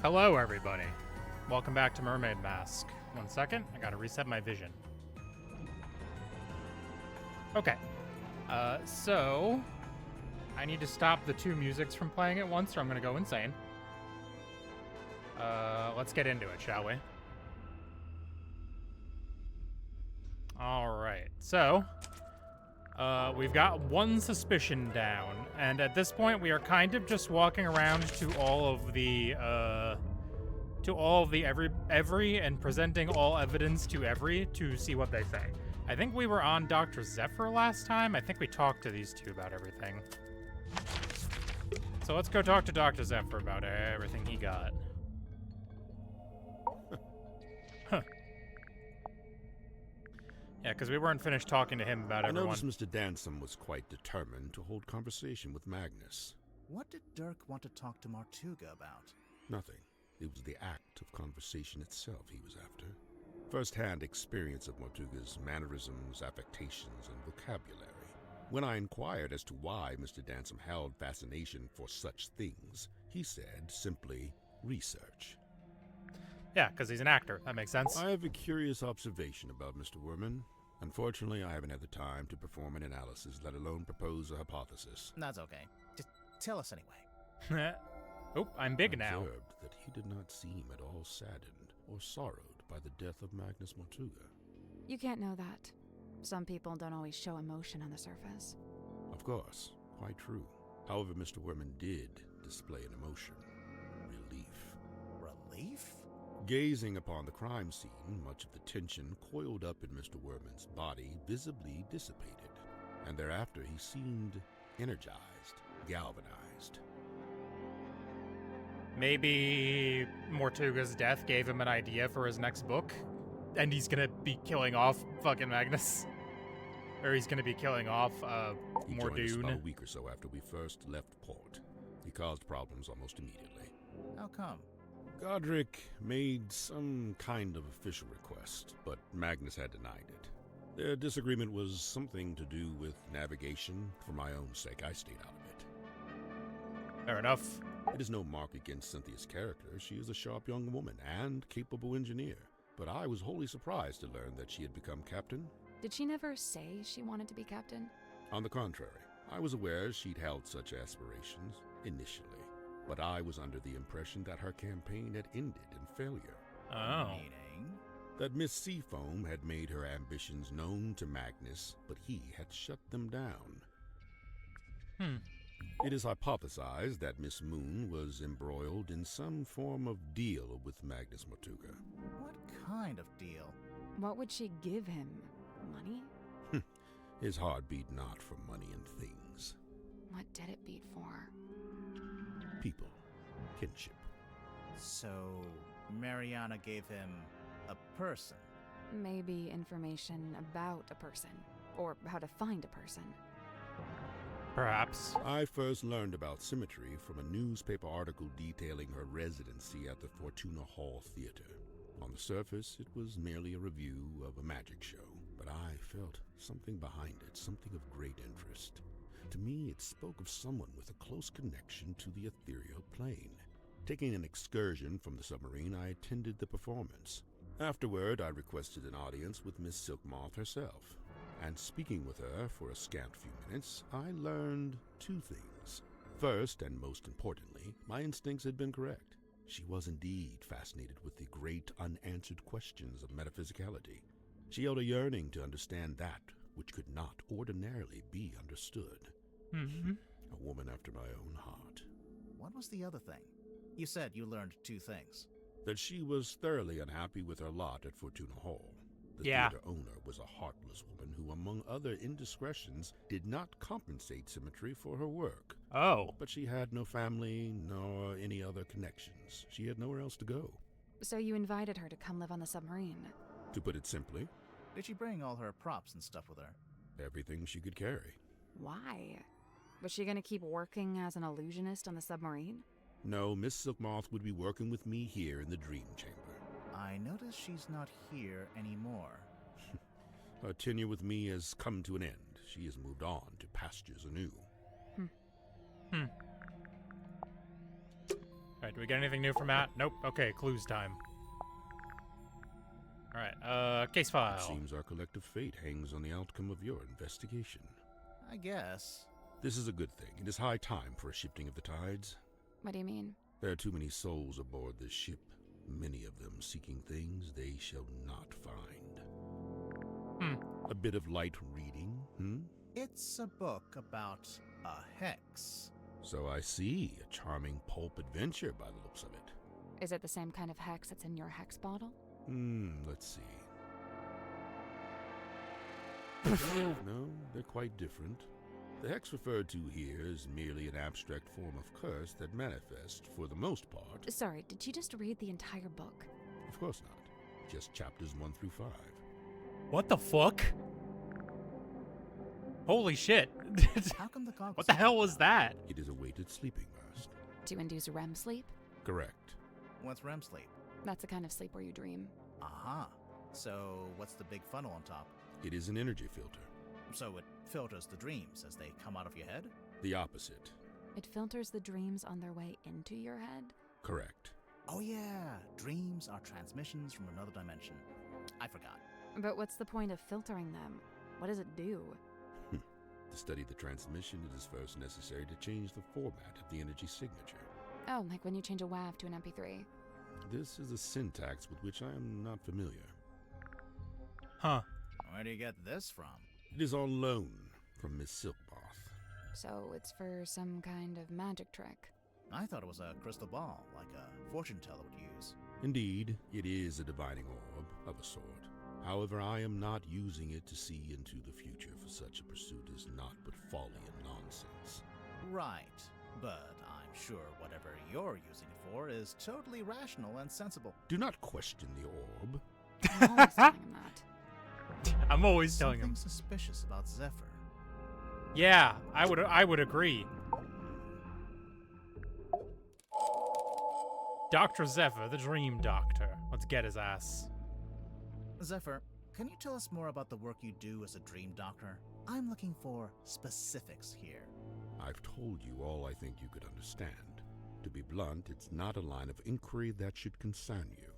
Hello, everybody. Welcome back to Mermaid Mask. 1 second, I gotta reset my vision. Okay. So I need to stop the two musics from playing at once, or I'm gonna go insane. Let's get into it, shall we? Alright, so we've got one suspicion down, and at this point we are kind of just walking around to all of the every and presenting all evidence to every to see what they say. I think we were on Dr. Zephyr last time. I think we talked to these two about everything. So let's go talk to Dr. Zephyr about everything he got. Huh. Yeah, because we weren't finished talking to him about everyone. I noticed Mr. Dansom was quite determined to hold conversation with Magnus. What did Dirk want to talk to Martuga about? Nothing. It was the act of conversation itself he was after. First-hand experience of Martuga's mannerisms, affectations, and vocabulary. When I inquired as to why Mr. Dansom held fascination for such things, he said simply, research. Yeah, because he's an actor. That makes sense. I have a curious observation about Mr. Werman. Unfortunately, I haven't had the time to perform an analysis, let alone propose a hypothesis. That's okay. Just tell us anyway. Oh, I'm big I now. observed that he did not seem at all saddened or sorrowed by the death of Magnus Martuga. You can't know that. Some people don't always show emotion on the surface. Of course, quite true. However, Mr. Werman did display an emotion. Relief. Relief? Gazing upon the crime scene, much of the tension coiled up in Mr. Werman's body visibly dissipated, and thereafter he seemed energized, galvanized. Maybe Martuga's death gave him an idea for his next book, and he's gonna be killing off fucking Magnus. Or he's gonna be killing off, He joined us about a Mordoon. week or so after we first left port. He caused problems almost immediately. How come? Godric made some kind of official request, but Magnus had denied it. Their disagreement was something to do with navigation. For my own sake, I stayed out of it. Fair enough. It is no mark against Cynthia's character. She is a sharp young woman and capable engineer. But I was wholly surprised to learn that she had become captain. Did she never say she wanted to be captain? On the contrary, I was aware she'd held such aspirations initially, but I was under the impression that her campaign had ended in failure. Oh. Meaning? That Miss Seafoam had made her ambitions known to Magnus, but he had shut them down. It is hypothesized that Miss Moon was embroiled in some form of deal with Magnus Martuga. What kind of deal? What would she give him? Money? His heart beat not for money and things. What did it beat for? People. Kinship. So, Mariana gave him a person. Maybe information about a person, or how to find a person. Perhaps. I first learned about Symmetry from a newspaper article detailing her residency at the Fortuna Hall Theater. On the surface, it was merely a review of a magic show, but I felt something behind it, something of great interest. To me, it spoke of someone with a close connection to the ethereal plane. Taking an excursion from the submarine, I attended the performance. Afterward, I requested an audience with Miss Silkmoth herself. And speaking with her for a scant few minutes, I learned two things. First, and most importantly, my instincts had been correct. She was indeed fascinated with the great unanswered questions of metaphysicality. She held a yearning to understand that which could not ordinarily be understood. A woman after my own heart. What was the other thing? You said you learned two things. That she was thoroughly unhappy with her lot at Fortuna Hall. The Yeah. theater owner was a heartless woman who, among other indiscretions, did not compensate Symmetry for her work. Oh. But she had no family, nor any other connections. She had nowhere else to go. So you invited her to come live on the submarine. To put it simply, Did she bring all her props and stuff with her? everything she could carry. Why? Was she gonna keep working as an illusionist on the submarine? No, Miss Silkmoth would be working with me here in the Dream Chamber. I notice she's not here anymore. Her tenure with me has come to an end. She has moved on to pastures anew. Alright, do we get anything new from Matt? Nope. Okay, clues time. Alright, case It file. seems our collective fate hangs on the outcome of your investigation. I guess. This is a good thing. It is high time for a shifting of the tides. What do you mean? There are too many souls aboard this ship, many of them seeking things they shall not find. A bit of light reading, It's a book about a hex. So I see, a charming pulp adventure by the looks of it. Is it the same kind of hex that's in your hex bottle? Let's see. No, they're quite different. The hex referred to here is merely an abstract form of curse that manifests, for the most part. Sorry, did you just read the entire book? Of course not. Just chapters 1 through 5. What the fuck? Holy shit. How come the goggles? What the hell was that? It is a weighted sleeping mask. To induce REM sleep? Correct. What's REM sleep? That's the kind of sleep where you dream. Aha. So what's the big funnel on top? It is an energy filter. So it filters the dreams as they come out of your head? The opposite. It filters the dreams on their way into your head? Correct. Oh yeah, dreams are transmissions from another dimension. I forgot. But what's the point of filtering them? What does it do? To study the transmission, it is first necessary to change the format of the energy signature. Oh, like when you change a WAV to an MP3. This is a syntax with which I am not familiar. Huh. Where do you get this from? It is on loan from Miss Silkmoth. So it's for some kind of magic trick. I thought it was a crystal ball, like a fortune teller would use. Indeed, it is a divining orb of a sort. However, I am not using it to see into the future, for such a pursuit is not but folly and nonsense. Right, but I'm sure whatever you're using it for is totally rational and sensible. Do not question the orb. I'm always telling him that. I'm always telling Something him. suspicious about Zephyr. Yeah, I would agree. Dr. Zephyr, the Dream Doctor. Let's get his ass. Zephyr, can you tell us more about the work you do as a dream doctor? I'm looking for specifics here. I've told you all I think you could understand. To be blunt, it's not a line of inquiry that should concern you.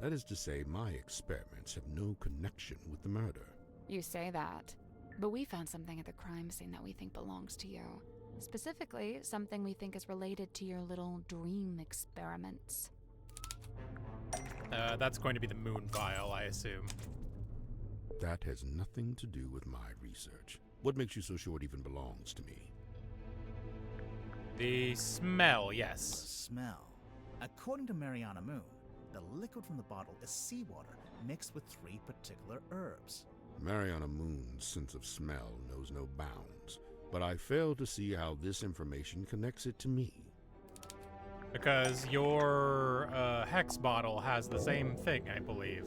That is to say, my experiments have no connection with the murder. You say that, but we found something at the crime scene that we think belongs to you. Specifically, something we think is related to your little dream experiments. That's going to be the moon vial, I assume. That has nothing to do with my research. What makes you so sure it even belongs to me? The smell, The yes. smell. According to Mariana Moon, the liquid from the bottle is seawater mixed with 3 particular herbs. Mariana Moon's sense of smell knows no bounds, but I fail to see how this information connects it to me. Because your hex bottle has the same thing, I believe.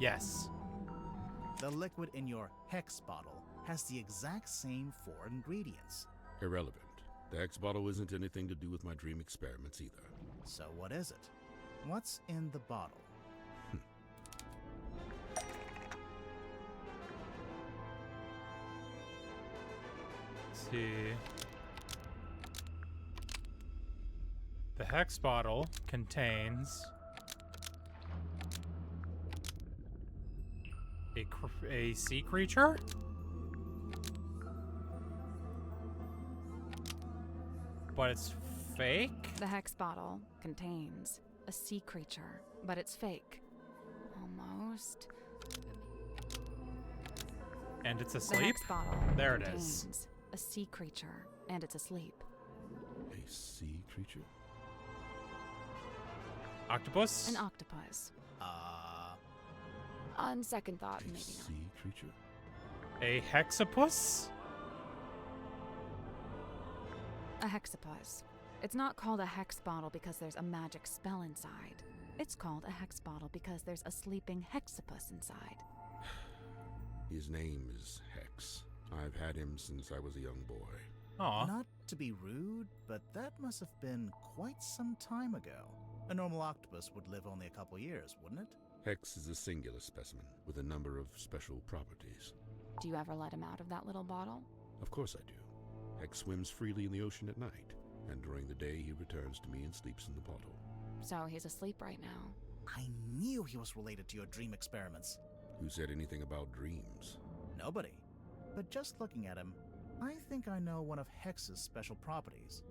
Yes. The liquid in your hex bottle has the exact same 4 ingredients. Irrelevant. The X bottle isn't anything to do with my dream experiments either. So what is it? What's in the bottle? Let's see. The hex bottle contains a sea creature? But it's fake? The hex bottle contains a sea creature, but it's fake. Almost. And it's The asleep? hex bottle There it is. contains a sea creature, and it's asleep. A sea creature? Octopus? An octopus. On second thought, A maybe not. sea creature? A hexapus? A hexapus. It's not called a hex bottle because there's a magic spell inside. It's called a hex bottle because there's a sleeping hexapus inside. His name is Hex. I've had him since I was a young boy. Aw. Not to be rude, but that must have been quite some time ago. A normal octopus would live only a couple years, wouldn't it? Hex is a singular specimen with a number of special properties. Do you ever let him out of that little bottle? Of course I do. Hex swims freely in the ocean at night, and during the day he returns to me and sleeps in the bottle. So he's asleep right now. I knew he was related to your dream experiments. Who said anything about dreams? Nobody. But just looking at him, I think I know one of Hex's special properties.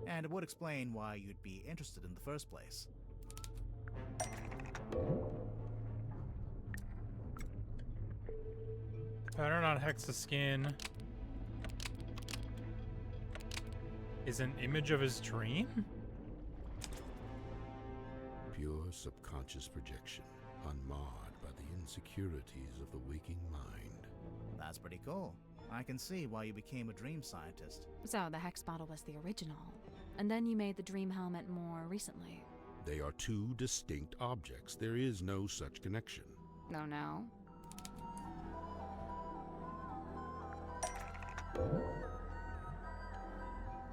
And it would explain why you'd be interested in the first place. Pattern on Hex's skin is an image of his dream? Pure subconscious projection, unmarred by the insecurities of the waking mind. That's pretty cool. I can see why you became a dream scientist. So the hex bottle was the original. And then you made the dream helmet more recently. They are two distinct objects. There is no such connection. Oh no?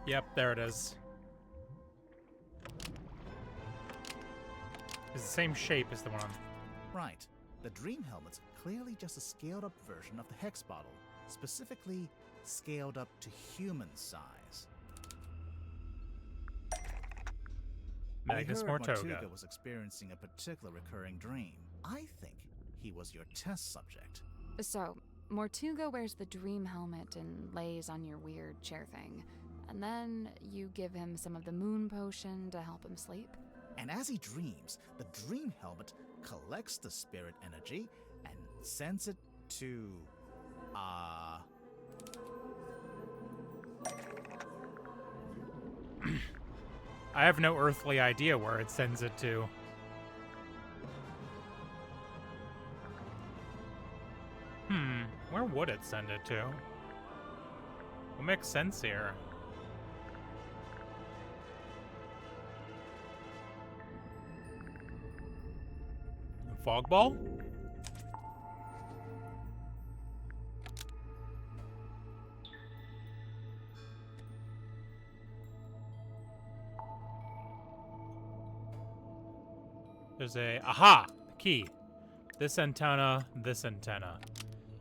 Yep, there it is. It's the same shape as the one on... Right. The dream helmet's clearly just a scaled-up version of the hex bottle. Specifically, scaled up to human size. Magnus We heard Mortoga. Mortuga was experiencing a particular recurring dream. I think he was your test subject. So, Mortuga wears the dream helmet and lays on your weird chair thing. And then you give him some of the moon potion to help him sleep. And as he dreams, the dream helmet collects the spirit energy and sends it to... I have no earthly idea where it sends it to. Where would it send it to? What makes sense here? Fog ball? There's a... Aha! Key. This antenna, this antenna.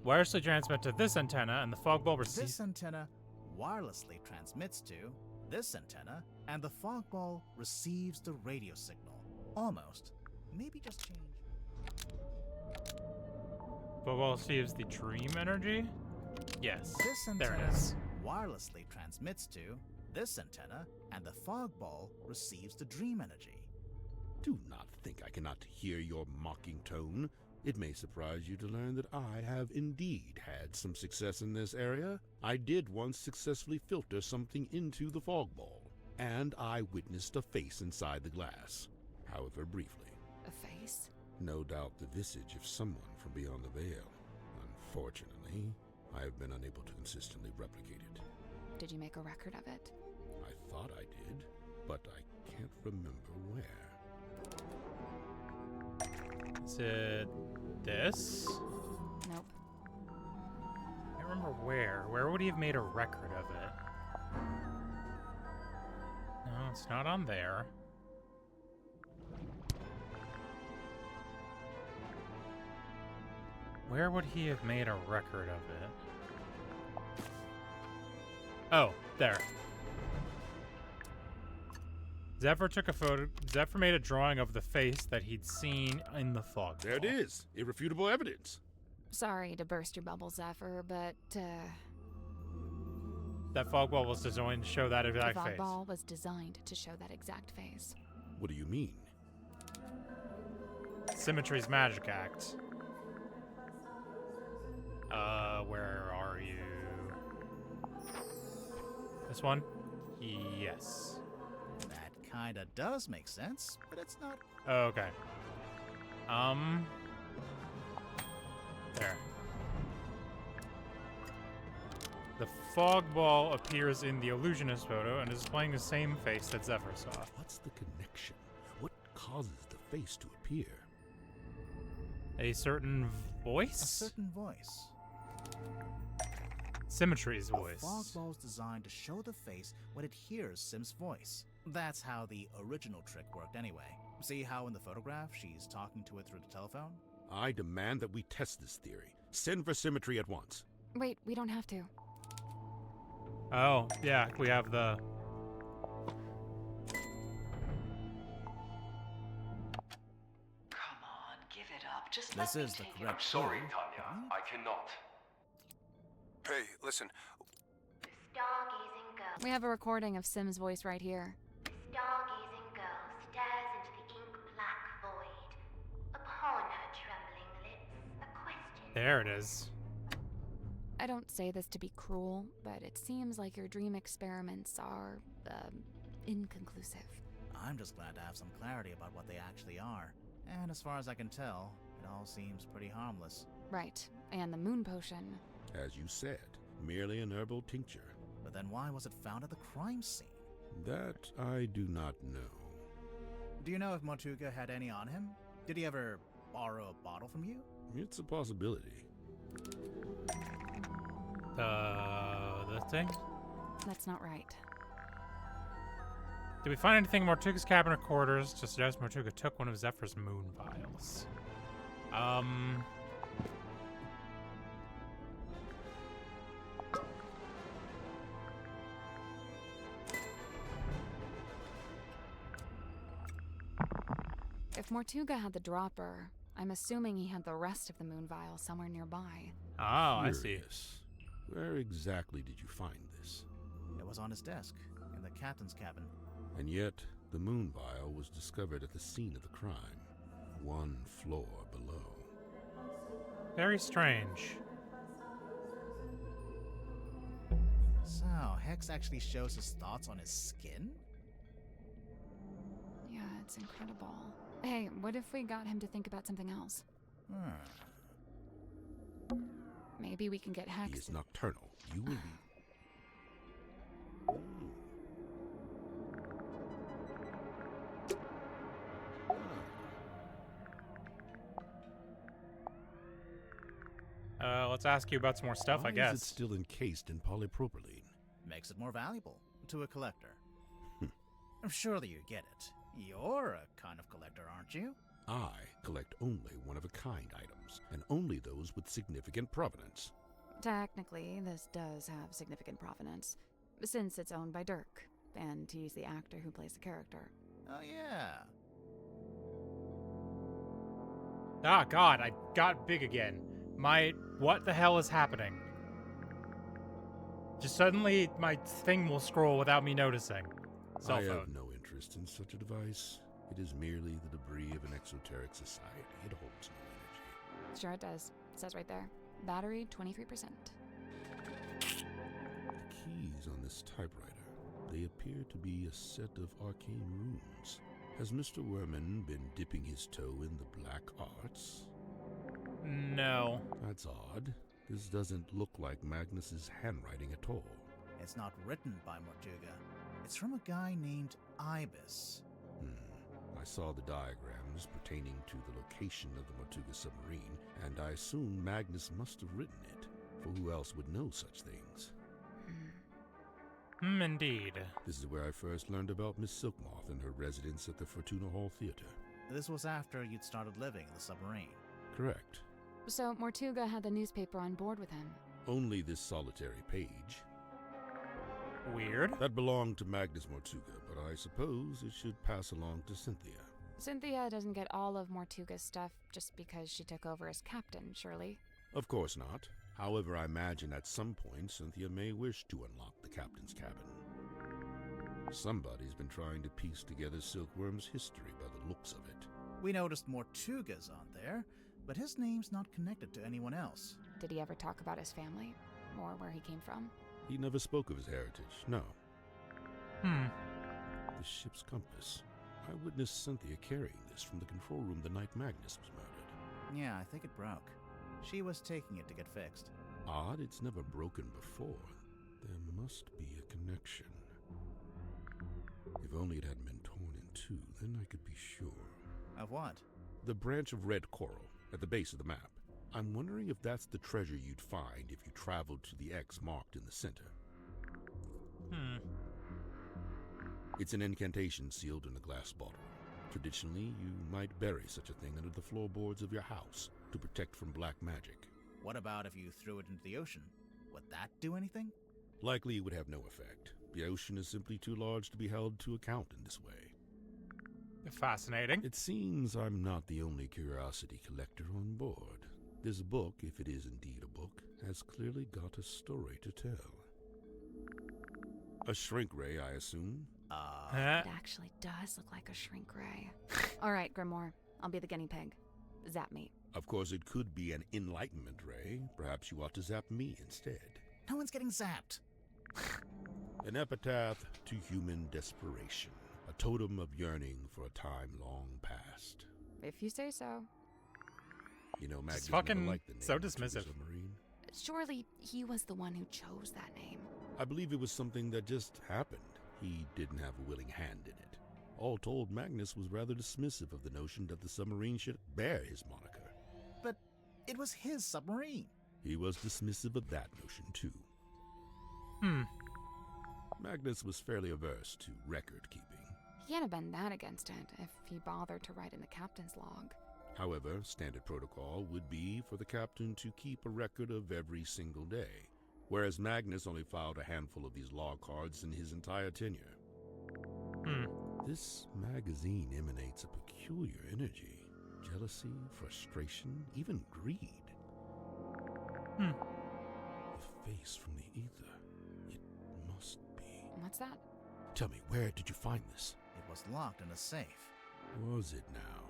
Wirelessly transmit to this antenna, and the fog ball receives... This antenna wirelessly transmits to this antenna, and the fog ball receives the radio signal. Almost. Maybe just change. Fog ball receives the dream energy? Yes. This There antenna it is. wirelessly transmits to this antenna, and the fog ball receives the dream energy. Do not think I cannot hear your mocking tone. It may surprise you to learn that I have indeed had some success in this area. I did once successfully filter something into the fog ball, and I witnessed a face inside the glass, however briefly. A face? No doubt the visage of someone from beyond the veil. Unfortunately, I have been unable to consistently replicate it. Did you make a record of it? I thought I did, but I can't remember where. Is it this? Nope. I don't remember where. Where would he have made a record of it? No, it's not on there. Where would he have made a record of it? Oh, there. Zephyr took a photo. Zephyr made a drawing of the face that he'd seen in the fog. There it is. Irrefutable evidence. Sorry to burst your bubble, Zephyr, but That fog ball was designed to show that the exact fog face. ball was designed to show that exact face. What do you mean? Symmetry's magic act. Where are you? This one? Yes. That kinda does make sense, but it's not. Oh, okay. There. The fog ball appears in the illusionist photo and is displaying the same face that Zephyr saw. What's the connection? What causes the face to appear? A certain voice? A certain voice. Symmetry's The voice. fog ball's designed to show the face when it hears Sim's voice. That's how the original trick worked anyway. See how in the photograph she's talking to it through the telephone? I demand that we test this theory. Send for Symmetry at once. Wait, we don't have to. Oh, yeah, we have the... Just This let me is the take correct it. Sorry, clue, Tanya, right? I cannot. Hey, listen. Stargazing girl. We have a recording of Sim's voice right here. Stargazing girl stares into the ink-black void. Upon her trembling lips, a question. There it is. I don't say this to be cruel, but it seems like your dream experiments are, inconclusive. I'm just glad to have some clarity about what they actually are. And as far as I can tell, it all seems pretty harmless. Right, and the moon potion. As you said, merely an herbal tincture. But then why was it found at the crime scene? That I do not know. Do you know if Mortuga had any on him? Did he ever borrow a bottle from you? It's a possibility. The thing? That's not right. Did we find anything in Mortuga's cabin or quarters to suggest Mortuga took one of Zephyr's moon vials? If Mortuga had the dropper, I'm assuming he had the rest of the moon vial somewhere nearby. Oh, I see. Curious. Where exactly did you find this? It was on his desk, in the captain's cabin. And yet, the moon vial was discovered at the scene of the crime, one floor below. Very strange. So, Hex actually shows his thoughts on his skin? Yeah, it's incredible. Hey, what if we got him to think about something else? Maybe we can get He Hex. is nocturnal. You will be... Let's ask you about some more stuff, Why I guess. is it still encased in polypropylene? Makes it more valuable to a collector. Surely you get it. You're a kind of collector, aren't you? I collect only one-of-a-kind items, and only those with significant provenance. Technically, this does have significant provenance, since it's owned by Dirk, and he's the actor who plays the character. Oh, yeah. Ah, God, I got big again. What the hell is happening? Just suddenly, my thing will scroll without me noticing. Cell I phone. have no interest in such a device. It is merely the debris of an exoteric society. It holds no energy. Sure it does. It says right there. Battery, 23%. The keys on this typewriter, they appear to be a set of arcane runes. Has Mr. Werman been dipping his toe in the black arts? No. That's odd. This doesn't look like Magnus's handwriting at all. It's not written by Mortuga. It's from a guy named Ibis. I saw the diagrams pertaining to the location of the Mortuga submarine, and I assume Magnus must have written it, for who else would know such things? Indeed. This is where I first learned about Miss Silkmoth and her residence at the Fortuna Hall Theater. This was after you'd started living in the submarine. Correct. So Mortuga had the newspaper on board with him. Only this solitary page. Weird. That belonged to Magnus Mortuga, but I suppose it should pass along to Cynthia. Cynthia doesn't get all of Mortuga's stuff just because she took over as captain, surely. Of course not. However, I imagine at some point Cynthia may wish to unlock the captain's cabin. Somebody's been trying to piece together Silkworm's history by the looks of it. We noticed Mortuga's on there, but his name's not connected to anyone else. Did he ever talk about his family? Or where he came from? He never spoke of his heritage, no. The ship's compass. I witnessed Cynthia carrying this from the control room the night Magnus was murdered. Yeah, I think it broke. She was taking it to get fixed. Odd, it's never broken before. There must be a connection. If only it hadn't been torn in two, then I could be sure. Of what? The branch of red coral at the base of the map. I'm wondering if that's the treasure you'd find if you traveled to the X marked in the center. It's an incantation sealed in a glass bottle. Traditionally, you might bury such a thing under the floorboards of your house to protect from black magic. What about if you threw it into the ocean? Would that do anything? Likely it would have no effect. The ocean is simply too large to be held to account in this way. Fascinating. It seems I'm not the only curiosity collector on board. This book, if it is indeed a book, has clearly got a story to tell. A shrink ray, I assume? Huh? It actually does look like a shrink ray. All right, Grimoire. I'll be the guinea pig. Zap me. Of course, it could be an enlightenment ray. Perhaps you ought to zap me instead. No one's getting zapped. An epitaph to human desperation. A totem of yearning for a time long past. If you say so. You know, Just Magnus never fucking liked the name so of the dismissive. submarine. Surely he was the one who chose that name. I believe it was something that just happened. He didn't have a willing hand in it. All told, Magnus was rather dismissive of the notion that the submarine should bear his moniker. But it was his submarine. He was dismissive of that notion, too. Magnus was fairly averse to record keeping. He can't have been that against it if he bothered to write in the captain's log. However, standard protocol would be for the captain to keep a record of every single day, whereas Magnus only filed a handful of these log cards in his entire tenure. This magazine emanates a peculiar energy. Jealousy, frustration, even greed. The face from the ether. It must be. What's that? Tell me, where did you find this? It was locked in a safe. Was it now?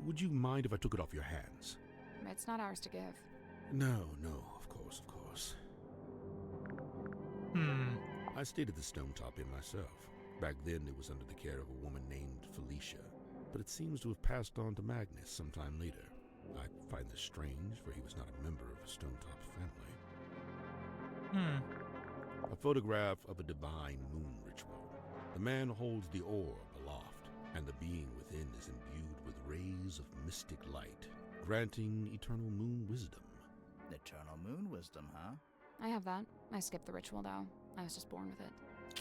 Would you mind if I took it off your hands? It's not ours to give. No, of course. I stayed at the stone top in myself. Back then, it was under the care of a woman named Felicia, but it seems to have passed on to Magnus sometime later. I find this strange, for he was not a member of a stone top family. A photograph of a divine moon ritual. The man holds the orb aloft, and the being within is imbued with rays of mystic light, granting eternal moon wisdom. Eternal moon wisdom, huh? I have that. I skipped the ritual, though. I was just born with it.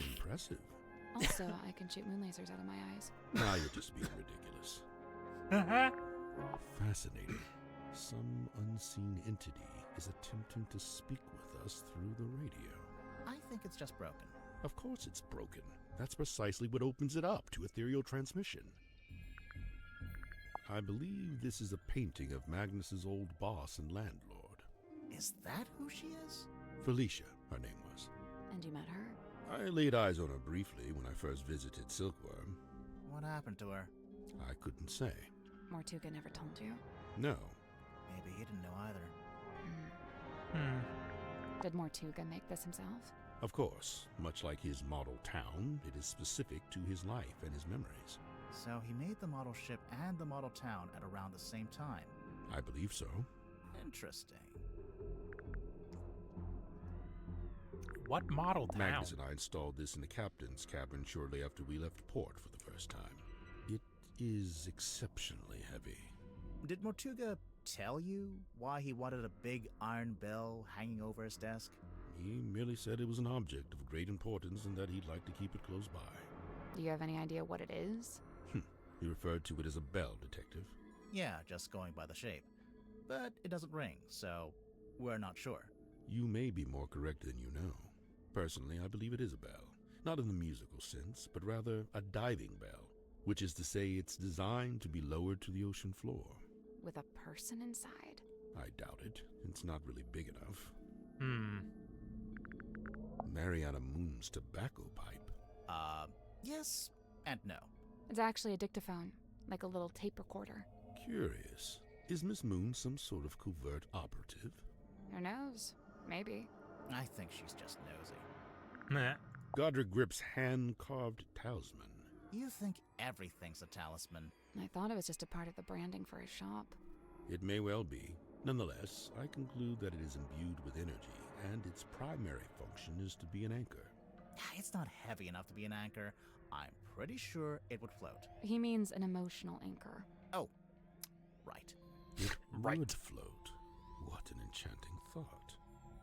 Impressive. Also, I can shoot moon lasers out of my eyes. Now you're just being ridiculous. Fascinating. Some unseen entity is attempting to speak with us through the radio. I think it's just broken. Of course it's broken. That's precisely what opens it up to ethereal transmission. I believe this is a painting of Magnus's old boss and landlord. Is that who she is? Felicia, her name was. And you met her? I laid eyes on her briefly when I first visited Silkworm. What happened to her? I couldn't say. Mortuga never told you? No. Maybe he didn't know either. Did Mortuga make this himself? Of course, much like his model town, it is specific to his life and his memories. So he made the model ship and the model town at around the same time. I believe so. Interesting. What model town? Magnus and I installed this in the captain's cabin shortly after we left port for the first time. It is exceptionally heavy. Did Mortuga tell you why he wanted a big iron bell hanging over his desk? He merely said it was an object of great importance and that he'd like to keep it close by. Do you have any idea what it is? He referred to it as a bell, detective. Yeah, just going by the shape. But it doesn't ring, so we're not sure. You may be more correct than you know. Personally, I believe it is a bell. Not in the musical sense, but rather a diving bell, which is to say it's designed to be lowered to the ocean floor. With a person inside? I doubt it. It's not really big enough. Mariana Moon's tobacco pipe. Yes and no. It's actually a dictaphone, like a little tape recorder. Curious. Is Miss Moon some sort of covert operative? Who knows? Maybe. I think she's just nosy. Meh. Godric Grip's hand-carved talisman. You think everything's a talisman. I thought it was just a part of the branding for his shop. It may well be. Nonetheless, I conclude that it is imbued with energy, and its primary function is to be an anchor. It's not heavy enough to be an anchor. I'm pretty sure it would float. He means an emotional anchor. Oh, right. It Right. would float. What an enchanting thought.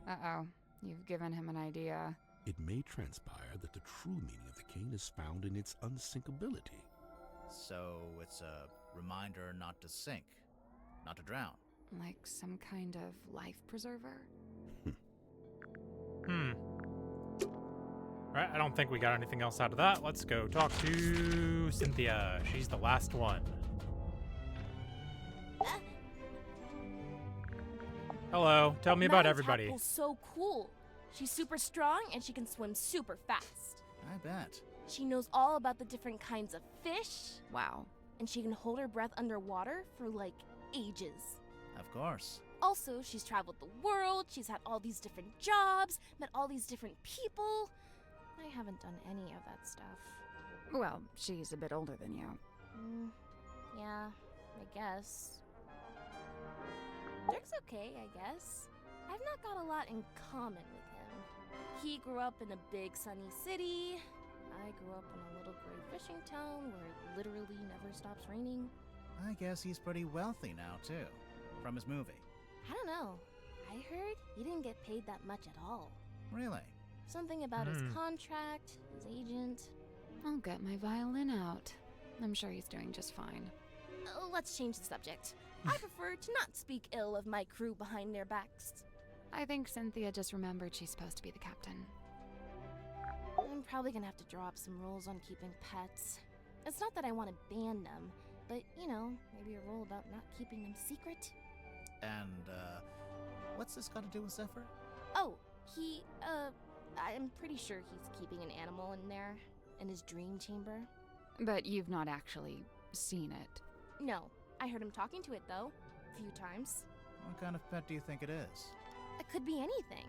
Uh-oh. You've given him an idea. It may transpire that the true meaning of the cane is found in its unsinkability. So it's a reminder not to sink, not to drown. Like some kind of life preserver? Right, I don't think we got anything else out of that. Let's go talk to Cynthia. She's the last one. Hello, tell me about Madame everybody. Tadpole's so cool. She's super strong and she can swim super fast. I bet. She knows all about the different kinds of fish, Wow. and she can hold her breath underwater for like ages. Of course. Also, she's traveled the world, she's had all these different jobs, met all these different people. I haven't done any of that stuff. Well, she's a bit older than you. Yeah, I guess. Dirk's okay, I guess. I've not got a lot in common with him. He grew up in a big sunny city. I grew up in a little gray fishing town where it literally never stops raining. I guess he's pretty wealthy now, too. From his movie. I don't know. I heard he didn't get paid that much at all. Really? Something about his contract, his agent. I'll get my violin out. I'm sure he's doing just fine. Let's change the subject. I prefer to not speak ill of my crew behind their backs. I think Cynthia just remembered she's supposed to be the captain. I'm probably gonna have to draw up some rules on keeping pets. It's not that I want to ban them, but, you know, maybe a rule about not keeping them secret. And, what's this got to do with Zephyr? Oh, I'm pretty sure he's keeping an animal in there, in his dream chamber. But you've not actually seen it. No, I heard him talking to it, though, a few times. What kind of pet do you think it is? It could be anything.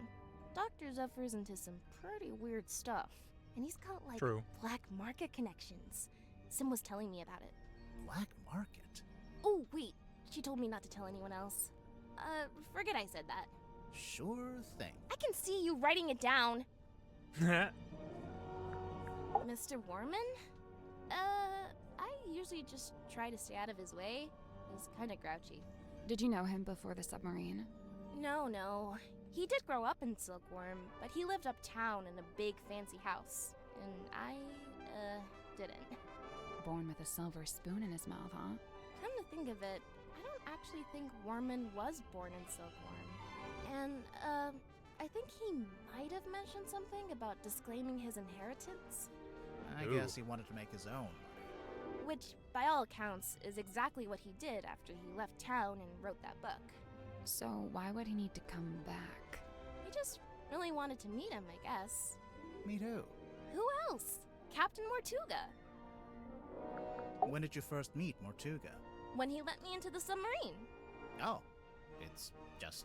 Dr. Zephyr's into some pretty weird stuff, and he's got, like, True. black market connections. Sim was telling me about it. Black market? Oh, wait, she told me not to tell anyone else. Forget I said that. Sure thing. I can see you writing it down. Mr. Warman? I usually just try to stay out of his way. He's kinda grouchy. Did you know him before the submarine? No. He did grow up in Silkworm, but he lived uptown in a big fancy house. And I, didn't. Born with a silver spoon in his mouth, huh? Come to think of it, I don't actually think Warman was born in Silkworm. And, I think he might have mentioned something about disclaiming his inheritance. I guess he wanted to make his own. Which, by all accounts, is exactly what he did after he left town and wrote that book. So why would he need to come back? He just really wanted to meet him, I guess. Meet who? Who else? Captain Mortuga. When did you first meet Mortuga? When he let me into the submarine. Oh, it's just,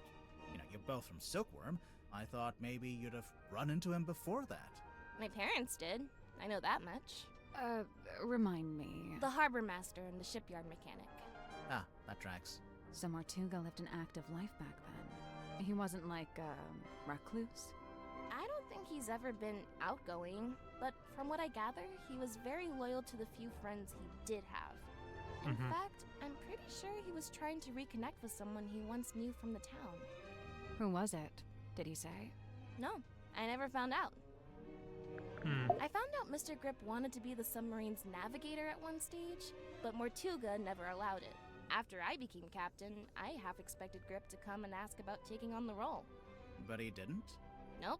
you're both from Silkworm. I thought maybe you'd have run into him before that. My parents did. I know that much. Remind me. The harbor master and the shipyard mechanic. Ah, that tracks. So Mortuga lived an active life back then. He wasn't like a recluse? I don't think he's ever been outgoing, but from what I gather, he was very loyal to the few friends he did have. In fact, I'm pretty sure he was trying to reconnect with someone he once knew from the town. Who was it? Did he say? No, I never found out. I found out Mr. Grip wanted to be the submarine's navigator at one stage, but Mortuga never allowed it. After I became captain, I half expected Grip to come and ask about taking on the role. But he didn't? Nope.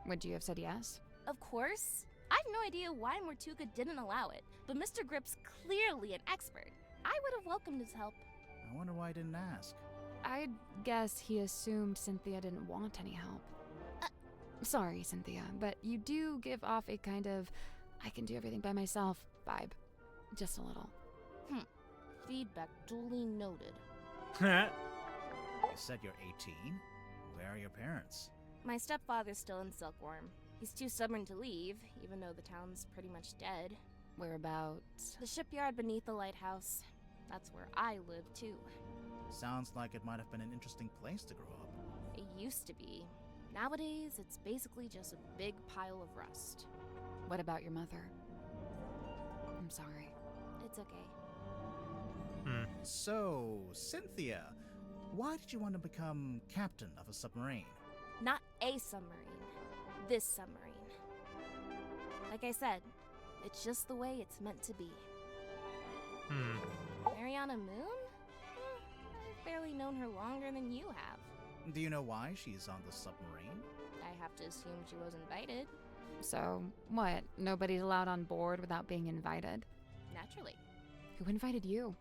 Would you have said yes? Of course. I have no idea why Mortuga didn't allow it, but Mr. Grip's clearly an expert. I would have welcomed his help. I wonder why he didn't ask. I'd guess he assumed Cynthia didn't want any help. Sorry, Cynthia, but you do give off a kind of I can do everything by myself vibe. Just a little. Feedback duly noted. You said you're 18? Where are your parents? My stepfather's still in Silkworm. He's too stubborn to leave, even though the town's pretty much dead. Whereabouts? The shipyard beneath the lighthouse. That's where I live, too. Sounds like it might have been an interesting place to grow up. It used to be. Nowadays, it's basically just a big pile of rust. What about your mother? I'm sorry. It's okay. So, Cynthia, why did you want to become captain of a submarine? Not a submarine. This submarine. Like I said, it's just the way it's meant to be. Mariana Moon? I've barely known her longer than you have. Do you know why she's on the submarine? I have to assume she was invited. So, what? Nobody's allowed on board without being invited? Naturally. Who invited you?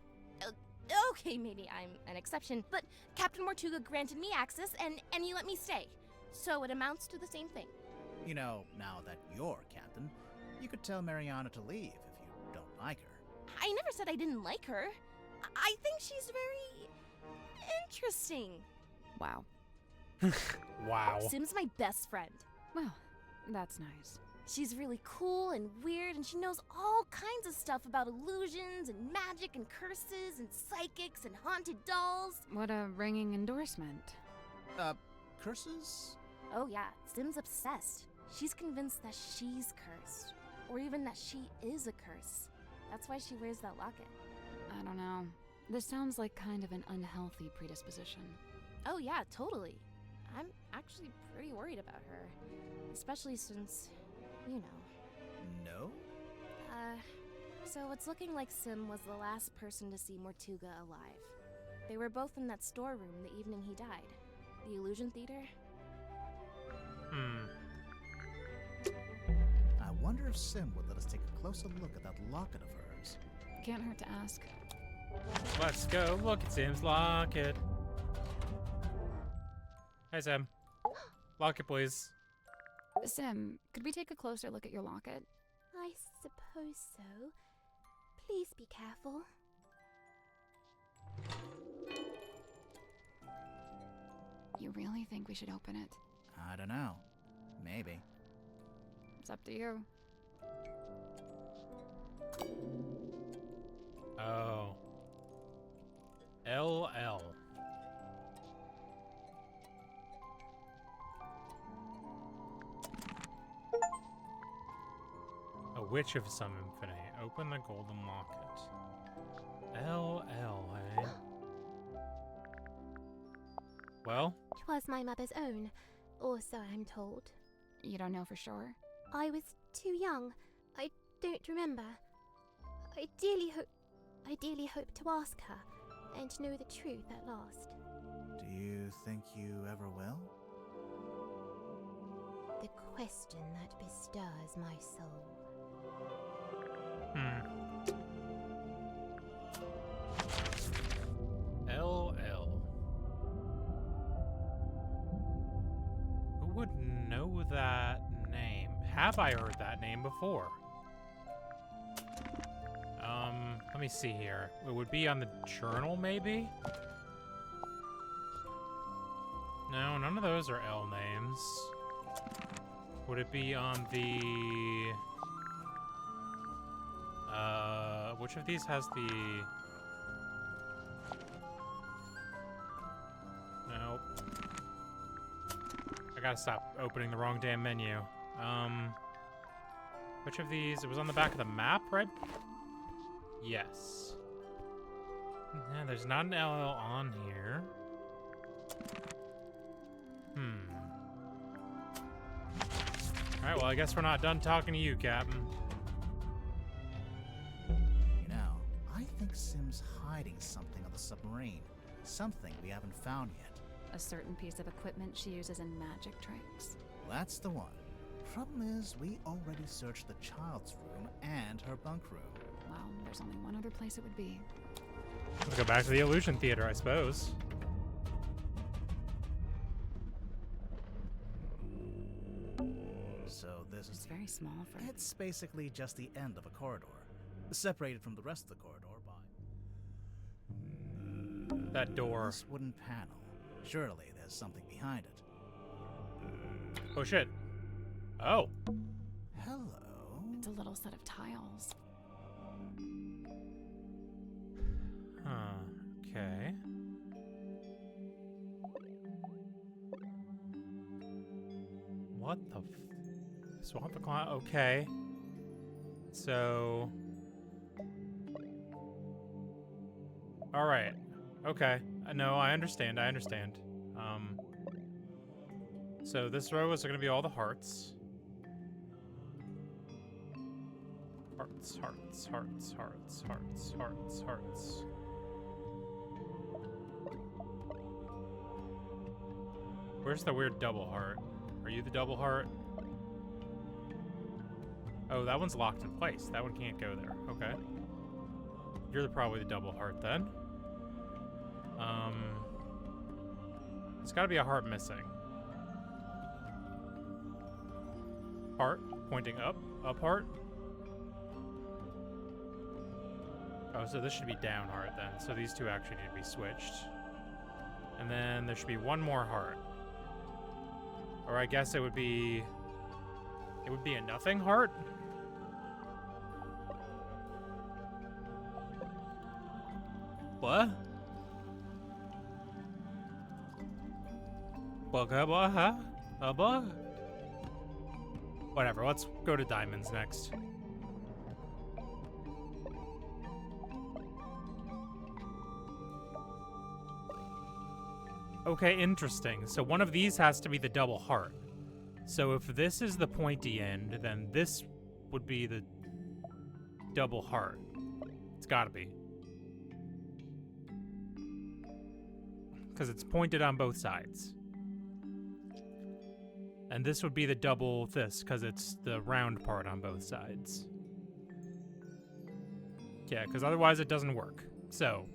Okay, maybe I'm an exception, but Captain Mortuga granted me access and you let me stay. So it amounts to the same thing. You know, now that you're captain, you could tell Mariana to leave if you don't like her. I never said I didn't like her. I think she's very interesting. Wow. Wow. Sim's my best friend. Well, that's nice. She's really cool and weird, and she knows all kinds of stuff about illusions and magic and curses and psychics and haunted dolls. What a ringing endorsement. Curses? Oh yeah, Sim's obsessed. She's convinced that she's cursed, or even that she is a curse. That's why she wears that locket. I don't know. This sounds like kind of an unhealthy predisposition. Oh yeah, totally. I'm actually pretty worried about her, especially since, you know. No? So it's looking like Sim was the last person to see Mortuga alive. They were both in that storeroom the evening he died. The Illusion Theater. I wonder if Sim would let us take a closer look at that locket of hers. Can't hurt to ask. Let's go look at Sim's locket. Hi, Sim. Locket, please. Sim, could we take a closer look at your locket? I suppose so. Please be careful. You really think we should open it? I don't know. Maybe. It's up to you. Oh. LL. A witch of some infinity. Open the golden locket. LL, eh? Well? 'Twas my mother's own, or so I'm told. You don't know for sure? I was too young. I don't remember. Ideally hope to ask her and to know the truth at last. Do you think you ever will? The question that bestirs my soul. LL. Who would know that name? Have I heard that name before? Let me see here. It would be on the journal, maybe? No, none of those are L names. Would it be on the... which of these has the... Nope. I gotta stop opening the wrong damn menu. Which of these? It was on the back of the map, right? Yes. Yeah, there's not an LL on here. Alright, well, I guess we're not done talking to you, Captain. You know, I think Sim's hiding something on the submarine. Something we haven't found yet. A certain piece of equipment she uses in magic tricks. That's the one. Problem is, we already searched the child's room and her bunk room. Well, there's only one other place it would be. Let's go back to the Illusion Theater, I suppose. So this is It's very small for... It's basically just the end of a corridor, separated from the rest of the corridor by That door. this wooden panel. Surely there's something behind it. Oh, shit. Oh. Hello. It's a little set of tiles. Huh. Okay. What the f... Swamp the Clown? Okay. So... Alright. Okay. No, I understand. So this row is going to be all the hearts. Hearts, hearts, hearts, hearts, hearts, hearts, hearts. Where's the weird double heart? Are you the double heart? Oh, that one's locked in place. That one can't go there. Okay. You're probably the double heart then. There's gotta be a heart missing. Heart pointing up. Up heart. Oh, so this should be down heart then. So these two actually need to be switched. And then there should be one more heart. Or I guess it would be a nothing heart? What? Whatever, let's go to diamonds next. Okay, interesting. So one of these has to be the double heart. So if this is the pointy end, then this would be the double heart. It's gotta be. Because it's pointed on both sides. And this would be the double this, because it's the round part on both sides. Yeah, because otherwise it doesn't work. So,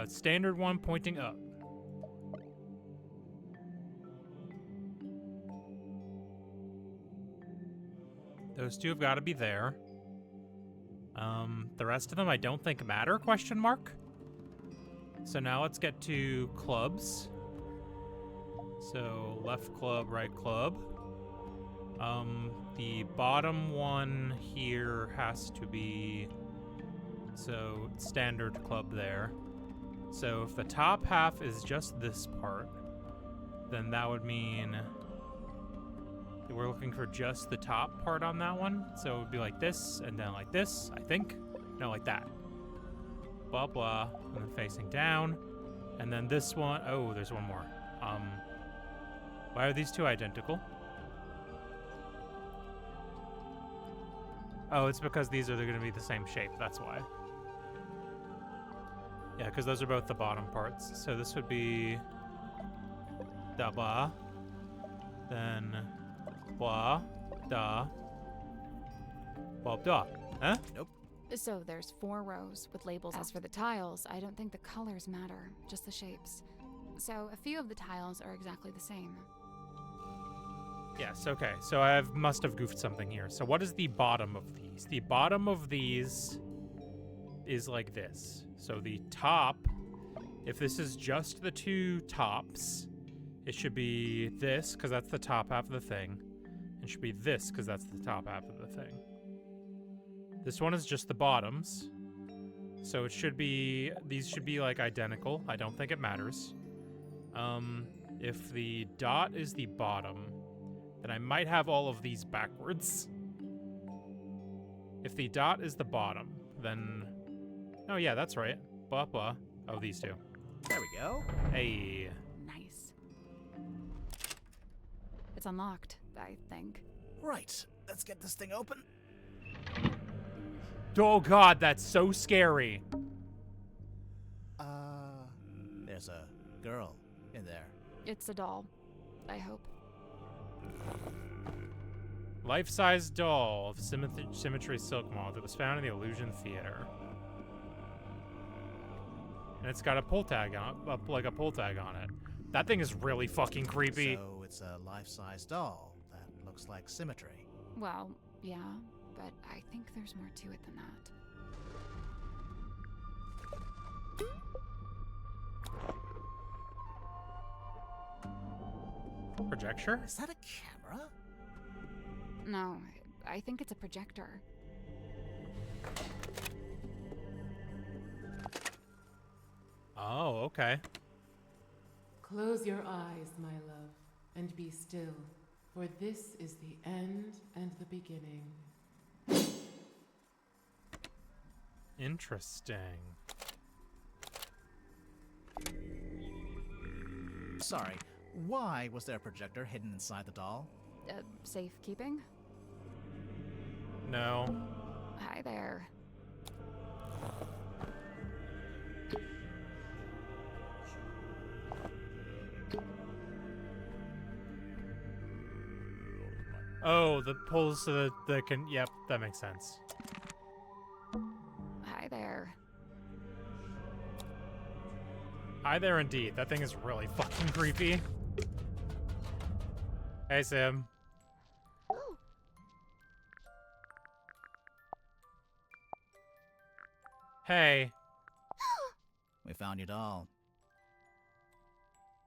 standard one pointing up. Those two have got to be there. The rest of them I don't think matter, question mark? So now let's get to clubs. So left club, right club. The bottom one here has to be, so standard club there. So if the top half is just this part, then that would mean we're looking for just the top part on that one. So it would be like this, and then like this, I think. No, like that. Blah, blah. And then facing down. And then this one, oh, there's one more. Why are these two identical? Oh, it's because these are going to be the same shape, that's why. Yeah, because those are both the bottom parts. So this would be da, ba. Then blah, da, bob, da. Huh? Nope. So there's 4 rows with labels. As for the tiles, I don't think the colors matter, just the shapes. So a few of the tiles are exactly the same. Yes, okay. So I must have goofed something here. So what is the bottom of these? The bottom of these is like this. So the top, if this is just the two tops, it should be this, because that's the top half of the thing. It should be this, because that's the top half of the thing. This one is just the bottoms. So it should be, these should be like identical. I don't think it matters. If the dot is the bottom, then I might have all of these backwards. If the dot is the bottom, then, oh yeah, that's right. Blah, blah. Oh, these two. There we go. Hey. Nice. It's unlocked, I think. Right. Let's get this thing open. Oh god, that's so scary. There's a girl in there. It's a doll, I hope. Life-size doll of Symmetry Silk Moth that was found in the Illusion Theater. And it's got a pull tag on it, like a pull tag on it. That thing is really fucking creepy. So it's a life-size doll that looks like Symmetry. Well, yeah, but I think there's more to it than that. Projector? Is that a camera? No, I think it's a projector. Oh, okay. Close your eyes, my love, and be still, for this is the end and the beginning. Interesting. Sorry, why was there a projector hidden inside the doll? Safekeeping? No. Hi there. Oh, the pulls to the can. Yep, that makes sense. Hi there. Hi there, indeed. That thing is really fucking creepy. Hey, Sim. Oh, Hey. We found your doll.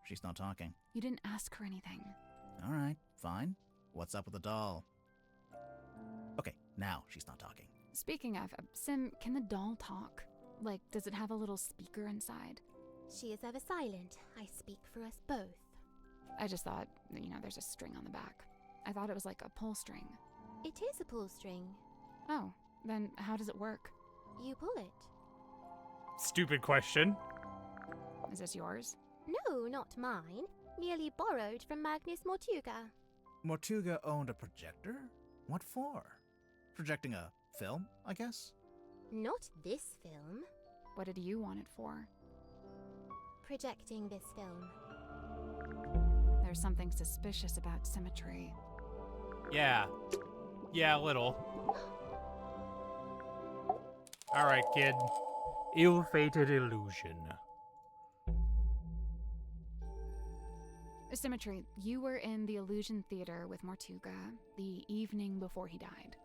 She's not talking. You didn't ask her anything. All right, fine. What's up with the doll? Okay, now she's not talking. Speaking of, Sim, can the doll talk? Like, does it have a little speaker inside? she is ever silent. I speak for us both. I just thought, there's a string on the back. I thought it was like a pull string. It is a pull string. Oh, then how does it work? You pull it. Stupid question. Is this yours? No, not mine. Merely borrowed from Magnus Mortuga. Mortuga owned a projector? What for? Projecting a film, I guess? Not this film. What did you want it for? Projecting this film. There's something suspicious about symmetry. Yeah. Yeah, a little. Alright, kid. Ill-fated illusion. Symmetry, you were in the Illusion Theater with Mortuga the evening before he died.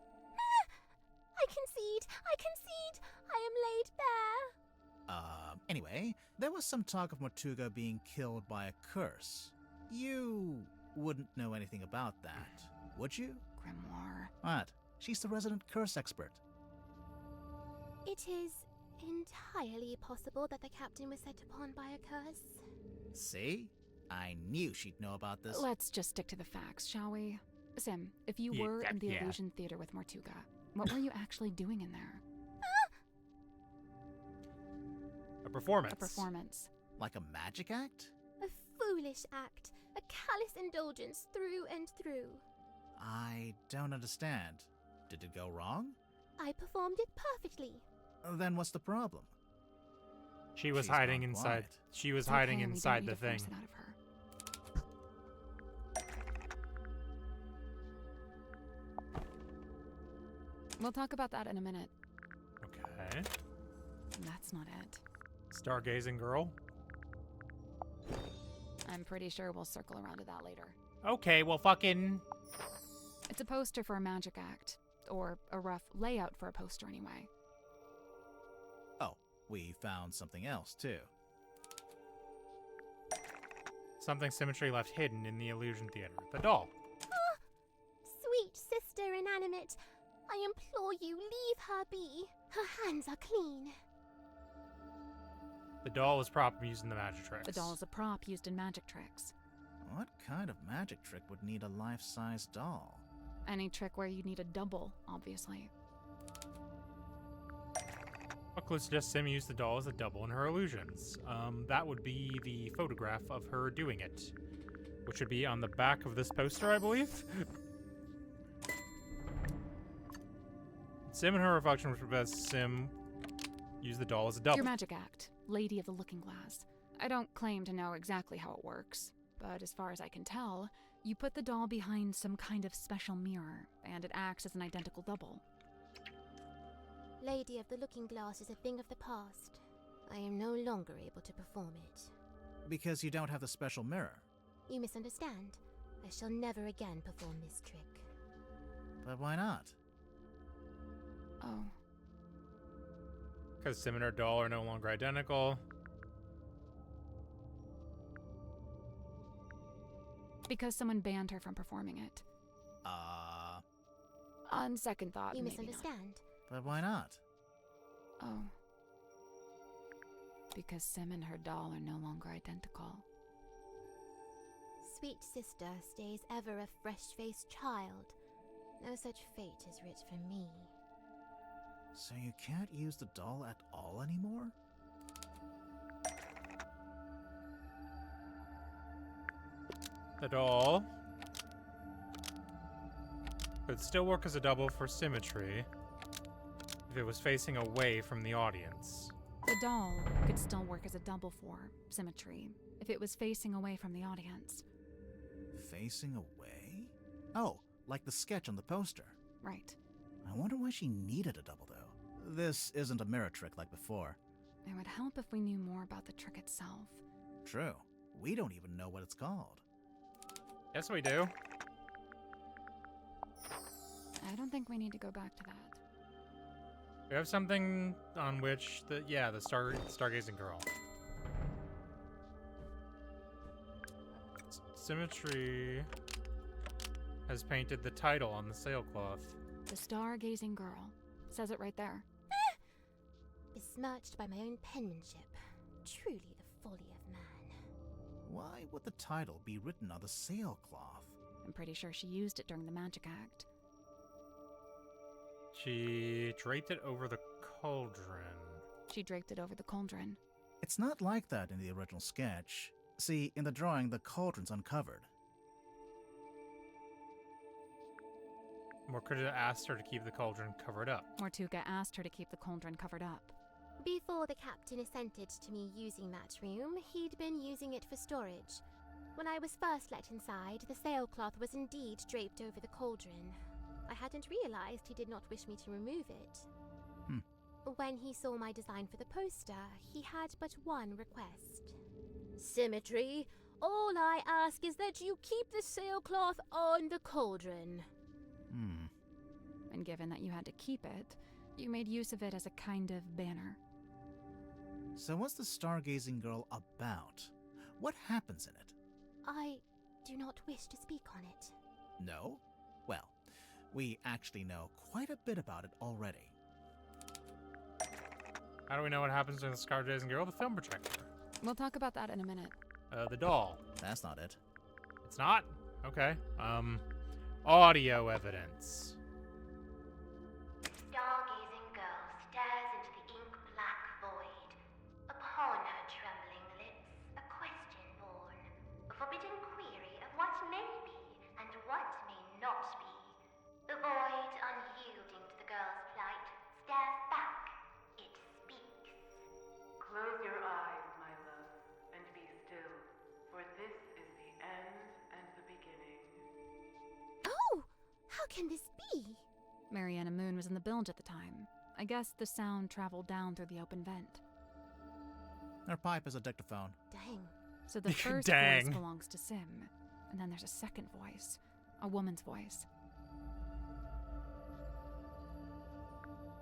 I concede! I concede! I am laid bare! Anyway, there was some talk of Mortuga being killed by a curse. You wouldn't know anything about that, would you? Grimoire. What? She's the resident curse expert. It is entirely possible that the captain was set upon by a curse. See? I knew she'd know about this. Let's just stick to the facts, shall we? Sim, if you Yeah, were in the yeah. Illusion Theater with Mortuga, what were you actually doing in there? A performance. A performance. Like a magic act? A foolish act. A callous indulgence through and through. I don't understand. Did it go wrong? I performed it perfectly. Then what's the problem? She was She's hiding gone inside. quiet. She was It's hiding okay, we don't inside need the to force thing. it out of her. We'll talk about that in a minute. Okay. That's not it. Stargazing girl. I'm pretty sure we'll circle around to that later. Okay, well, fucking. It's a poster for a magic act. Or a rough layout for a poster, anyway. Oh, we found something else, too. Something Symmetry left hidden in the Illusion Theater. The doll. Sweet sister inanimate, I implore you, leave her be. Her hands are clean. The doll was prop used in the magic tricks. The doll is a prop used in magic tricks. What kind of magic trick would need a life-size doll? Any trick where you need a double, obviously. What clue suggests Sim used the doll as a double in her illusions? That would be the photograph of her doing it, which would be on the back of this poster, I believe. Sim and her reflection, which was Sim use the doll as a double. Your magic act, Lady of the Looking Glass. I don't claim to know exactly how it works, but as far as I can tell, you put the doll behind some kind of special mirror, and it acts as an identical double. Lady of the Looking Glass is a thing of the past. I am no longer able to perform it. Because you don't have the special mirror. You misunderstand. I shall never again perform this trick. But why not? Oh. Because Sim and her doll are no longer identical. Because someone banned her from performing it. On second thought, You maybe not. misunderstand. But why not? Oh. Because Sim and her doll are no longer identical. Sweet sister stays ever a fresh-faced child. No such fate is writ for me. So you can't use the doll at all anymore? The doll could still work as a double for Symmetry if it was facing away from the audience. The doll could still work as a double for Symmetry if it was facing away from the audience. Facing away? Oh, like the sketch on the poster. Right. I wonder why she needed a double, though. This isn't a mirror trick like before. It would help if we knew more about the trick itself. True. We don't even know what it's called. Yes, we do. I don't think we need to go back to that. We have something on which the stargazing girl. Symmetry has painted the title on the sailcloth. The Stargazing Girl. Says it right there. Besmirched by my own penmanship. Truly the folly of man. Why would the title be written on the sailcloth? I'm pretty sure she used it during the magic act. She draped it over the cauldron. She draped it over the cauldron. It's not like that in the original sketch. See, in the drawing, the cauldron's uncovered. Or could have asked her to keep the cauldron covered up. Mortuga asked her to keep the cauldron covered up. Before the captain assented to me using that room, he'd been using it for storage. When I was first let inside, the sailcloth was indeed draped over the cauldron. I hadn't realized he did not wish me to remove it. When he saw my design for the poster, he had but one request. Symmetry, all I ask is that you keep the sailcloth on the cauldron. And given that you had to keep it, you made use of it as a kind of banner. So what's the Stargazing Girl about? What happens in it? I do not wish to speak on it. No? Well, we actually know quite a bit about it already. How do we know what happens to the Stargazing Girl? The film projector. We'll talk about that in a minute. The doll. That's not it. It's not? Okay. Audio evidence. Stargazing girl stares into the ink-black void. Upon her trembling lips, a question born. A forbidden query of what may be and what may not be. The void, unyielding to the girl's plight, stares back. It speaks. Close your eyes, my love, and be still, for this is the end and the beginning. Oh! How can this be? Mariana Moon was in the bilge at the time. I guess the sound traveled down through the open vent. Her pipe is a dictaphone. Dang. So the first Dang. voice belongs to Sim. And then there's a second voice. A woman's voice.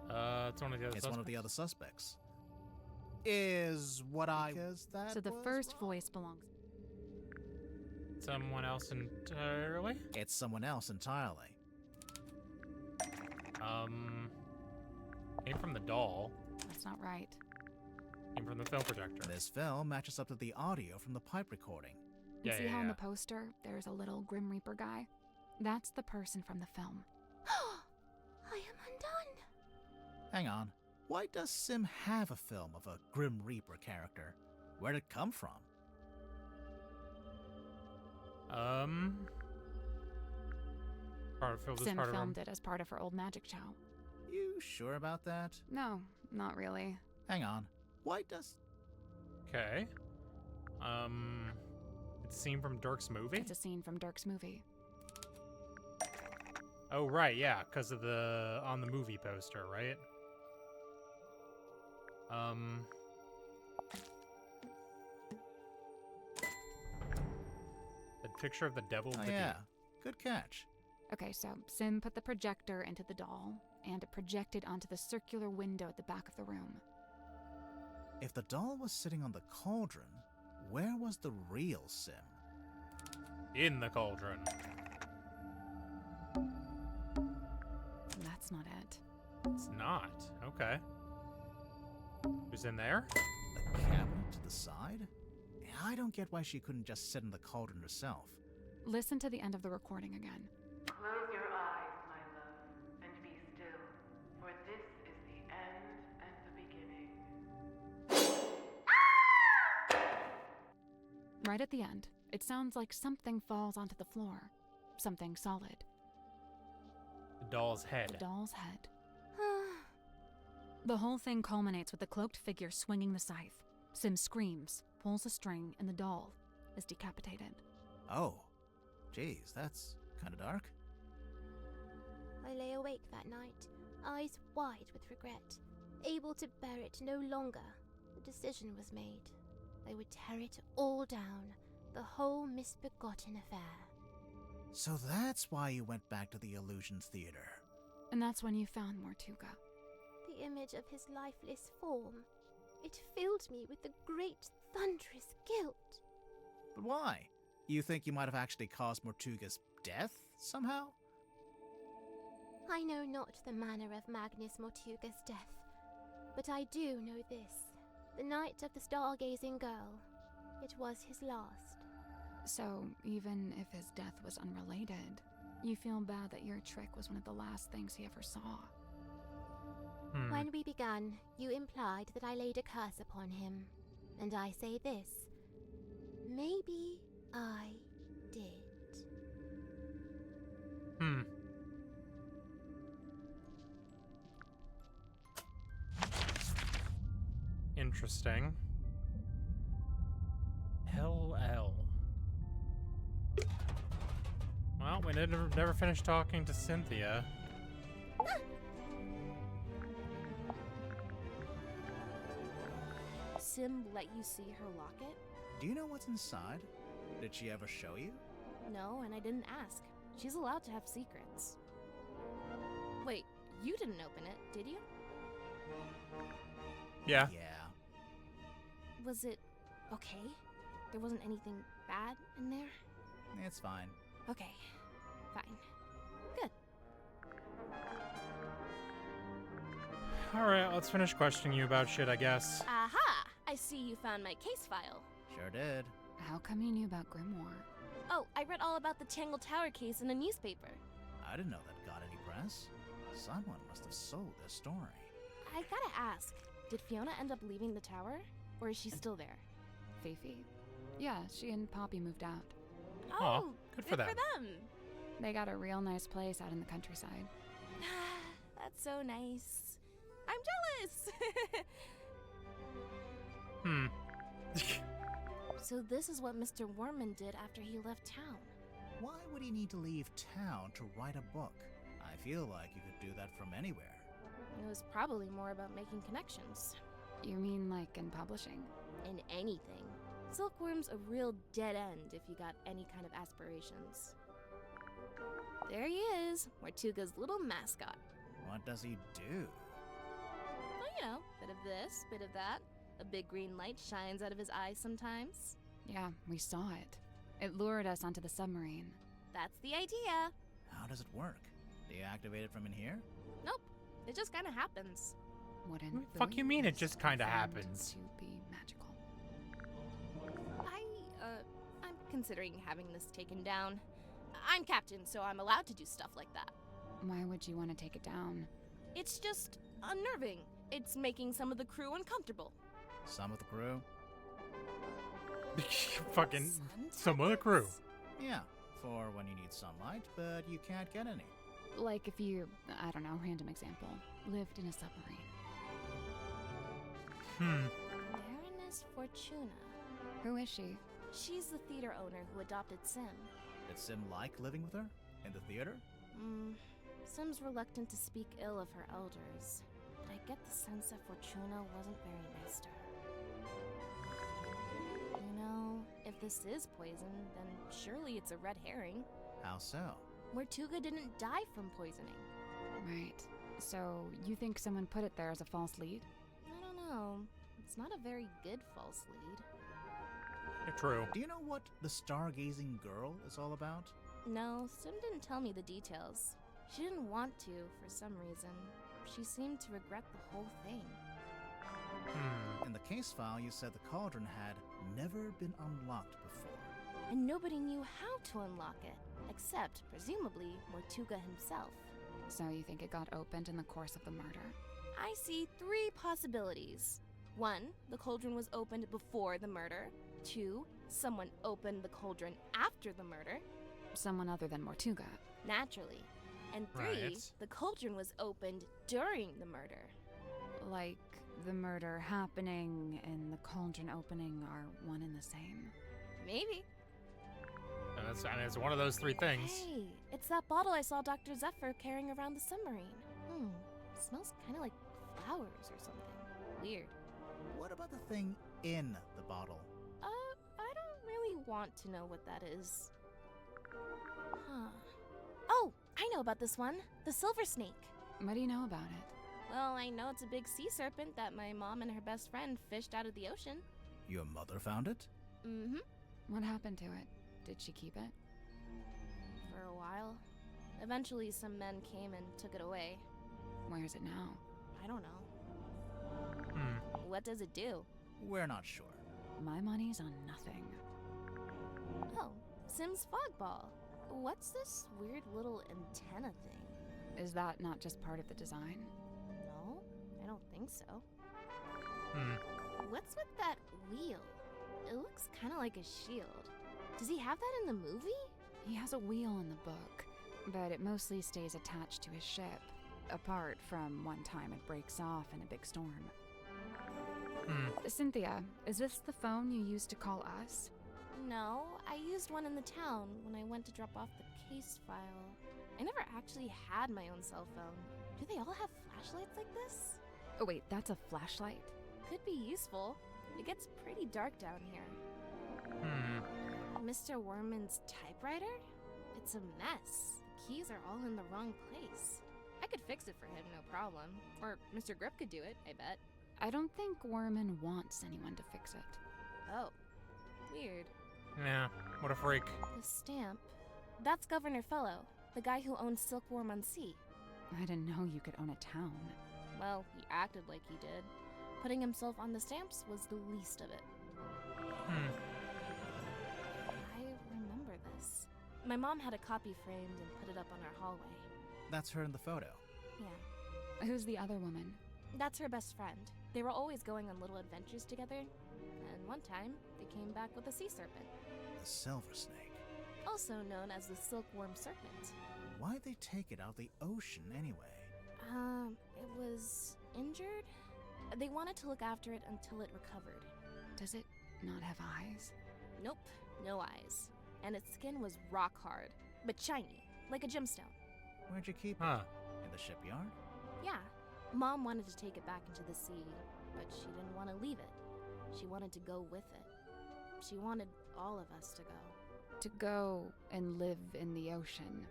It's one of the other It's suspects. one of the other suspects. Is what I... that So the was first wrong? voice belongs... Someone else entirely? It's someone else entirely. Came from the doll. That's not right. Came from the film projector. This film matches up to the audio from the pipe recording. And Yeah, see yeah, how in yeah. the poster, there's a little Grim Reaper guy? That's the person from the film. I am undone. Hang on. Why does Sim have a film of a Grim Reaper character? Where'd it come from? Sim filmed it as part of her old magic show. You sure about that? No, not really. Hang on. Why does... Okay. It's a scene from Dirk's movie? It's a scene from Dirk's movie. Oh, right, yeah, because of the... on the movie poster, right? The picture of the devil with Oh the yeah. deep. Good catch. Okay, so Sim put the projector into the doll, and it projected onto the circular window at the back of the room. If the doll was sitting on the cauldron, where was the real Sim? In the cauldron. That's not it. It's not. Okay. Who's in there? The cabinet to the side? I don't get why she couldn't just sit in the cauldron herself. Listen to the end of the recording again. Close your eyes, my love, and be still, for this is the end and the beginning. Right at the end, it sounds like something falls onto the floor. Something solid. The doll's head. The doll's head. The whole thing culminates with the cloaked figure swinging the scythe. Sim screams, pulls a string, and the doll is decapitated. Oh. Jeez, that's kinda dark. I lay awake that night, eyes wide with regret, able to bear it no longer. The decision was made. I would tear it all down, the whole misbegotten affair. So that's why you went back to the Illusions Theater. And that's when you found Mortuga. The image of his lifeless form. It filled me with a great, thunderous guilt. But why? You think you might have actually caused Mortuga's death, somehow? I know not the manner of Magnus Mortuga's death, but I do know this. The night of the stargazing girl. It was his last. So, even if his death was unrelated, you feel bad that your trick was one of the last things he ever saw. When we began, you implied that I laid a curse upon him. And I say this. Maybe I did. Interesting. LL. Well, we never finished talking to Cynthia. Sim let you see her locket? Do you know what's inside? Did she ever show you? No, and I didn't ask. She's allowed to have secrets. Wait, you didn't open it, did you? Yeah. Yeah. Was it okay? There wasn't anything bad in there? It's fine. Okay, fine. Good. Alright, let's finish questioning you about shit, I guess. Aha! I see you found my case file. Sure did. How come you knew about Grimoire? Oh, I read all about the Tangle Tower case in a newspaper. I didn't know that got any press. Someone must have sold this story. I gotta ask, did Fiona end up leaving the tower? Or is she still there? Fifi? Yeah, she and Poppy moved out. Aw, good for them. They got a real nice place out in the countryside. That's so nice. I'm jealous! So this is what Mr. Worman did after he left town. Why would he need to leave town to write a book? I feel like you could do that from anywhere. It was probably more about making connections. You mean like in publishing? In anything. Silkworm's a real dead end if you got any kind of aspirations. There he is, Mortuga's little mascot. What does he do? Well, you know, bit of this, bit of that. A big green light shines out of his eyes sometimes. Yeah, we saw it. It lured us onto the submarine. That's the idea. How does it work? Do you activate it from in here? Nope, it just kind of happens. Wouldn't What the fuck you mean it is just kinda confirmed happens? To be magical. I'm considering having this taken down. I'm captain, so I'm allowed to do stuff like that. Why would you want to take it down? It's just unnerving. It's making some of the crew uncomfortable. Some of the crew? Fucking Sun some of the crew. tablets? Yeah, for when you need sunlight, but you can't get any. Like if you, I don't know, random example, lived in a submarine. Baroness Fortuna. Who is she? She's the theater owner who adopted Sim. Did Sim like living with her? In the theater? Sim's reluctant to speak ill of her elders, but I get the sense that Fortuna wasn't very nice to her. You know, if this is poison, then surely it's a red herring. How so? Mortuga didn't die from poisoning. Right. So you think someone put it there as a false lead? I don't know. It's not a very good false lead. True. Do you know what the stargazing girl is all about? No, Sim didn't tell me the details. She didn't want to, for some reason. She seemed to regret the whole thing. In the case file, you said the cauldron had never been unlocked before. And nobody knew how to unlock it, except, presumably, Mortuga himself. So you think it got opened in the course of the murder? I see 3 possibilities. 1, the cauldron was opened before the murder. 2, someone opened the cauldron after the murder. Someone other than Mortuga. Naturally. And 3, Right. the cauldron was opened during the murder. Like the murder happening and the cauldron opening are one and the same. Maybe. And it's one of those three things. Hey, it's that bottle I saw Dr. Zephyr carrying around the submarine. Smells kind of like flowers or something. Weird. What about the thing in the bottle? I don't really want to know what that is. Huh. Oh, I know about this one. The silver snake. What do you know about it? Well, I know it's a big sea serpent that my mom and her best friend fished out of the ocean. Your mother found it? Mm-hmm. What happened to it? Did she keep it? For a while. Eventually, some men came and took it away. Where is it now? I don't know. What does it do? We're not sure. My money's on nothing. Oh, Sims Fogball. What's this weird little antenna thing? Is that not just part of the design? No, I don't think so. What's with that wheel? It looks kind of like a shield. Does he have that in the movie? He has a wheel in the book, but it mostly stays attached to his ship, apart from one time it breaks off in a big storm. Cynthia, is this the phone you used to call us? No, I used one in the town when I went to drop off the case file. I never actually had my own cell phone. Do they all have flashlights like this? Oh wait, that's a flashlight? Could be useful. It gets pretty dark down here. Mr. Worman's typewriter? It's a mess. The keys are all in the wrong place. I could fix it for him, no problem. Or Mr. Grip could do it, I bet. I don't think Worman wants anyone to fix it. Oh, weird. Yeah, what a freak. The stamp. That's Governor Fellow, the guy who owns Silkworm on Sea. I didn't know you could own a town. Well, he acted like he did. Putting himself on the stamps was the least of it. I remember this. My mom had a copy framed and put it up on our hallway. That's her in the photo. Yeah. Who's the other woman? That's her best friend. They were always going on little adventures together. And one time, they came back with a sea serpent. The silver snake. Also known as the silkworm serpent. Why'd they take it out of the ocean anyway? It was injured? They wanted to look after it until it recovered. Does it not have eyes? Nope, no eyes. And its skin was rock hard, but shiny, like a gemstone. Where'd you keep it? In the shipyard? Yeah. Mom wanted to take it back into the sea, but she didn't want to leave it. She wanted to go with it. She wanted all of us to go. To go and live in the ocean.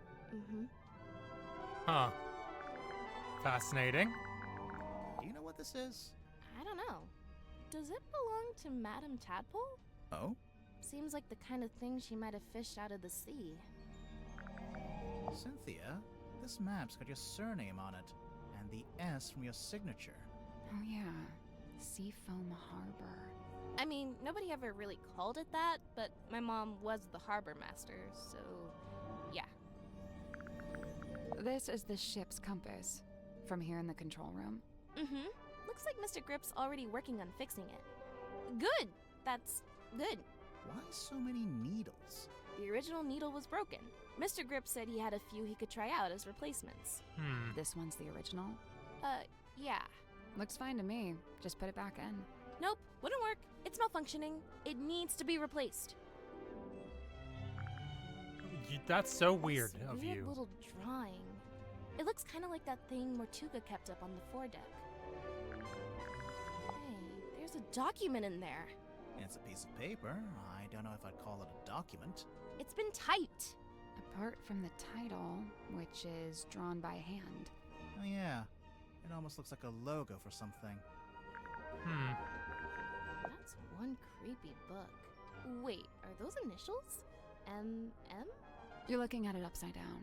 Fascinating. Do you know what this is? I don't know. Does it belong to Madame Tadpole? Oh? Seems like the kind of thing she might have fished out of the sea. Cynthia, this map's got your surname on it, and the S from your signature. Oh yeah, Seafoam Harbor. I mean, nobody ever really called it that, but my mom was the harbor master, so yeah. This is the ship's compass, from here in the control room. Looks like Mr. Grip's already working on fixing it. Good! That's good. Why so many needles? The original needle was broken. Mr. Grip said he had a few he could try out as replacements. This one's the original? Yeah. Looks fine to me. Just put it back in. Nope, wouldn't work. It's malfunctioning. It needs to be replaced. That's so weird This of weird you. little drawing. It looks kind of like that thing Mortuga kept up on the foredeck. Hey, there's a document in there. It's a piece of paper. I don't know if I'd call it a document. It's been typed. Apart from the title, which is drawn by hand. Oh yeah, it almost looks like a logo for something. That's one creepy book. Wait, are those initials? M? You're looking at it upside down.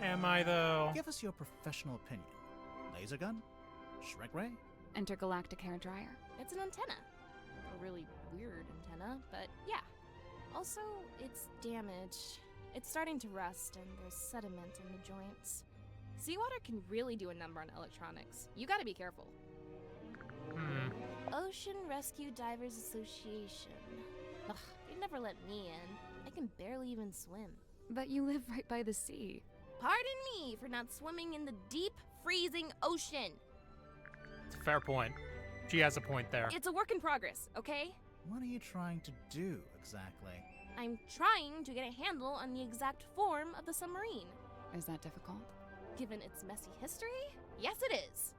Am I though? Give us your professional opinion. Laser gun? Shrek ray? Intergalactic hair dryer. It's an antenna. A really weird antenna, but yeah. Also, it's damaged. It's starting to rust, and there's sediment in the joints. Seawater can really do a number on electronics. You gotta be careful. Ocean Rescue Divers Association. Ugh, they'd never let me in. I can barely even swim. But you live right by the sea. Pardon me for not swimming in the deep, freezing ocean. It's a fair point. She has a point there. It's a work in progress, okay? What are you trying to do, exactly? I'm trying to get a handle on the exact form of the submarine. Is that difficult? Given its messy history, yes it is.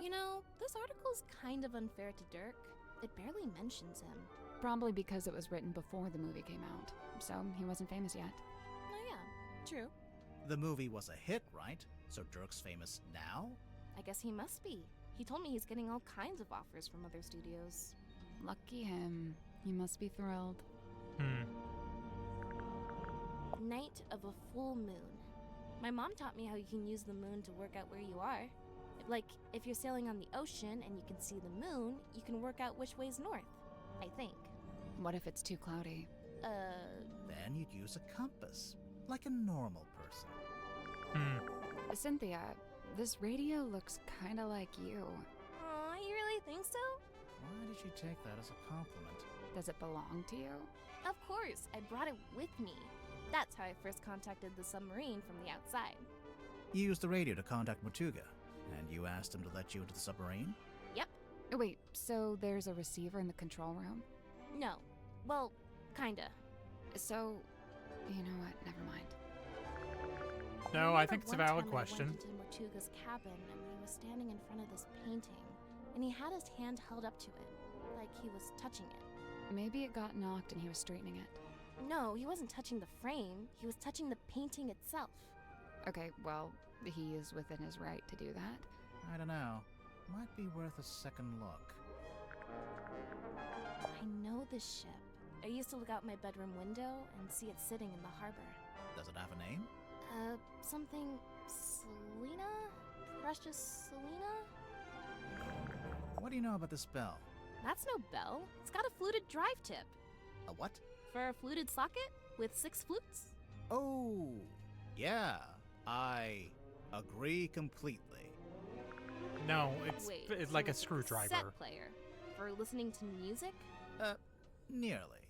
You know, this article's kind of unfair to Dirk. It barely mentions him. Probably because it was written before the movie came out, so he wasn't famous yet. Oh yeah, true. The movie was a hit, right? So Dirk's famous now? I guess he must be. He told me he's getting all kinds of offers from other studios. Lucky him. He must be thrilled. Night of a full moon. My mom taught me how you can use the moon to work out where you are. Like, if you're sailing on the ocean and you can see the moon, you can work out which way's north, I think. What if it's too cloudy? Then you'd use a compass, like a normal person. Cynthia, this radio looks kinda like you. Aw, you really think so? Why did you take that as a compliment? Does it belong to you? Of course, I brought it with me. That's how I first contacted the submarine from the outside. You used the radio to contact Matuga, and you asked him to let you into the submarine? Yep. Oh, wait, so there's a receiver in the control room? No. Well, kinda. So, you know what? Never mind. No, I think it's a One valid time question. I went into Matuga's cabin and he was standing in front of this painting, and he had his hand held up to it, like he was touching it. Maybe it got knocked and he was straightening it. No, he wasn't touching the frame, he was touching the painting itself. Okay, well, he is within his right to do that. I don't know. Might be worth a second look. I know this ship. I used to look out my bedroom window and see it sitting in the harbor. Does it have a name? Something Selena? Precious Selena? What do you know about this bell? That's no bell. It's got a fluted drive tip. A what? For a fluted socket with 6 flutes? Oh, yeah. I agree completely. No, it's Wait, it's like a so screwdriver. Set player. For listening to music? Nearly.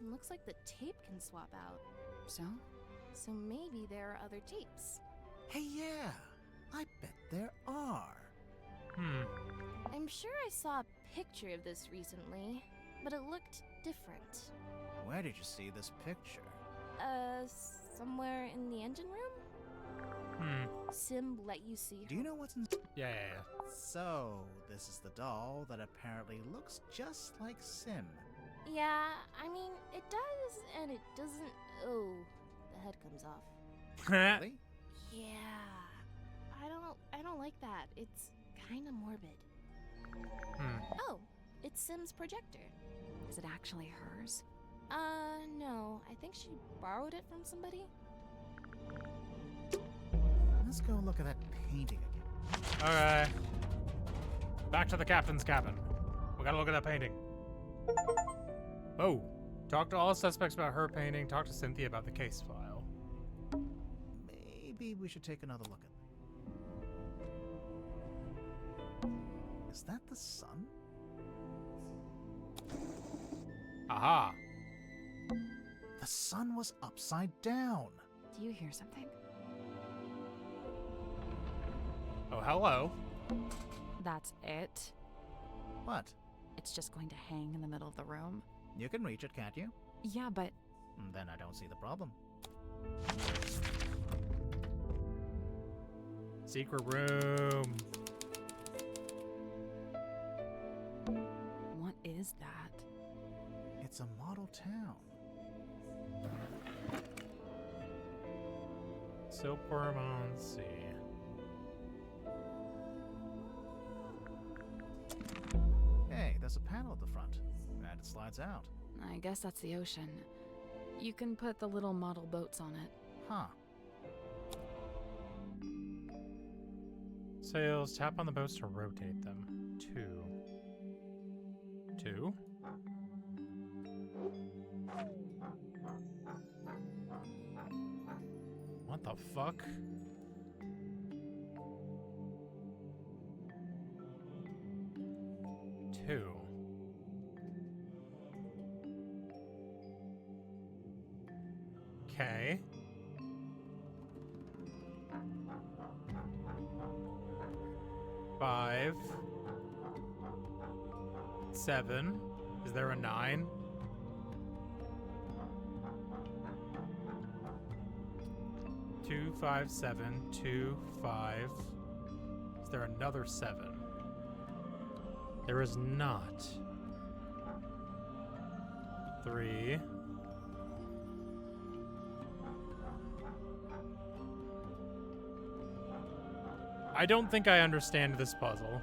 Looks like the tape can swap out. So? So maybe there are other tapes. Hey, yeah. I bet there are. I'm sure I saw a picture of this recently, but it looked different. Where did you see this picture? Somewhere in the engine room? Sim let you see Do you know what's in... Yeah. So, this is the doll that apparently looks just like Sim. Yeah, I mean, it does and it doesn't. Oh, the head comes off. Really? Yeah. I don't like that. It's kind of morbid. Oh, it's Sim's projector. Is it actually hers? No. I think she borrowed it from somebody. Let's go look at that painting again. Okay. Back to the captain's cabin. We gotta look at that painting. Oh. Talk to all suspects about her painting. Talk to Cynthia about the case file. Maybe we should take another look at... Is that the sun? Aha. The sun was upside down. Do you hear something? Oh, hello. That's it? What? It's just going to hang in the middle of the room? You can reach it, can't you? Yeah, but... Then I don't see the problem. Secret room. What is that? It's a model town. Silkworm on sea. Hey, there's a panel at the front. And it slides out. I guess that's the ocean. You can put the little model boats on it. Huh. Sails. Tap on the boats to rotate them. 2. 2? What the fuck? Two. Okay. Five. 7. Is there a 9? Two, 5, 7, 2, 5. Is there another 7? There is not. 3. I don't think I understand this puzzle.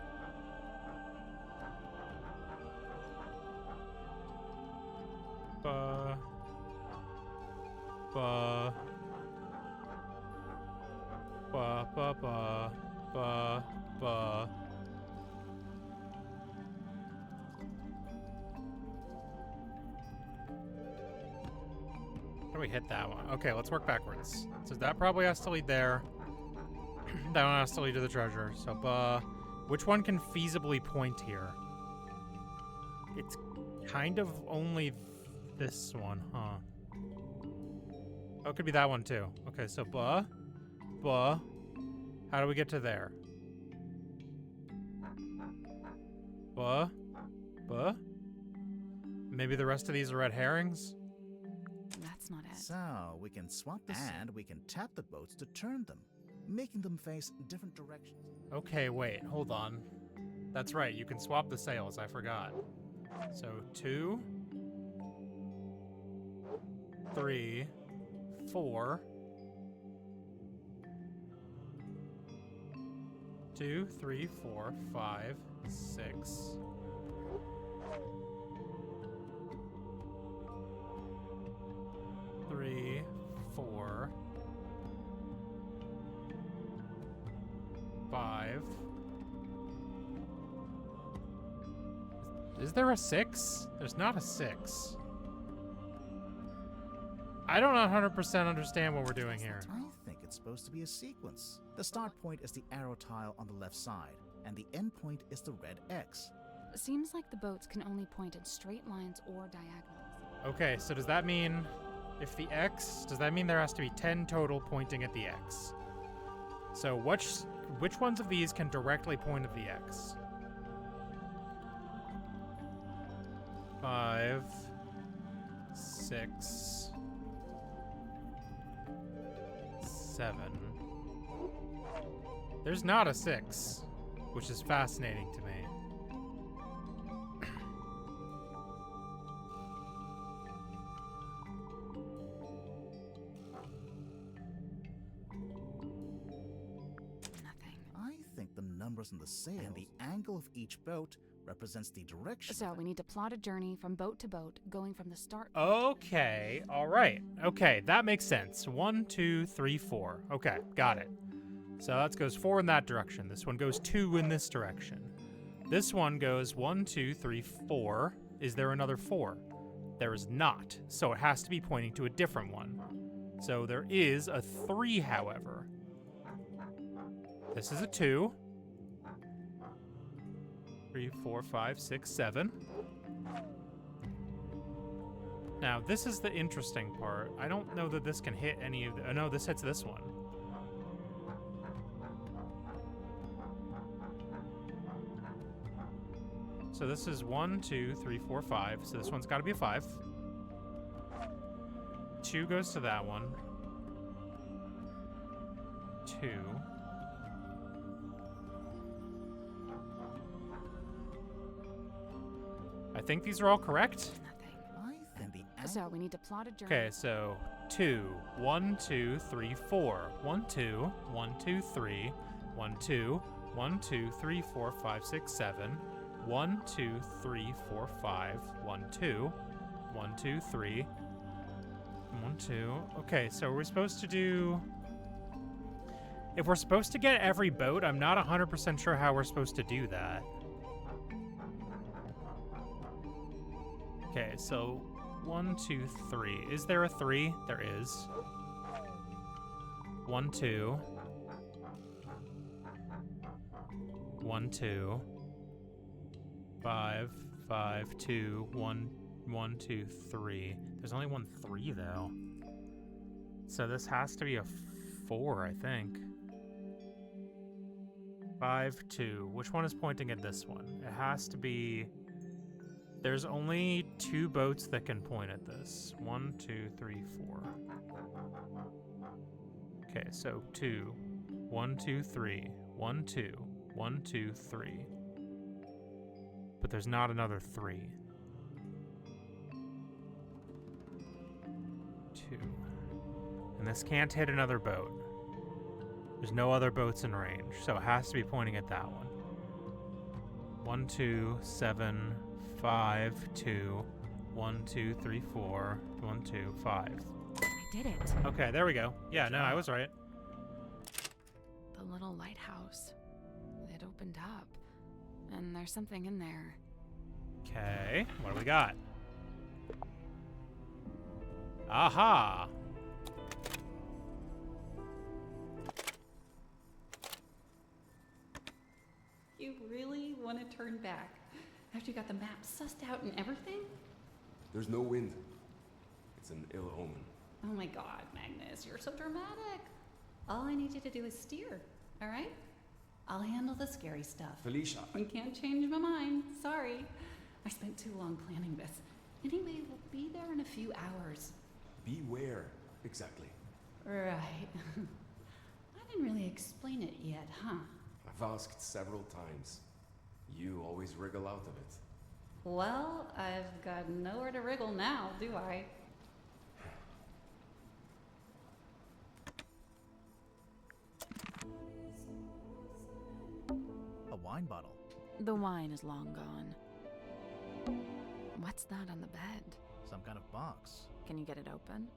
Ba. Ba. Ba, ba, ba. Ba, ba. How do we hit that one? Okay, let's work backwards. So that probably has to lead there. That one has to lead to the treasure. So, which one can feasibly point here? It's kind of only this one, huh? Oh, it could be that one too. Okay, so How do we get to there? Maybe the rest of these are red herrings? That's not it. So, we can swap this, and we can tap the boats to turn them, making them face different directions. Okay, wait, hold on. That's right, you can swap the sails, I forgot. So 2, 3, 4. 2, 3, 4, 5, 6. 3, 4, 5. Is there a 6? There's not a 6. I don't 100% understand what we're doing here. I think it's supposed to be a sequence. The start point is the arrow tile on the left side, and the end point is the red X. Seems like the boats can only point in straight lines or diagonals. Okay, so does that mean if the X, does that mean there has to be 10 total pointing at the X? So which ones of these can directly point at the X? 5, 6, 7. There's not a 6, which is fascinating to me. I think the numbers on the sails and the angle of each boat represents the direction. So we need to plot a journey from boat to boat, going from the start. Okay, all right. Okay, that makes sense. 1, 2, 3, 4. Okay, got it. So that goes 4 in that direction. This one goes 2 in this direction. This one goes 1, 2, 3, 4. Is there another 4? There is not. So it has to be pointing to a different one. So there is a 3, however. This is a 2. 3, 4, 5, 6, 7. Now, this is the interesting part. I don't know that this can hit any of the... Oh, no, this hits this one. So this is 1, 2, 3, 4, 5. So this one's got to be a 5. 2 goes to that one. 2. I think these are all correct. I think the So we need to plot a journey. Okay, so 2, 1, 2, 3, 4. 1, 2, 1, 2, 3. 1, 2, 1, 2, 3, 4, 5, 6, 7. 1, 2, 3, 4, 5. 1, 2. 1, 2, 3. 1, 2. Okay, so we're supposed to do... If we're supposed to get every boat, I'm not 100% sure how we're supposed to do that. Okay, so 1, 2, 3. Is there a 3? There is. 1, 2. 1, 2. 5, 5, 2, 1, 1, 2, 3. There's only one 3 though. So this has to be a 4, I think. 5, 2. Which one is pointing at this one? It has to be There's only 2 boats that can point at this. 1, 2, 3, 4. Okay, so 2. 1, 2, 3. 1, 2. 1, 2, 3. But there's not another 3. 2. And this can't hit another boat. There's no other boats in range, so it has to be pointing at that one. 1, 2, 7, 5, 2, 1, 2, 3, 4, 1, 2, 5. I did it. Okay, there we go. Yeah, no, I was right. The little lighthouse. It opened up. And there's something in there. Okay, what do we got? Aha! You really want to turn back after you got the map sussed out and everything? There's no wind. It's an ill omen. Oh my god, Magnus, you're so dramatic. All I need you to do is steer, all right? I'll handle the scary stuff. Felicia. I can't change my mind. Sorry. I spent too long planning this. Anyway, we'll be there in a few hours. Beware. Exactly. Right. I didn't really explain it yet, huh? I've asked several times. You always wriggle out of it. Well, I've got nowhere to wriggle now, do I? A wine bottle. The wine is long gone. What's that on the bed? Some kind of box. Can you get it open?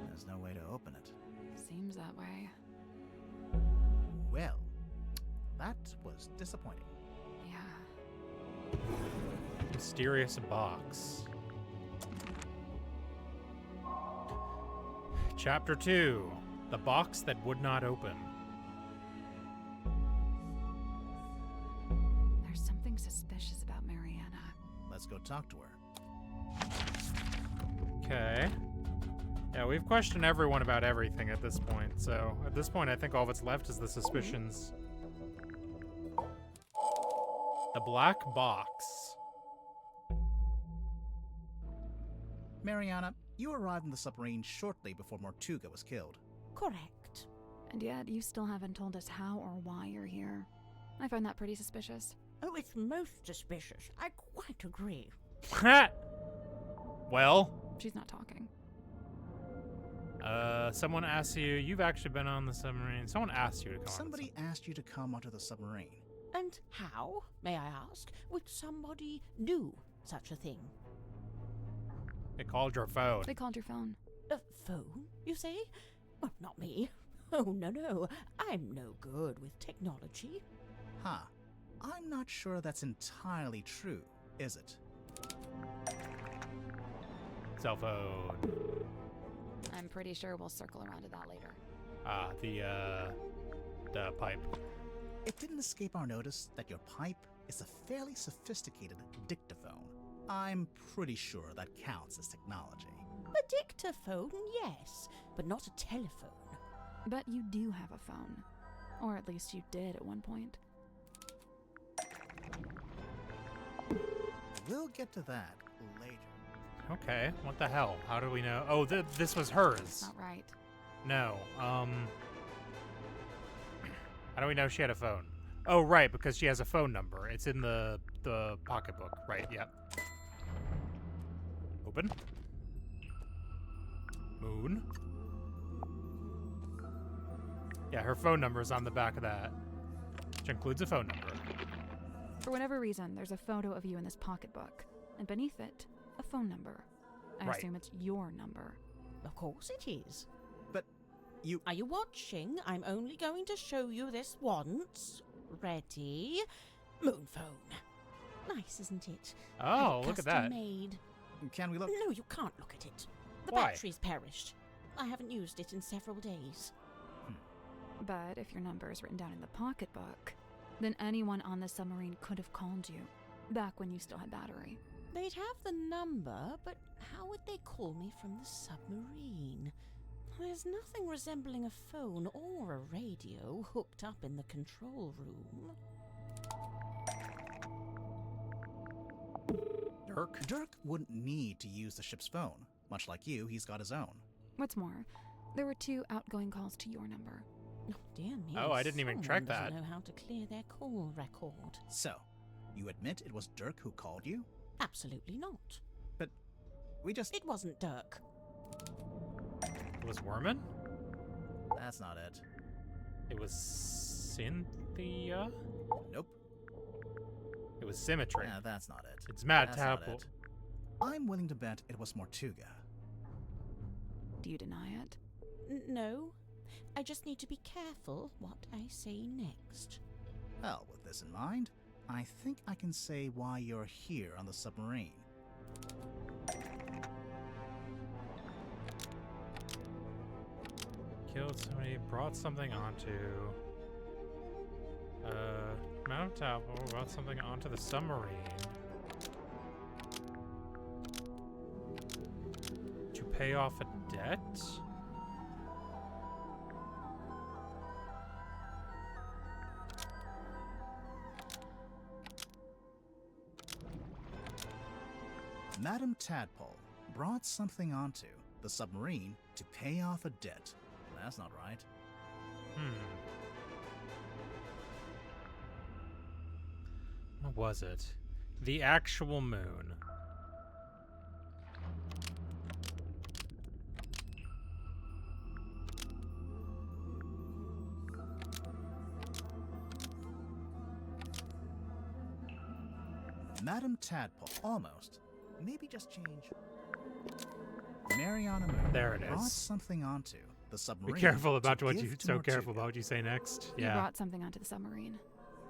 There's no way to open it. Seems that way. Well, that was disappointing. Yeah. Mysterious box. Chapter 2. The box that would not open. There's something suspicious about Mariana. Let's go talk to her. Okay. Yeah, we've questioned everyone about everything at this point, so at this point I think all that's left is the suspicions. The black box. Mariana, you arrived in the submarine shortly before Mortuga was killed. Correct. And yet, you still haven't told us how or why you're here. I find that pretty suspicious. Oh, it's most suspicious. I quite agree. Well, She's not talking. someone asked you, you've actually been on the submarine. Someone asked you to come Somebody asked you to come onto the submarine. And how, may I ask, would somebody do such a thing? They called your phone. They called your phone. A phone, you say? Well, not me. Oh, no. I'm no good with technology. Huh. I'm not sure that's entirely true, is it? Cell phone. I'm pretty sure we'll circle around to that later. Ah, the pipe. It didn't escape our notice that your pipe is a fairly sophisticated dictaphone. I'm pretty sure that counts as technology. A dictaphone, yes, but not a telephone. But you do have a phone. Or at least you did at one point. We'll get to that later. Okay, what the hell? How do we know? Oh, this was hers. Not right. No, how do we know she had a phone? Oh, right, because she has a phone number. It's in the pocketbook, right? Yep. Open. Moon. Yeah, her phone number is on the back of that, which includes a phone number. For whatever reason, there's a photo of you in this pocketbook, and beneath it, a phone number. I Right. assume it's your number. Of course it is. But you... Are you watching? I'm only going to show you this once. Ready? Moon phone. Nice, isn't it? Oh, And look at that. custom made. Can we look? No, you can't look at it. The Why? battery's perished. I haven't used it in several days. But if your number is written down in the pocketbook, then anyone on the submarine could have called you, back when you still had battery. They'd have the number, but how would they call me from the submarine? There's nothing resembling a phone or a radio hooked up in the control room. Dirk? Dirk wouldn't need to use the ship's phone. Much like you, he's got his own. What's more, there were 2 outgoing calls to your number. Oh, dear me. Oh, I didn't even someone track doesn't that. know how to clear their call record. So, you admit it was Dirk who called you? Absolutely not. But we just... It wasn't Dirk. It was Werman? That's not it. It was Cynthia? Nope. It was Symmetry. Yeah, that's not it. It's Matt That's not Tapple. it. I'm willing to bet it was Mortuga. Do you deny it? No. I just need to be careful what I say next. Well, with this in mind, I think I can say why you're here on the submarine. Killed somebody, brought something onto... Mount Tapple brought something onto the submarine. To pay off a debt? Madam Tadpole brought something onto the submarine to pay off a debt. That's not right. What was it? The actual moon. Madam Tadpole, almost. Maybe just change. Mariana Moon There it brought is. something onto the submarine. Be careful to about what give you to so careful Mortuga. about what you say next. You Yeah. brought something onto the submarine.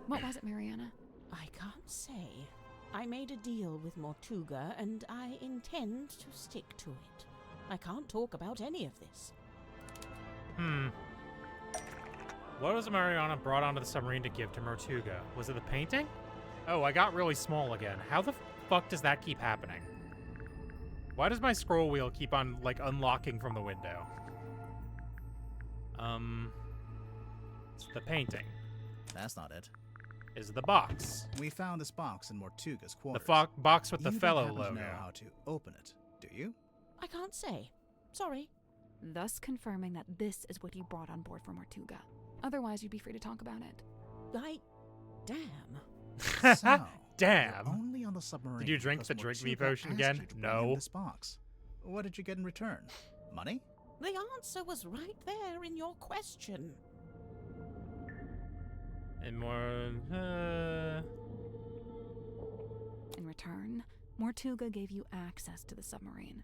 What was it, Mariana? I can't say. I made a deal with Mortuga, and I intend to stick to it. I can't talk about any of this. What was Mariana brought onto the submarine to give to Mortuga? Was it the painting? Oh, I got really small again. How the fuck does that keep happening? Why does my scroll wheel keep on, like, unlocking from the window? It's the painting. That's not it. Is it the box? We found this box in Mortuga's quarters. The box with the You fellow don't happen logo. to know how to open it, do you? I can't say. Sorry. Thus confirming that this is what you brought on board for Mortuga. Otherwise, you'd be free to talk about it. Damn. So, Damn. you're only on the submarine. Did you drink because the drink me Mortuga potion asked again? you to bring No. him this box. What did you get in return? Money? The answer was right there in your question. And more... In return, Mortuga gave you access to the submarine.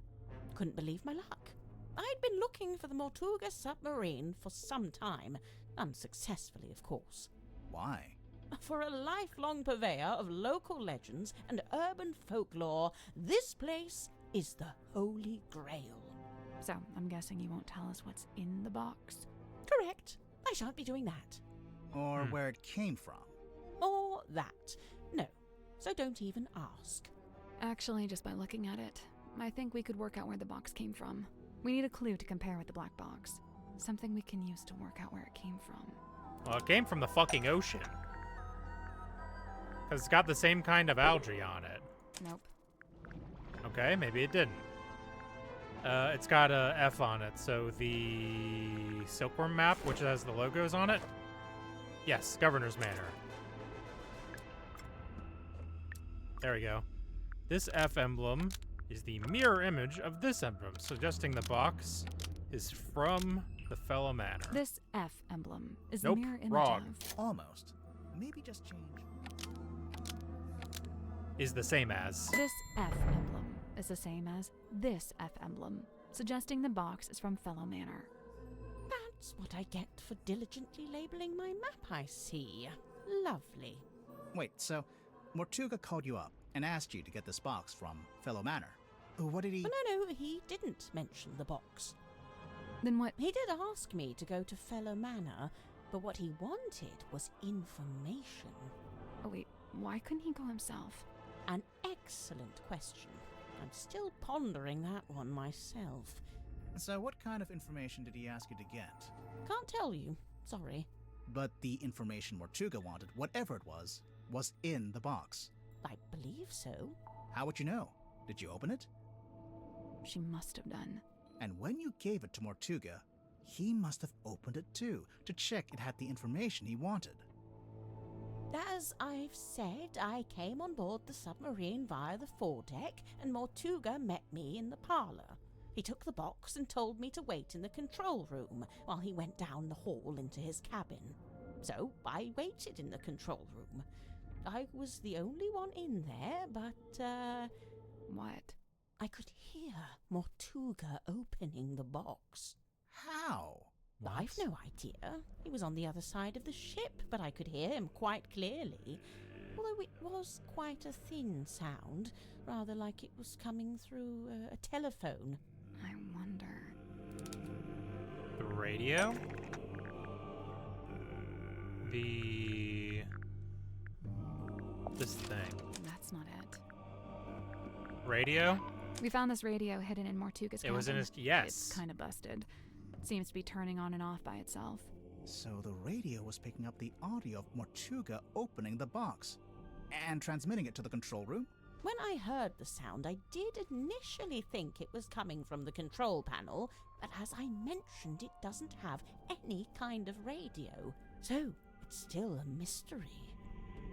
Couldn't believe my luck. I'd been looking for the Mortuga submarine for some time. Unsuccessfully, of course. Why? For a lifelong purveyor of local legends and urban folklore, this place is the Holy Grail. So, I'm guessing you won't tell us what's in the box? Correct. I shan't be doing that. Or where it came from? Or that. No. So don't even ask. Actually, just by looking at it, I think we could work out where the box came from. We need a clue to compare with the black box. Something we can use to work out where it came from. Well, it came from the fucking ocean. Because it's got the same kind of algae on it. Nope. Okay, maybe it didn't. It's got a F on it, so the Silkworm map, which has the logos on it? Yes, Governor's Manor. There we go. This F emblem is the mirror image of this emblem, suggesting the box is from the fellow manor. This F emblem is Nope, the mirror image wrong. of... Almost. Maybe just change. Is the same as. This F emblem is the same as this F emblem, suggesting the box is from Fellow Manor. That's what I get for diligently labeling my map, I see. Lovely. Wait, so Mortuga called you up and asked you to get this box from Fellow Manor. What did he... Oh, no, he didn't mention the box. Then what... He did ask me to go to Fellow Manor But what he wanted was information. Oh wait, why couldn't he go himself? An excellent question. I'm still pondering that one myself. So what kind of information did he ask you to get? Can't tell you. Sorry. But the information Mortuga wanted, whatever it was in the box. I believe so. How would you know? Did you open it? She must have done. And when you gave it to Mortuga, he must have opened it too, to check it had the information he wanted. As I've said, I came on board the submarine via the foredeck, and Mortuga met me in the parlour. He took the box and told me to wait in the control room while he went down the hall into his cabin. So I waited in the control room. I was the only one in there, but, What? I could hear Mortuga opening the box. How? What? I've no idea. He was on the other side of the ship, but I could hear him quite clearly. Although it was quite a thin sound, rather like it was coming through a telephone. I wonder. The radio? This thing. That's not it. Radio? We found this radio hidden in Mortuga's cabin. It was in his... Yes. It's kind of busted. Seems to be turning on and off by itself. So the radio was picking up the audio of Mortuga opening the box and transmitting it to the control room? When I heard the sound, I did initially think it was coming from the control panel, but as I mentioned, it doesn't have any kind of radio. So it's still a mystery.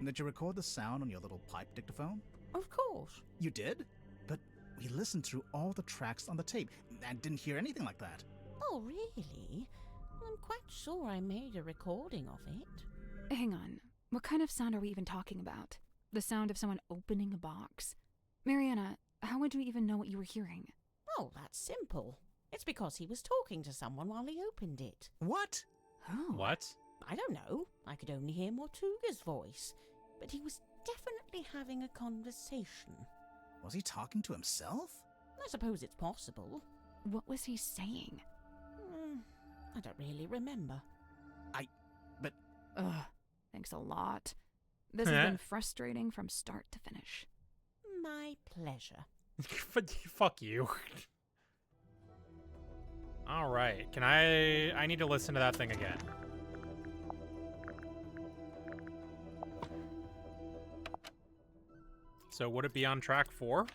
Did you record the sound on your little pipe dictaphone? Of course. You did? But we listened through all the tracks on the tape and didn't hear anything like that. Oh, really? I'm quite sure I made a recording of it. Hang on. What kind of sound are we even talking about? The sound of someone opening a box? Mariana, how would you even know what you were hearing? Oh, that's simple. It's because he was talking to someone while he opened it. What? Oh. What? I don't know. I could only hear Mortuga's voice. But he was definitely having a conversation. Was he talking to himself? I suppose it's possible. What was he saying? I don't really remember. Ugh, thanks a lot. This has been frustrating from start to finish. My pleasure. Fuck you. All right. Can I need to listen to that thing again. So would it be on track 4?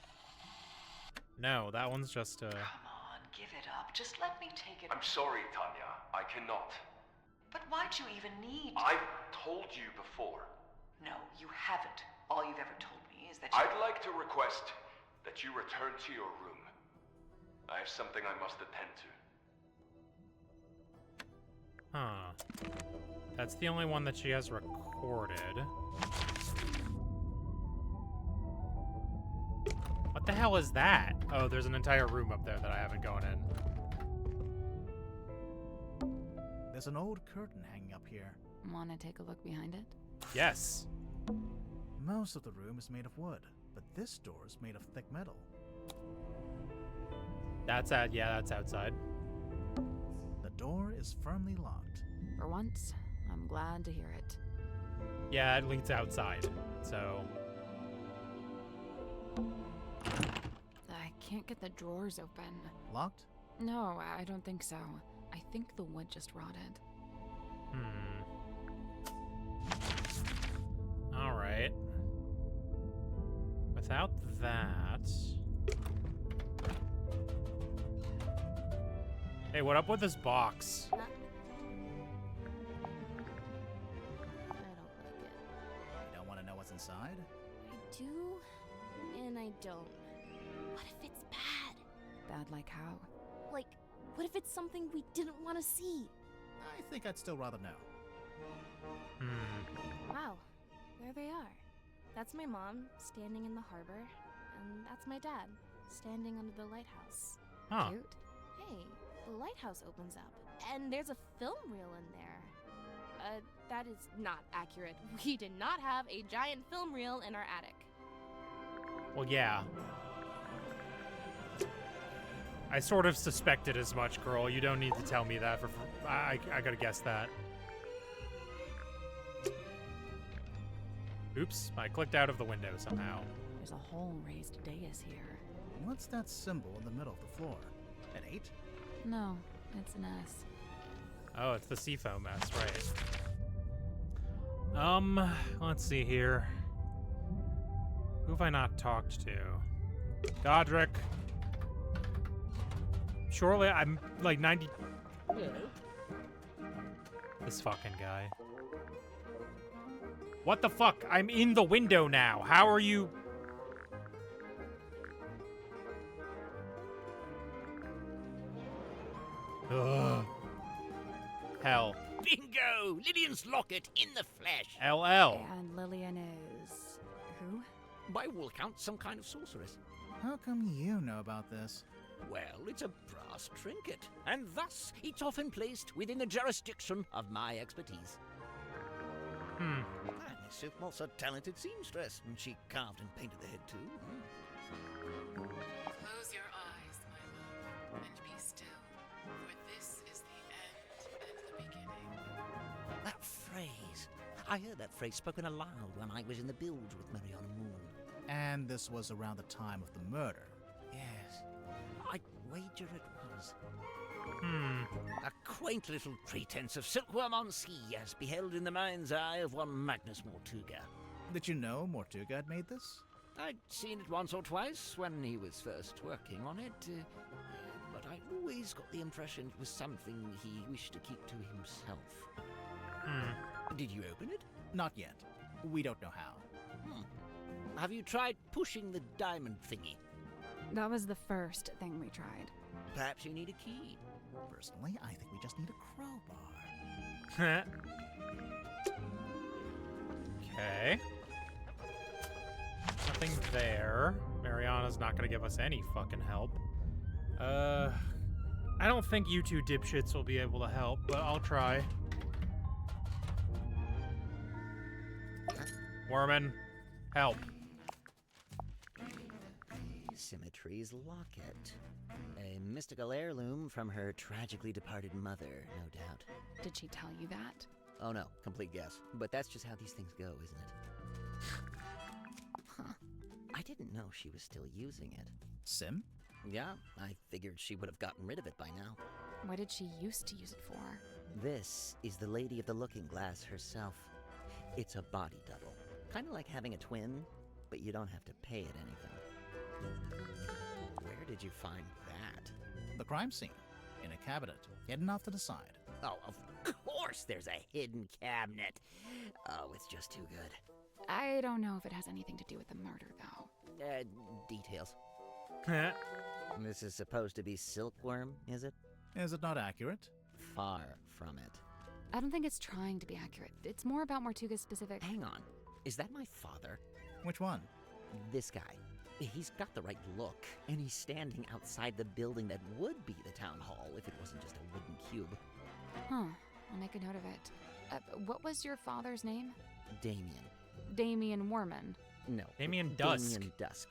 No, that one's just Come on, give it up. Just let me take it. I'm sorry, Tanya. I cannot. But why'd you even need... I've told you before. No, you haven't. All you've ever told me is that you... I'd like to request that you return to your room. I have something I must attend to. Huh. That's the only one that she has recorded. What the hell is that? Oh, there's an entire room up there that I haven't gone in. There's an old curtain hanging up here. Want to take a look behind it? Yes. Most of the room is made of wood, but this door is made of thick metal. That's outside. The door is firmly locked. For once, I'm glad to hear it. Yeah, it leads outside. So I can't get the drawers open. Locked? No, I don't think so. I think the wood just rotted. All right. Without that... Hey, what up with this box? I don't like it. You don't want to know what's inside? I do, and I don't. What if it's bad? Bad like how? Like, what if it's something we didn't want to see? I think I'd still rather know. Wow, there they are. That's my mom, standing in the harbor, and that's my dad, standing under the lighthouse. Huh. Cute. Hey, the lighthouse opens up, and there's a film reel in there. That is not accurate. We did not have a giant film reel in our attic. Well, yeah. I sort of suspected as much, girl. You don't need to tell me that. I gotta guess that. Oops, I clicked out of the window somehow. There's a whole raised dais here. What's that symbol in the middle of the floor? An 8? No, it's an S. Oh, it's the Seafoam mess, right. Let's see here. Who have I not talked to? Godric. Surely I'm like 90... This fucking guy. What the fuck? I'm in the window now. How are you... Ugh. Hell. Bingo! Lillian's locket in the flesh. LL. And Lillian is... who? By all accounts, some kind of sorceress. How come you know about this? Well, it's a brass trinket, and thus it's often placed within the jurisdiction of my expertise. Hmm. And Miss Supes, a talented seamstress, and she carved and painted the head too. Close your eyes, my love, and be still, for this is the end and the beginning. That phrase. I heard that phrase spoken aloud when I was in the bilge with Mariana Moon. And this was around the time of the murder. Yes. I'd wager it was. Hmm. A quaint little pretense of silkworm on sea as beheld in the mind's eye of one Magnus Mortuga. Did you know Mortuga had made this? I'd seen it once or twice when he was first working on it, but I always got the impression it was something he wished to keep to himself. Hmm. Did you open it? Not yet. We don't know how. Have you tried pushing the diamond thingy? That was the first thing we tried. Perhaps you need a key. Personally, I think we just need a crowbar. Okay. Nothing there. Mariana's not gonna give us any fucking help. I don't think you two dipshits will be able to help, but I'll try. Worman, help. Symmetry's locket. A mystical heirloom from her tragically departed mother, no doubt. Did she tell you that? Oh no, complete guess. But that's just how these things go, isn't it? Huh. I didn't know she was still using it. Sim? Yeah, I figured she would have gotten rid of it by now. What did she used to use it for? This is the Lady of the Looking Glass herself. It's a body double. Kind of like having a twin, but you don't have to pay it anything. Where did you find that? The crime scene. In a cabinet, hidden off to the side. Oh, of course there's a hidden cabinet. Oh, it's just too good. I don't know if it has anything to do with the murder, though. Details. This is supposed to be silkworm, is it? Is it not accurate? Far from it. I don't think it's trying to be accurate. It's more about Mortuga's specific... Hang on. Is that my father? Which one? This guy. He's got the right look, and he's standing outside the building that would be the town hall if it wasn't just a wooden cube. Huh. I'll make a note of it. What was your father's name? Damien. Damien Worman. No. Damien Dusk. Damien Dusk.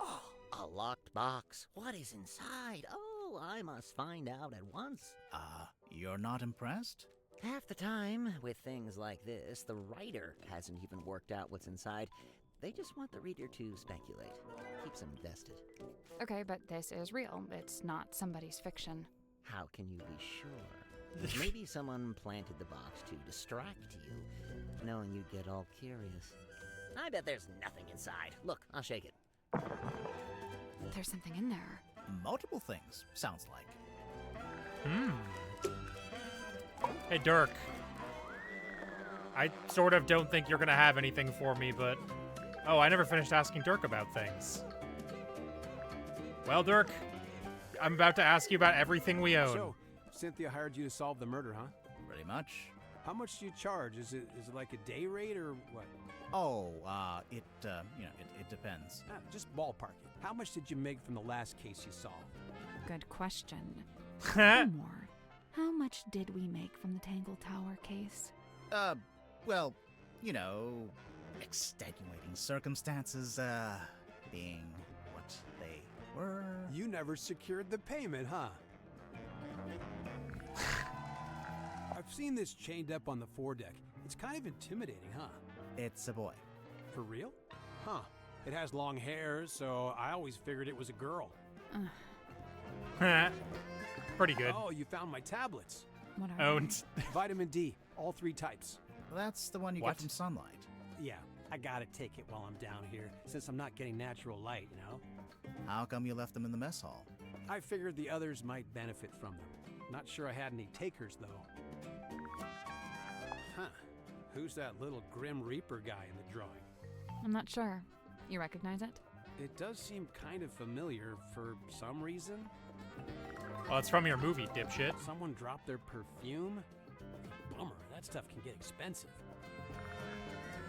Oh, a locked box. What is inside? Oh, I must find out at once. You're not impressed? Half the time, with things like this, the writer hasn't even worked out what's inside. They just want the reader to speculate. Keeps them invested. Okay, but this is real. It's not somebody's fiction. How can you be sure? Maybe someone planted the box to distract you, knowing you'd get all curious. I bet there's nothing inside. Look, I'll shake it. There's something in there. Multiple things, sounds like. Hey, Dirk. I sort of don't think you're gonna have anything for me, but... Oh, I never finished asking Dirk about things. Well, Dirk, I'm about to ask you about everything we own. So, Cynthia hired you to solve the murder, huh? Pretty much. How much do you charge? Is it like a day rate or what? Oh, it depends. Just ballpark it. How much did you make from the last case you solved? Good question. One more. How much did we make from the Tangle Tower case? Well, you know, extenuating circumstances, being what they were. You never secured the payment, huh? I've seen this chained up on the foredeck. It's kind of intimidating, huh? It's a boy. For real? Huh. It has long hair, so I always figured it was a girl. Pretty good. Oh, you found my tablets. What are they? Vitamin D, all 3 types. That's the one you What? get from sunlight. Yeah, I gotta take it while I'm down here, since I'm not getting natural light, How come you left them in the mess hall? I figured the others might benefit from them. Not sure I had any takers, though. Huh. Who's that little Grim Reaper guy in the drawing? I'm not sure. You recognize it? It does seem kind of familiar for some reason. Well, it's from your movie, dipshit. Someone dropped their perfume? Bummer, that stuff can get expensive.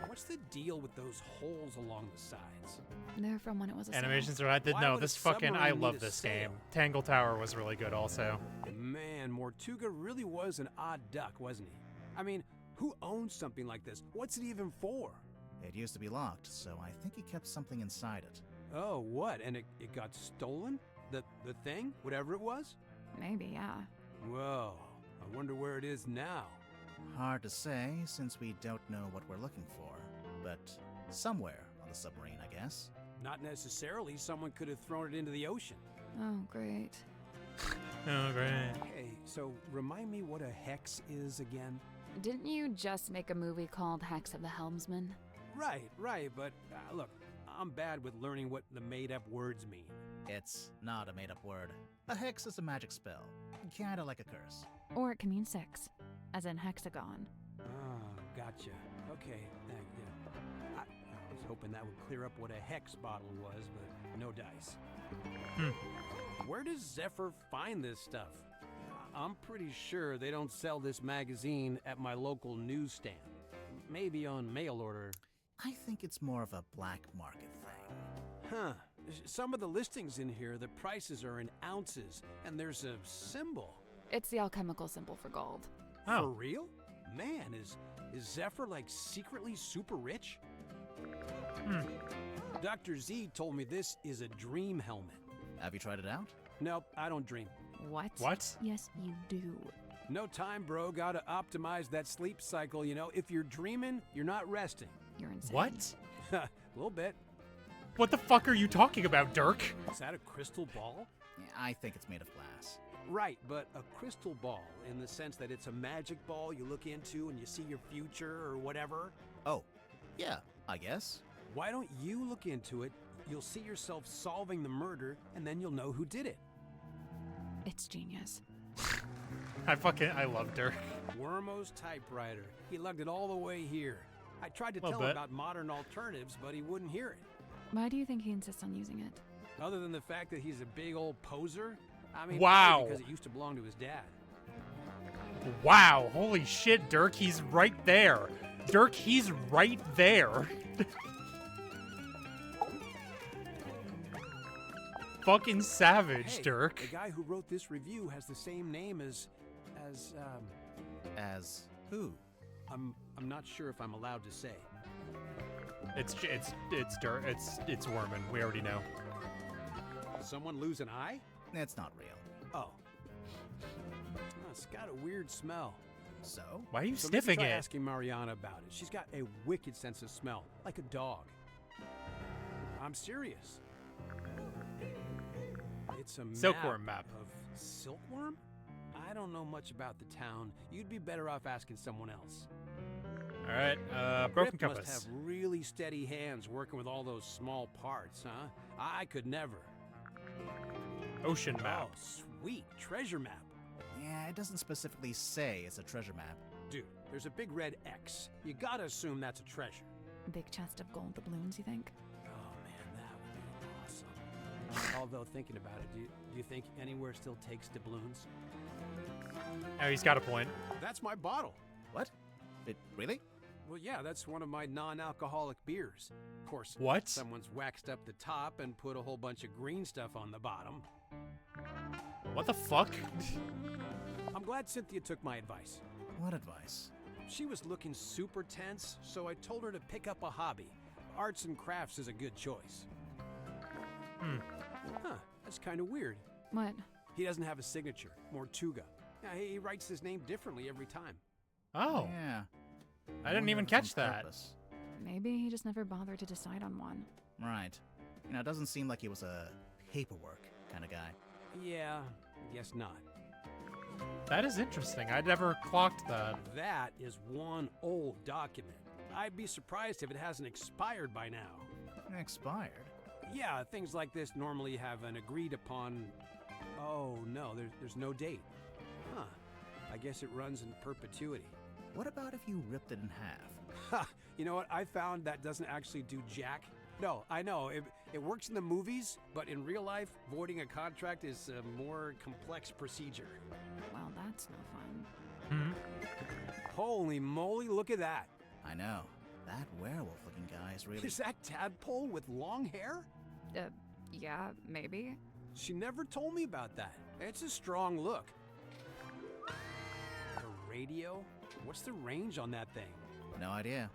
What's the deal with those holes along the sides? They're from when it was a Animations sail. are at Why no, would a this fucking I submarine love need a this sail? game. Tangle Tower was really good also. Man, Mortuga really was an odd duck, wasn't he? I mean, who owns something like this? What's it even for? It used to be locked, so I think he kept something inside it. Oh, what? And it got stolen? The thing? Whatever it was? Maybe, yeah. Whoa, I wonder where it is now. Hard to say, since we don't know what we're looking for. But somewhere on the submarine, I guess. Not necessarily. Someone could have thrown it into the ocean. Oh, great. Oh, great. Hey, so remind me what a hex is again? Didn't you just make a movie called Hex of the Helmsman? Right, but look, I'm bad with learning what the made-up words mean. It's not a made-up word. A hex is a magic spell. Kinda like a curse. Or it can mean 6, as in hexagon. Oh, gotcha. Okay, yeah. I was hoping that would clear up what a hex bottle was, but no dice. Where does Zephyr find this stuff? I'm pretty sure they don't sell this magazine at my local newsstand. Maybe on mail order. I think it's more of a black market thing. Huh. Some of the listings in here, the prices are in ounces, and there's a symbol. It's the alchemical symbol for gold. Oh. For real? Man, is Zephyr like secretly super rich? Dr. Z told me this is a dream helmet. Have you tried it out? Nope, I don't dream. What? What? Yes, you do. No time, bro. Gotta optimize that sleep cycle, If you're dreaming, you're not resting. You're insane. What? A little bit. What the fuck are you talking about, Dirk? Is that a crystal ball? Yeah, I think it's made of glass. Right, but a crystal ball in the sense that it's a magic ball you look into and you see your future or whatever. Oh, yeah, I guess. Why don't you look into it? You'll see yourself solving the murder, and then you'll know who did it. It's genius. I love Dirk. Wormo's typewriter. He lugged it all the way here. I tried to tell him about modern alternatives, but he wouldn't hear it. Why do you think he insists on using it? Other than the fact that he's a big old poser? I mean, wow. Because it used to belong to his dad. Wow, holy shit, Dirk, he's right there. Dirk, he's right there. Fucking savage, Hey, Dirk. The guy who wrote this review has the same name as who? I'm not sure if I'm allowed to say. It's Dirk. It's Worman. We already know. Someone lose an eye? It's not real. Oh. It's got a weird smell. So? Why are you So sniffing maybe try it? asking Mariana about it. She's got a wicked sense of smell, like a dog. I'm serious. It's a Silkworm map. of silkworm? I don't know much about the town. You'd be better off asking someone else. All right, broken Grip compass. must have really steady hands working with all those small parts, huh? I could never. Ocean map. Oh, sweet. Treasure map. Yeah, it doesn't specifically say it's a treasure map. Dude, there's a big red X. You gotta assume that's a treasure. Big chest of gold doubloons, you think? Oh man, that would be awesome. Although thinking about it, do you think anywhere still takes doubloons? Oh, he's got a point. That's my bottle. What? Really? Well, yeah, that's one of my non-alcoholic beers. Of course, What? Someone's waxed up the top and put a whole bunch of green stuff on the bottom. What the fuck? I'm glad Cynthia took my advice. What advice? She was looking super tense, so I told her to pick up a hobby. Arts and crafts is a good choice. Huh, that's kind of weird. What? He doesn't have a signature, Mortuga. Yeah, he writes his name differently every time. Oh. Yeah. I didn't wonder even if it's on catch that. purpose. Maybe he just never bothered to decide on one. Right. You know, it doesn't seem like he was a paperwork kind of guy. Yeah, guess not. That is interesting. I never clocked that. That is one old document. I'd be surprised if it hasn't expired by now. Expired? Yeah, things like this normally have an agreed upon... Oh, no, there's no date. Huh. I guess it runs in perpetuity. What about if you ripped it in half? Ha! You know what? I found that doesn't actually do jack. No, I know. It works in the movies, but in real life, voiding a contract is a more complex procedure. Well, that's no fun. Holy moly, look at that. I know. That werewolf-looking guy is really... Is that Tadpole with long hair? Yeah, maybe. She never told me about that. It's a strong look. A radio? What's the range on that thing? No idea.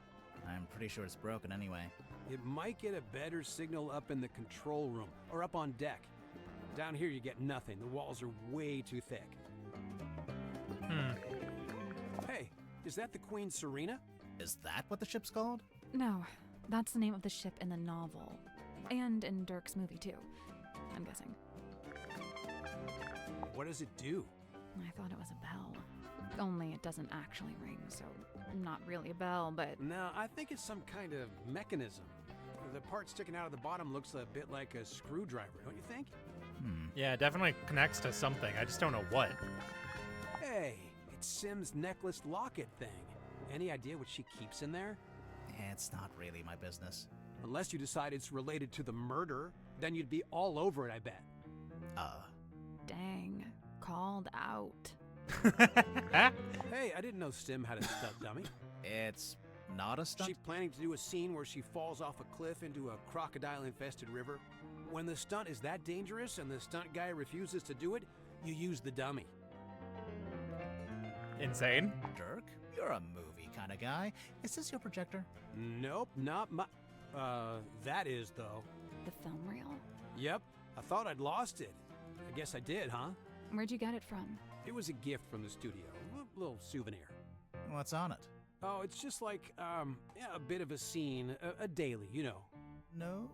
I'm pretty sure it's broken anyway. It might get a better signal up in the control room, or up on deck. Down here you get nothing. The walls are way too thick. Hey, is that the Queen Serena? Is that what the ship's called? No, that's the name of the ship in the novel. And in Dirk's movie, too. I'm guessing. What does it do? I thought it was a bell. Only it doesn't actually ring, so not really a bell, but... No, I think it's some kind of mechanism. The part sticking out of the bottom looks a bit like a screwdriver, don't you think? Yeah, it definitely connects to something. I just don't know what. Hey, it's Sim's necklace locket thing. Any idea what she keeps in there? It's not really my business. Unless you decide it's related to the murder, then you'd be all over it, I bet. Dang. Called out. Hey, I didn't know Sim had a stunt dummy. It's not a stunt? She's planning to do a scene where she falls off a cliff into a crocodile-infested river. When the stunt is that dangerous and the stunt guy refuses to do it, you use the dummy. Insane. Dirk, you're a movie kind of guy. Is this your projector? Nope, not my... that is, though. The film reel? Yep, I thought I'd lost it. I guess I did, huh? Where'd you get it from? It was a gift from the studio, a little souvenir. What's on it? Oh, it's just like, yeah, a bit of a scene, a daily, you know. No.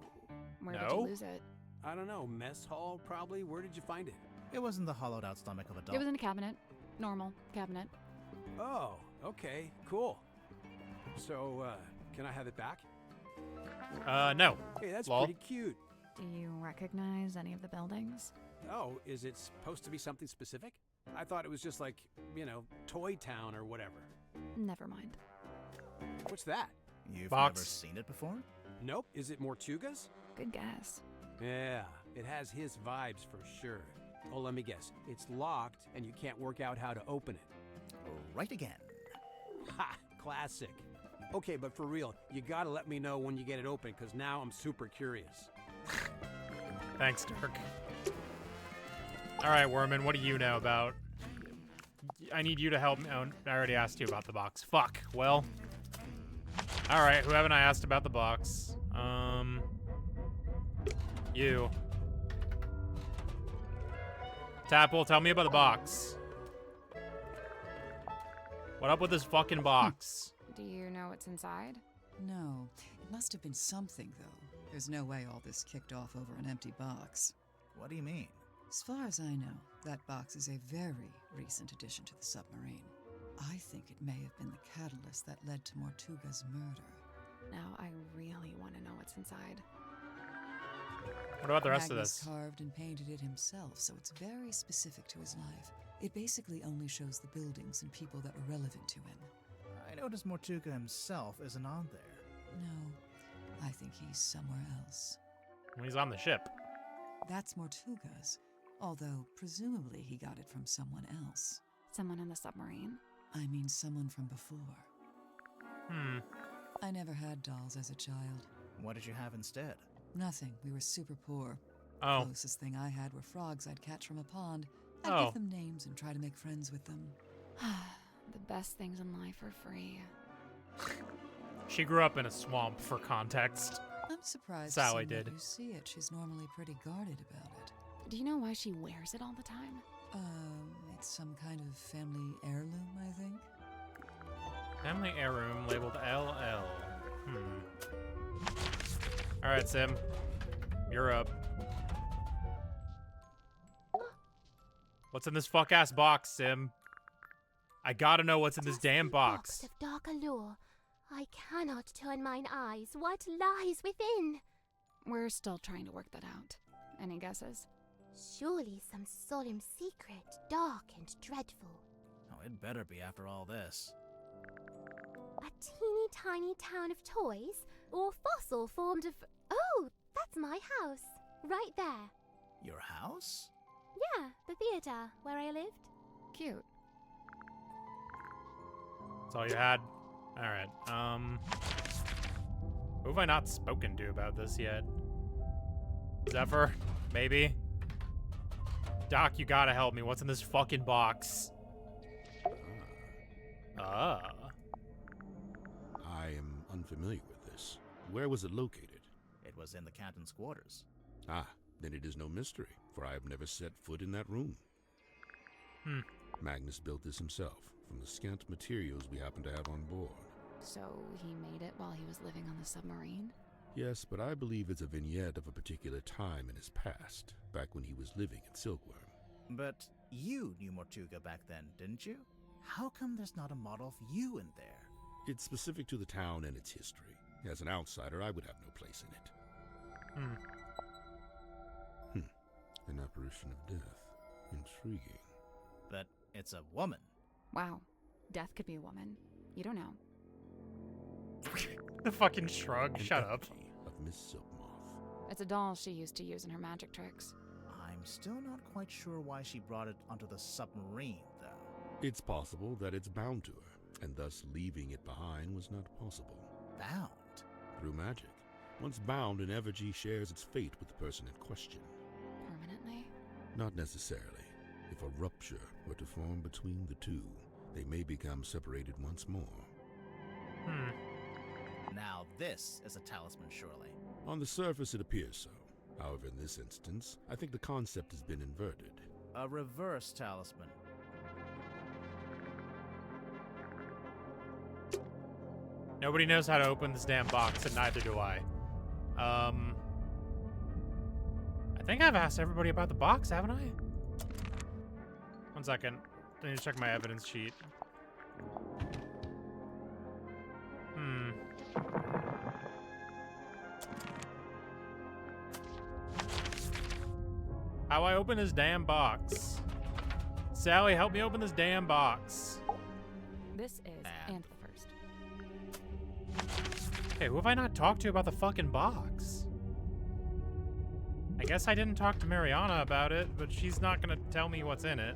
Where did you lose it? I don't know, mess hall probably? Where did you find it? It was in the hollowed out stomach of a dog. It was in a cabinet. Normal cabinet. Oh, okay, cool. So, can I have it back? No. Hey, that's Lol. pretty cute. Do you recognize any of the buildings? Oh, is it supposed to be something specific? I thought it was just like, you know, Toy Town or whatever. Never mind. What's that? You've Box. never seen it before? Nope. Is it Mortuga's? Good guess. Yeah, it has his vibes for sure. Oh, let me guess. It's locked and you can't work out how to open it. Right again. Ha! Classic. Okay, but for real, you gotta let me know when you get it open, because now I'm super curious. Thanks, Dirk. All right, Werman, what do you know about? I need you to help me. Oh, I already asked you about the box. Fuck. Well. All right, who haven't I asked about the box? You. Tapple, tell me about the box. What up with this fucking box? Do you know what's inside? No. It must have been something, though. There's no way all this kicked off over an empty box. What do you mean? As far as I know, that box is a very recent addition to the submarine. I think it may have been the catalyst that led to Mortuga's murder. Now I really want to know what's inside. What about the rest of Magnus this? carved and painted it himself, so it's very specific to his life. It basically only shows the buildings and people that were relevant to him. I noticed Mortuga himself isn't on there. No, I think he's somewhere else. He's on the ship. That's Mortuga's, although presumably he got it from someone else. Someone in the submarine? I mean someone from before. I never had dolls as a child. What did you have instead? Nothing. We were super poor. Oh. Closest thing I had were frogs I'd catch from a pond. I'd give them names and try to make friends with them. The best things in life are free. She grew up in a swamp, for context. I'm surprised Sally to see did. that you see it. She's normally pretty guarded about it. Do you know why she wears it all the time? It's some kind of family heirloom, I think. Family heirloom labeled LL. Alright, Sim. You're up. What's in this fuck-ass box, Sim? I gotta know what's in this damn box. Of dark allure. I cannot turn mine eyes. What lies within? We're still trying to work that out. Any guesses? Surely some solemn secret, dark and dreadful. Oh, it better be after all this. A teeny tiny town of toys? Or fossil formed of... Oh, that's my house. Right there. Your house? Yeah, the theater where I lived. Cute. That's all you had? Alright, who have I not spoken to about this yet? Zephyr? Maybe? Doc, you gotta help me. What's in this fucking box? I am unfamiliar with this. Where was it located? It was in the captain's quarters. Ah, then it is no mystery, for I have never set foot in that room. Magnus built this himself, from the scant materials we happen to have on board. So he made it while he was living on the submarine? Yes, but I believe it's a vignette of a particular time in his past, back when he was living in Silkworm. But you knew Mortuga back then, didn't you? How come there's not a model of you in there? It's specific to the town and its history. As an outsider, I would have no place in it. An apparition of death. Intriguing. But it's a woman. Wow. Death could be a woman. You don't know. The fucking shrug. Shut up. Of Miss Silkmoth. It's a doll she used to use in her magic tricks. I'm still not quite sure why she brought it onto the submarine, though. It's possible that it's bound to her, and thus leaving it behind was not possible. Bound? Through magic. Once bound, an effigy shares its fate with the person in question. Permanently? Not necessarily. If a rupture were to form between the two, they may become separated once more. Now this is a talisman, surely. On the surface, it appears so. However, in this instance, I think the concept has been inverted. A reverse talisman. Nobody knows how to open this damn box, and neither do I. I think I've asked everybody about the box, haven't I? One second. I need to check my evidence sheet. How I open this damn box? Sally, help me open this damn box. This is Antler first. Okay, who have I not talked to about the fucking box? I guess I didn't talk to Mariana about it, but she's not gonna tell me what's in it.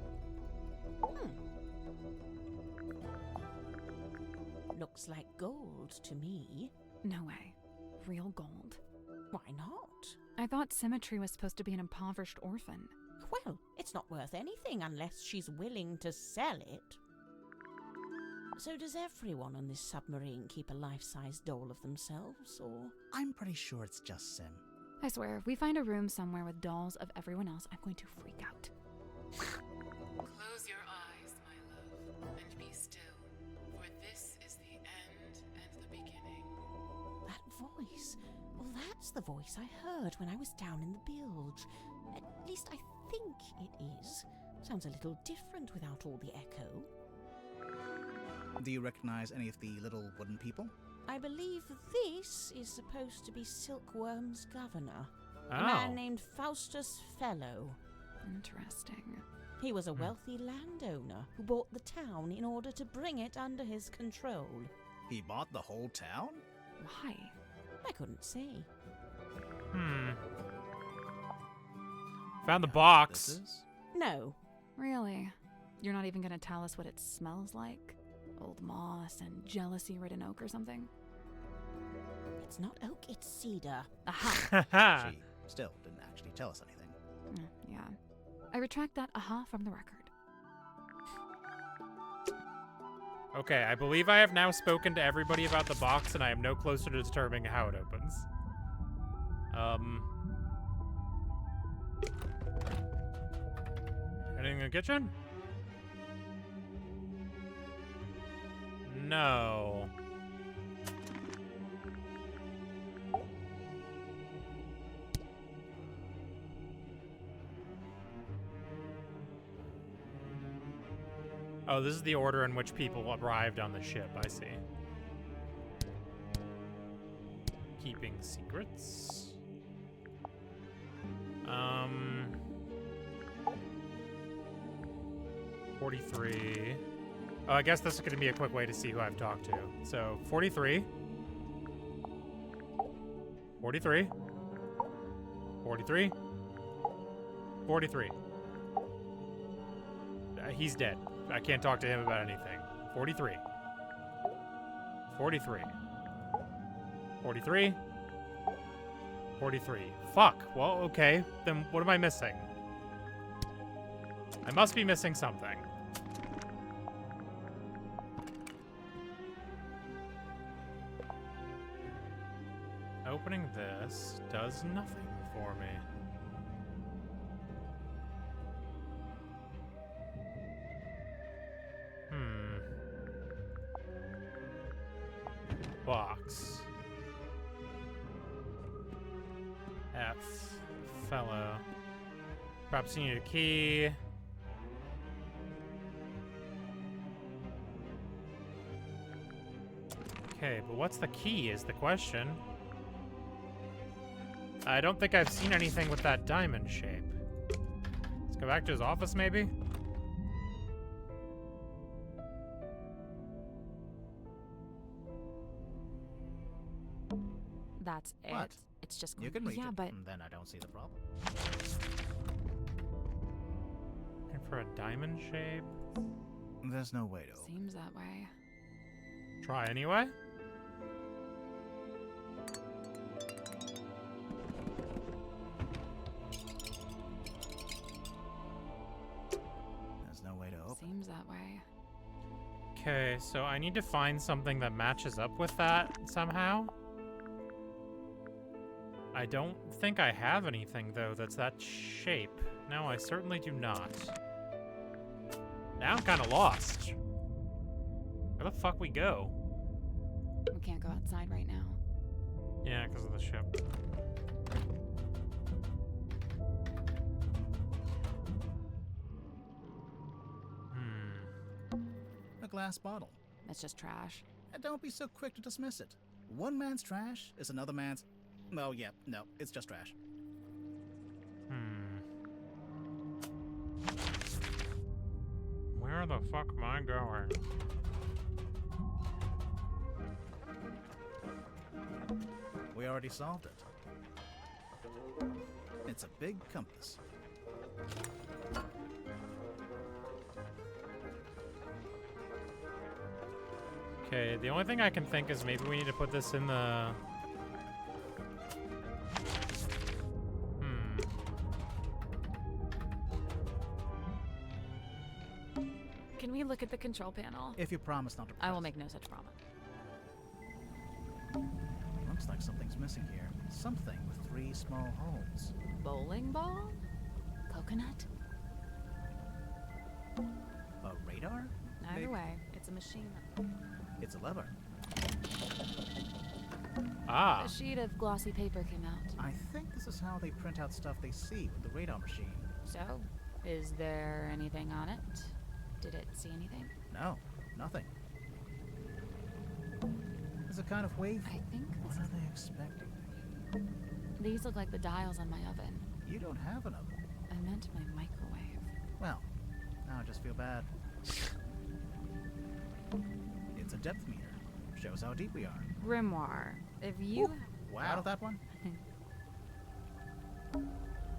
Looks like gold to me. No way. Real gold. Why not? I thought Symmetry was supposed to be an impoverished orphan. Well, it's not worth anything unless she's willing to sell it. So does everyone on this submarine keep a life-size doll of themselves, or...? I'm pretty sure it's just Sim. I swear, if we find a room somewhere with dolls of everyone else, I'm going to freak out. Close your eyes, my love, and be still, for this is the end and the beginning. That voice. Well, that's the voice I heard when I was down in the bilge. At least I think it is. Sounds a little different without all the echo. Do you recognize any of the little wooden people? I believe this is supposed to be Silkworm's governor. Oh. A man named Faustus Fellow. Interesting. He was a wealthy landowner who bought the town in order to bring it under his control. He bought the whole town? Why? I couldn't say. Found the box. This is? No. Really? You're not even gonna tell us what it smells like? Old moss and jealousy-ridden oak or something? It's not oak, it's cedar. Aha! She still didn't actually tell us anything. Yeah. I retract that aha from the record. Okay, I believe I have now spoken to everybody about the box, and I am no closer to determining how it opens. Anything in the kitchen? no. Oh, this is the order in which people arrived on the ship, I see. Keeping secrets. 43. Oh, I guess this is going to be a quick way to see who I've talked to. So, 43. 43. 43. 43. He's dead. I can't talk to him about anything. 43. 43. 43. 43. Fuck. Well, okay. Then what am I missing? I must be missing something. Opening this does nothing for me. Box. F. Fellow. Perhaps you need a key. Okay, but what's the key is the question. I don't think I've seen anything with that diamond shape. Let's go back to his office, maybe? That's it. What? It's just You can read yeah, it, but and then I don't see the problem. Looking for a diamond shape? There's no way to. Seems that way. Try anyway? There's no way to open. Seems that way. Okay, so I need to find something that matches up with that somehow. I don't think I have anything, though, that's that shape. No, I certainly do not. Now I'm kind of lost. Where the fuck we go? We can't go outside right now. Yeah, because of the ship. A glass bottle. That's just trash. And don't be so quick to dismiss it. One man's trash is another man's... Oh, yeah, no, it's just trash. Where the fuck am I going? We already solved it. It's a big compass. Okay, the only thing I can think is maybe we need to put this in the... Can we look at the control panel? If you promise not to press. I will make no such promise. Looks like something's missing here. Something with 3 small holes. Bowling ball? Coconut? A radar? Either Maybe. way, it's a machine. It's a lever. Ah. A sheet of glossy paper came out. I think this is how they print out stuff they see with the radar machine. So, is there anything on it? Did it see anything? No, nothing. It's a kind of wave. I think What are they expecting? these look like the dials on my oven. You don't have an oven. I meant my microwave. Well, now I just feel bad. It's a depth meter. Shows how deep we are. Grimoire. If you... Ooh, wow. Out of that one?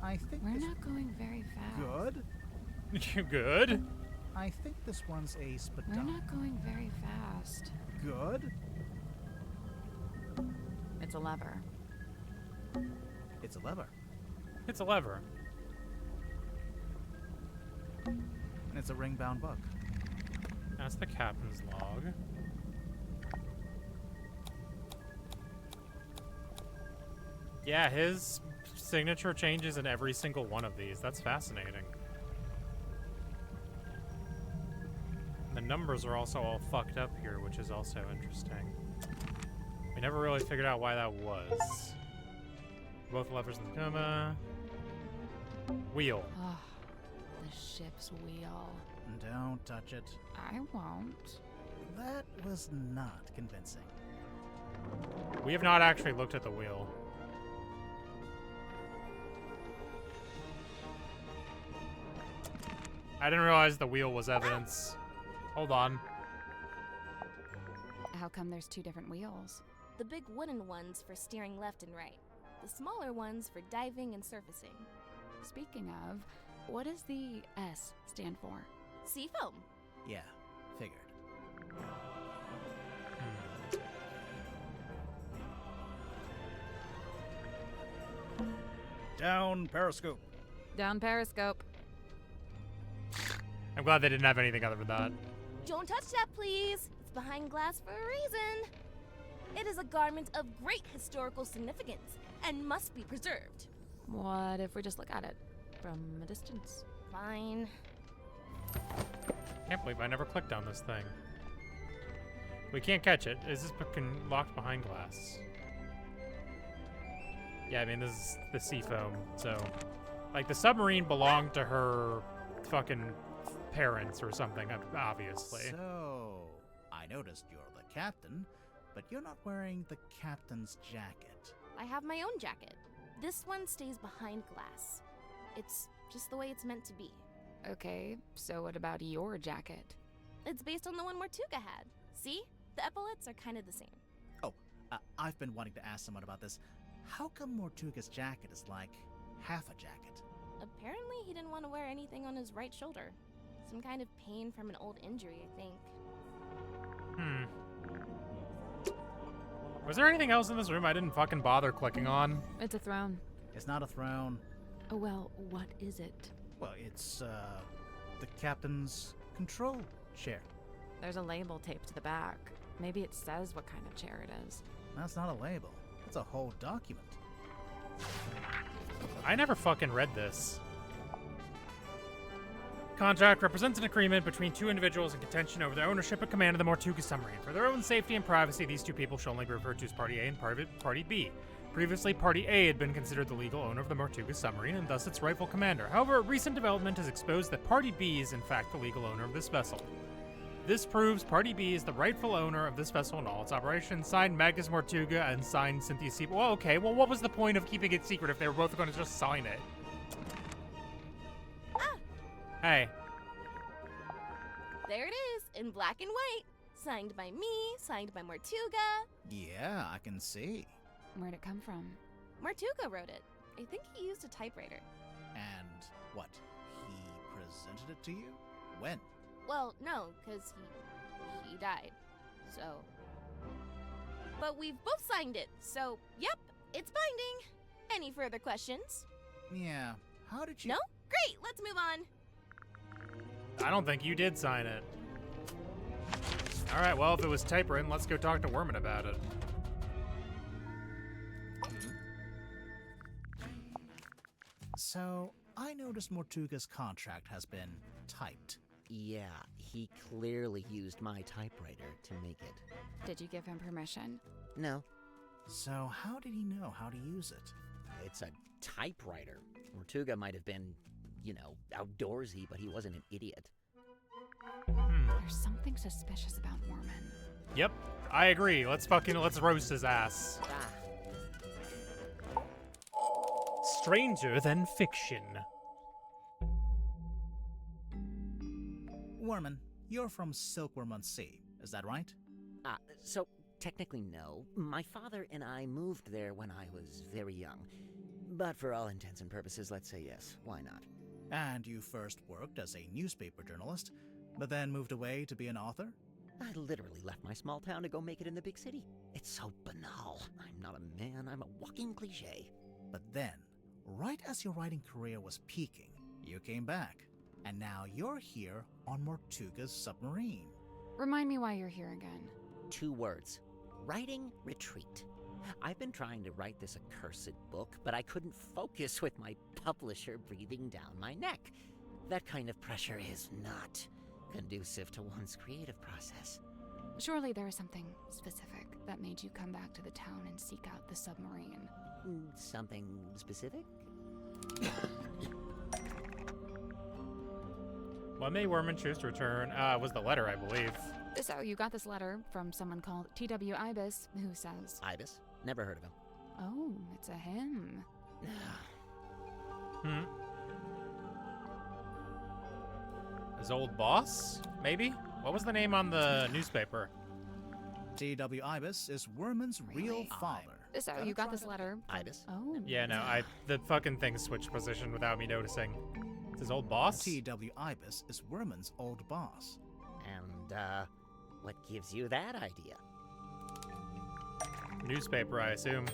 I think We're this... not going very fast. Good. Good? I think this one's a We're speedometer. not going very fast. Good. It's a lever. It's a lever. It's a lever. And it's a ring-bound book. That's the captain's log. Yeah, his signature changes in every single one of these. That's fascinating. The numbers are also all fucked up here, which is also interesting. We never really figured out why that was. Both levers in the coma. Wheel. Oh, the ship's wheel. Don't touch it. I won't. That was not convincing. We have not actually looked at the wheel. I didn't realize the wheel was evidence. Hold on. How come there's two different wheels? The big wooden ones for steering left and right. The smaller ones for diving and surfacing. Speaking of, what does the S stand for? Seafoam. Yeah, figured. Down periscope. Down periscope. I'm glad they didn't have anything other than that. Don't touch that, please. It's behind glass for a reason. It is a garment of great historical significance and must be preserved. What if we just look at it from a distance? Fine. Can't believe I never clicked on this thing. We can't catch it. Is this locked behind glass? Yeah, I mean, this is the seafoam, so... Like, the submarine belonged to her fucking parents or something, obviously. So, I noticed you're the captain, but you're not wearing the captain's jacket. I have my own jacket. This one stays behind glass. It's just the way it's meant to be. Okay, so what about your jacket? It's based on the one Mortuga had. See? The epaulets are kind of the same. Oh, I've been wanting to ask someone about this. How come Mortuga's jacket is like half a jacket? Apparently he didn't want to wear anything on his right shoulder. Some kind of pain from an old injury, I think. Was there anything else in this room I didn't fucking bother clicking on? It's a throne. It's not a throne. Oh, well, what is it? Well, it's, the captain's control chair. There's a label taped to the back. Maybe it says what kind of chair it is. That's not a label. It's a whole document. I never fucking read this. Contract represents an agreement between two individuals in contention over their ownership and command of the Mortuga submarine. For their own safety and privacy, these two people shall only be referred to as Party A and Party B. Previously, Party A had been considered the legal owner of the Mortuga submarine and thus its rightful commander. However, a recent development has exposed that Party B is in fact the legal owner of this vessel. This proves Party B is the rightful owner of this vessel and all its operations. Signed, Magnus Mortuga, and signed, Cynthia Supes. Well, okay, well, what was the point of keeping it secret if they were both going to just sign it? Hey. There it is, in black and white. Signed by me, signed by Mortuga. Yeah, I can see. Where'd it come from? Mortuga wrote it. I think he used a typewriter. And what? He presented it to you? When? Well, no, because he died. So. But we've both signed it, so yep, it's binding. Any further questions? Yeah. How did you? No? Great, let's move on. I don't think you did sign it. Alright, well, if it was typewritten, let's go talk to Worman about it. So, I noticed Mortuga's contract has been typed. Yeah, he clearly used my typewriter to make it. Did you give him permission? No. So, how did he know how to use it? It's a typewriter. Mortuga might have been, you know, outdoorsy, but he wasn't an idiot. There's something suspicious about Worman. Yep, I agree. Let's roast his ass. Stranger than fiction. Worman, you're from Silkworm on Sea, is that right? So technically no. My father and I moved there when I was very young. But for all intents and purposes, let's say yes. Why not? And you first worked as a newspaper journalist, but then moved away to be an author? I literally left my small town to go make it in the big city. It's so banal. I'm not a man, I'm a walking cliche. But then, right as your writing career was peaking, you came back. And now you're here on Mortuga's submarine. Remind me why you're here again. 2 words. Writing retreat. I've been trying to write this accursed book, but I couldn't focus with my publisher breathing down my neck. That kind of pressure is not conducive to one's creative process. Surely there is something specific that made you come back to the town and seek out the submarine. Something specific? What made Worman choose to return? Was the letter, I believe. So you got this letter from someone called T.W. Ibis, who says... Ibis? Never heard of him. Oh, it's a him. His old boss? Maybe? What was the name on the newspaper? T.W. Ibis is Worman's real father. So you got this letter from... Ibis? Oh. Yeah, no, the fucking thing switched position without me noticing. It's his old boss? T.W. Ibis is Worman's old boss. And, what gives you that idea? Newspaper, I assume.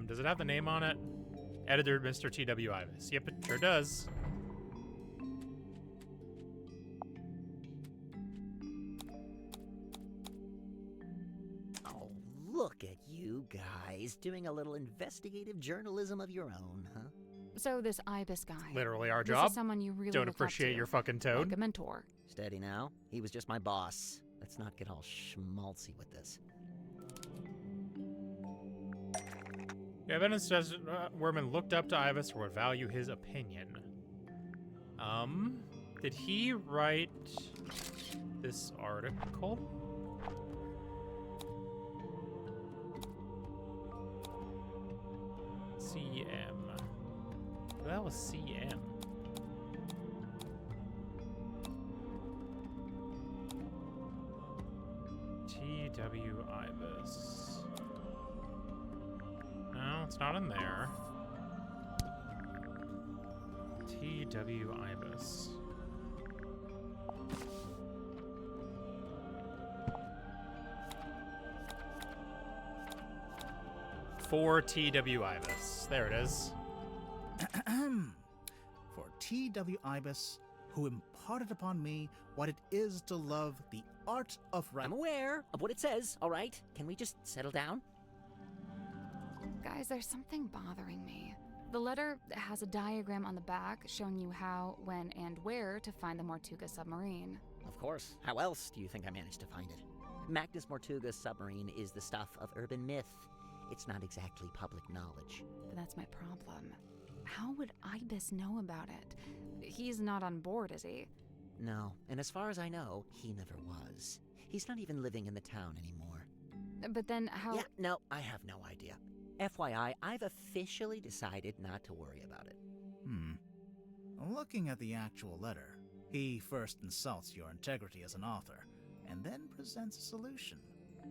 Does it have the name on it? Editor Mr. T.W. Ibis. Yep, it sure does. Oh, look at you guys doing a little investigative journalism of your own, huh? So this Ibis guy. Literally our this job. Is someone you really Don't look appreciate up to, your fucking toad. like a mentor. Steady now. He was just my boss. Let's not get all schmaltzy with this. Evidence says Worman looked up to Ibis or would value his opinion. Did he write this article? CM. That was CM. T.W. Ibis. No, it's not in there. T.W. Ibis. For T.W. Ibis. There it is. For T.W. Ibis, who imparted upon me what it is to love the art of I'm aware of what it says, all right? Can we just settle down? Guys, there's something bothering me. The letter has a diagram on the back showing you how, when, and where to find the Mortuga submarine. Of course. How else do you think I managed to find it? Magnus Mortuga's submarine is the stuff of urban myth. It's not exactly public knowledge. But that's my problem. How would Ibis know about it? He's not on board, is he? No, and as far as I know, he never was. He's not even living in the town anymore. But then how... Yeah, no, I have no idea. FYI, I've officially decided not to worry about it. Looking at the actual letter, he first insults your integrity as an author, and then presents a solution.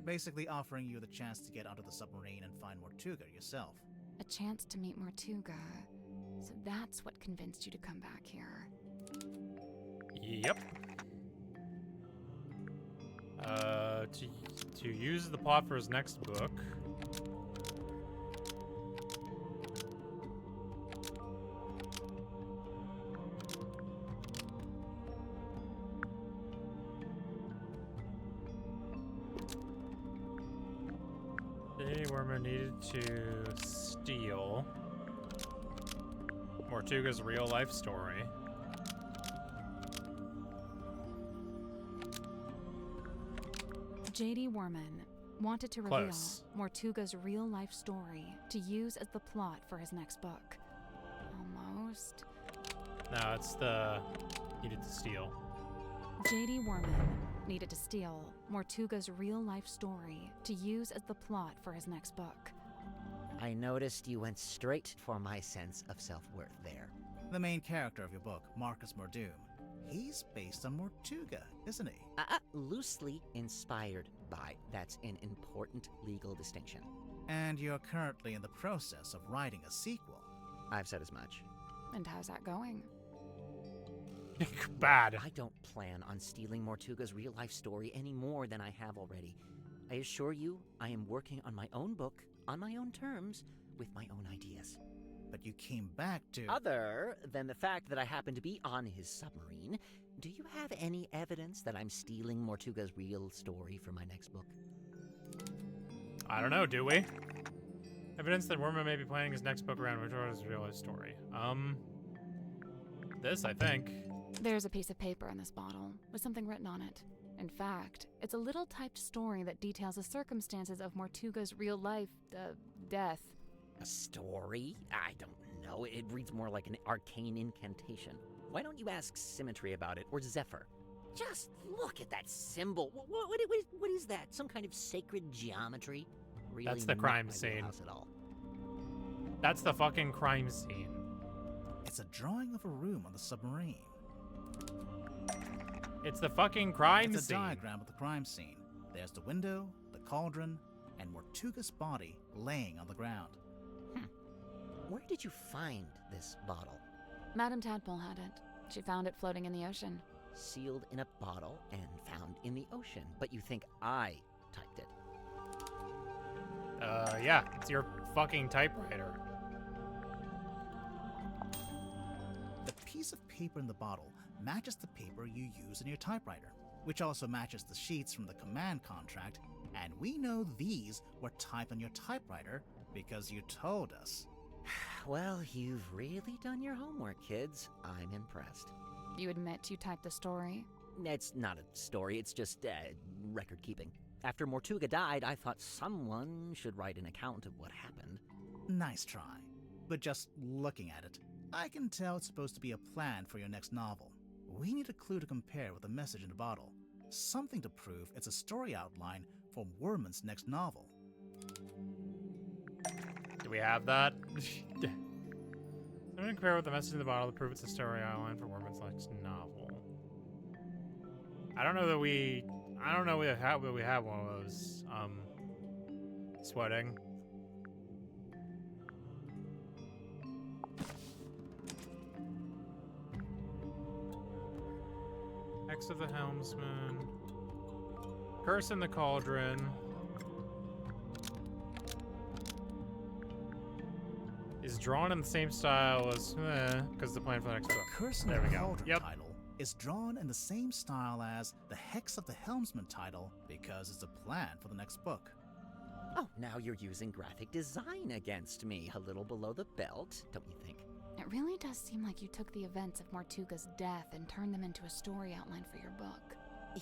Basically offering you the chance to get onto the submarine and find Mortuga yourself. A chance to meet Mortuga. So that's what convinced you to come back here. Yep. To use the plot for his next book. Worman needed to steal Mortuga's real-life story. J.D. Worman wanted to reveal Mortuga's real-life story to use as the plot for his next book. Almost. No, it's the... needed to steal. J.D. Worman needed to steal Mortuga's real-life story to use as the plot for his next book. I noticed you went straight for my sense of self-worth there. The main character of your book, Marcus Mordoom, he's based on Mortuga, isn't he? Loosely inspired by. That's an important legal distinction. And you're currently in the process of writing a sequel. I've said as much. And how's that going? Bad. I don't plan on stealing Mortuga's real-life story any more than I have already. I assure you, I am working on my own book, on my own terms, with my own ideas. But you came back to... Other than the fact that I happen to be on his submarine, do you have any evidence that I'm stealing Mortuga's real story for my next book? I don't know, do we? Evidence that Worman may be planning his next book around Mortuga's real-life story. This, I think. There's a piece of paper in this bottle with something written on it. In fact, it's a little typed story that details the circumstances of Mortuga's real life, death. A story? I don't know. It reads more like an arcane incantation. Why don't you ask Symmetry about it, or Zephyr? Just look at that symbol. What is that? Some kind of sacred geometry? Really That's the not crime my scene. wheelhouse at all. That's the fucking crime scene. It's a drawing of a room on the submarine. It's the fucking crime It's a scene. diagram of the crime scene. There's the window, the cauldron, and Mortuga's body laying on the ground. Where did you find this bottle? Madame Tadpole had it. She found it floating in the ocean. Sealed in a bottle and found in the ocean, but you think I typed it? Yeah, it's your fucking typewriter. The piece of paper in the bottle matches the paper you use in your typewriter, which also matches the sheets from the command contract, and we know these were typed on your typewriter because you told us. Well, you've really done your homework, kids. I'm impressed. You admit you typed the story? It's not a story, it's just record keeping. After Mortuga died, I thought someone should write an account of what happened. Nice try. But just looking at it, I can tell it's supposed to be a plan for your next novel. We need a clue to compare with the message in the bottle. Something to prove it's a story outline for Worman's next novel. Do we have that? I'm gonna compare with the message in the bottle to prove it's a story outline for Worman's next novel. I don't know that we have one of those. Sweating. Hex of the Helmsman. Curse in the Cauldron. Is drawn in the same style as, because the plan for the next book. Curse in There the we go. Cauldron Yep. title is drawn in the same style as the Hex of the Helmsman title because it's a plan for the next book. Oh, now you're using graphic design against me, a little below the belt, don't you think? It really does seem like you took the events of Mortuga's death and turned them into a story outline for your book.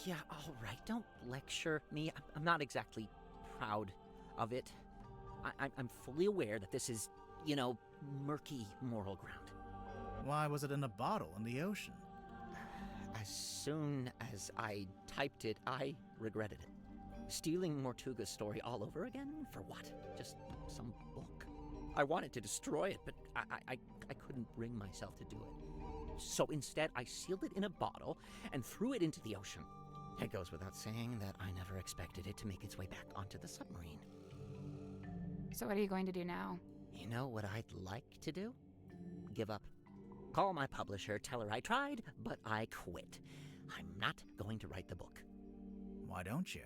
Yeah, all right, don't lecture me. I'm not exactly proud of it. I'm fully aware that this is, murky moral ground. Why was it in a bottle in the ocean? As soon as I typed it, I regretted it. Stealing Mortuga's story all over again? For what? Just some book? I wanted to destroy it, but I couldn't bring myself to do it. So instead, I sealed it in a bottle and threw it into the ocean. It goes without saying that I never expected it to make its way back onto the submarine. So what are you going to do now? You know what I'd like to do? Give up. Call my publisher, tell her I tried, but I quit. I'm not going to write the book. Why don't you?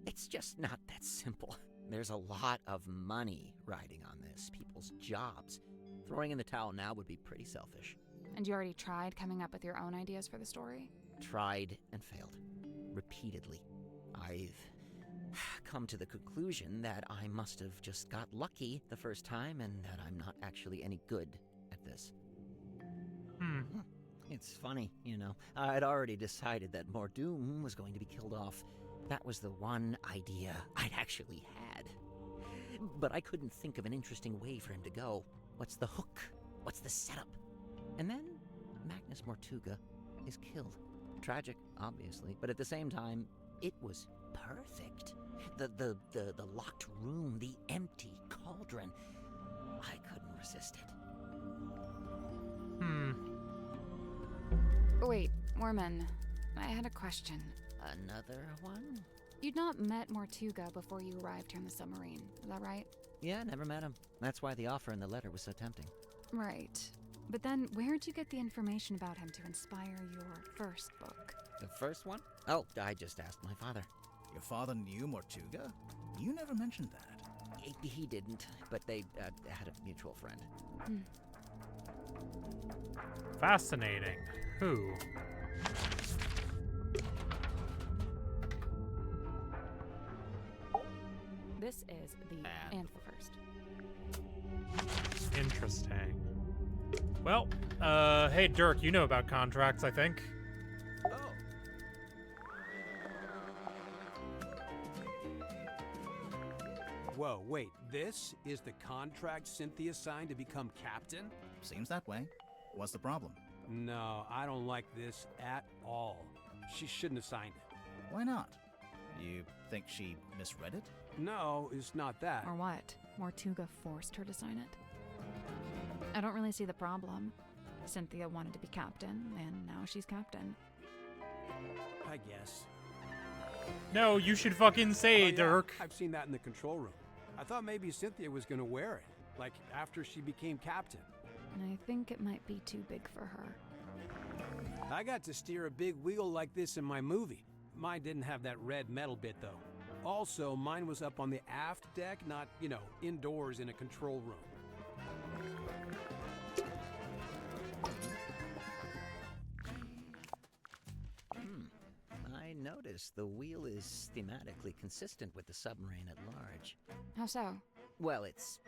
It's just not that simple. There's a lot of money riding on this, people's jobs. Throwing in the towel now would be pretty selfish. And you already tried coming up with your own ideas for the story? Tried and failed. Repeatedly. I've come to the conclusion that I must have just got lucky the first time and that I'm not actually any good at this. It's funny, I'd already decided that Mordoom was going to be killed off. That was the one idea I'd actually had. But I couldn't think of an interesting way for him to go. What's the hook? What's the setup? And then Magnus Mortuga is killed. Tragic, obviously, but at the same time, it was perfect. The locked room, the empty cauldron. I couldn't resist it. Wait, Worman, I had a question. Another one? You'd not met Mortuga before you arrived here in the submarine, is that right? Yeah, never met him. That's why the offer in the letter was so tempting. Right. But then, where'd you get the information about him to inspire your first book? The first one? Oh, I just asked my father. Your father knew Mortuga? You never mentioned that. He didn't, but they had a mutual friend. Fascinating. Who? This is the and the first. Interesting. Well, hey Dirk, you know about contracts, I think. Whoa, wait. This is the contract Cynthia signed to become captain? Seems that way. What's the problem? No, I don't like this at all. She shouldn't have signed it. Why not? You think she misread it? No, it's not that. Or what? Mortuga forced her to sign it? I don't really see the problem. Cynthia wanted to be captain, and now she's captain. I guess. No, you should fucking say, yeah, Dirk. I've seen that in the control room. I thought maybe Cynthia was gonna wear it, like after she became captain. I think it might be too big for her. I got to steer a big wheel like this in my movie. Mine didn't have that red metal bit, though. Also, mine was up on the aft deck, not, indoors in a control room. I noticed the wheel is thematically consistent with the submarine at large. How so? Well, it's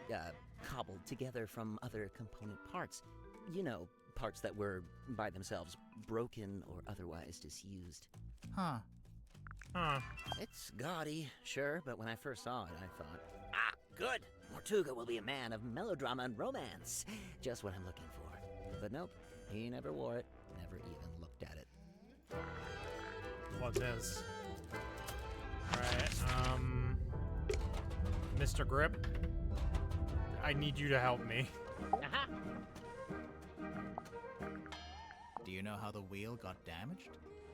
cobbled together from other component parts. You know, parts that were, by themselves, broken or otherwise disused. Huh. It's gaudy, sure, but when I first saw it, I thought, good! Mortuga will be a man of melodrama and romance. Just what I'm looking for. But nope, he never wore it, never even looked at it. What's this? Alright, Mr. Grip, I need you to help me. Do you know how the wheel got damaged?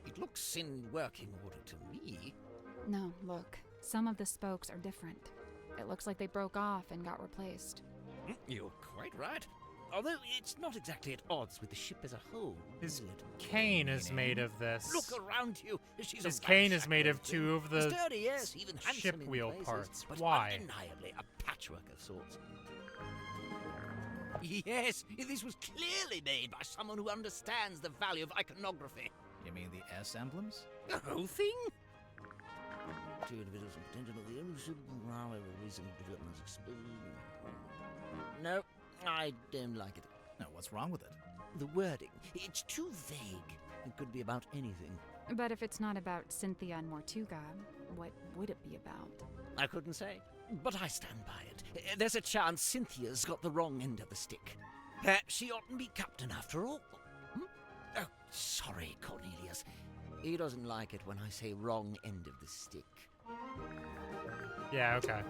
It looks in working order to me. No, look. Some of the spokes are different. It looks like they broke off and got replaced. You're quite right. Although it's not exactly at odds with the ship as a whole. His cane is made of this. Look around you. His cane is made of two of the sturdy, yes, even ship handsome in wheel places, parts. but Why? Undeniably a patchwork of sorts. Yes, this was clearly made by someone who understands the value of iconography. You mean the S emblems? The whole thing? Two individuals and potential of the ownership, recent developments exposed. No, I don't like it. No, what's wrong with it? The wording. It's too vague. It could be about anything. But if it's not about Cynthia and Mortuga, what would it be about? I couldn't say, but I stand by it. There's a chance Cynthia's got the wrong end of the stick. Perhaps she oughtn't be captain after all. Oh, sorry, Cornelius. He doesn't like it when I say wrong end of the stick. Yeah, okay.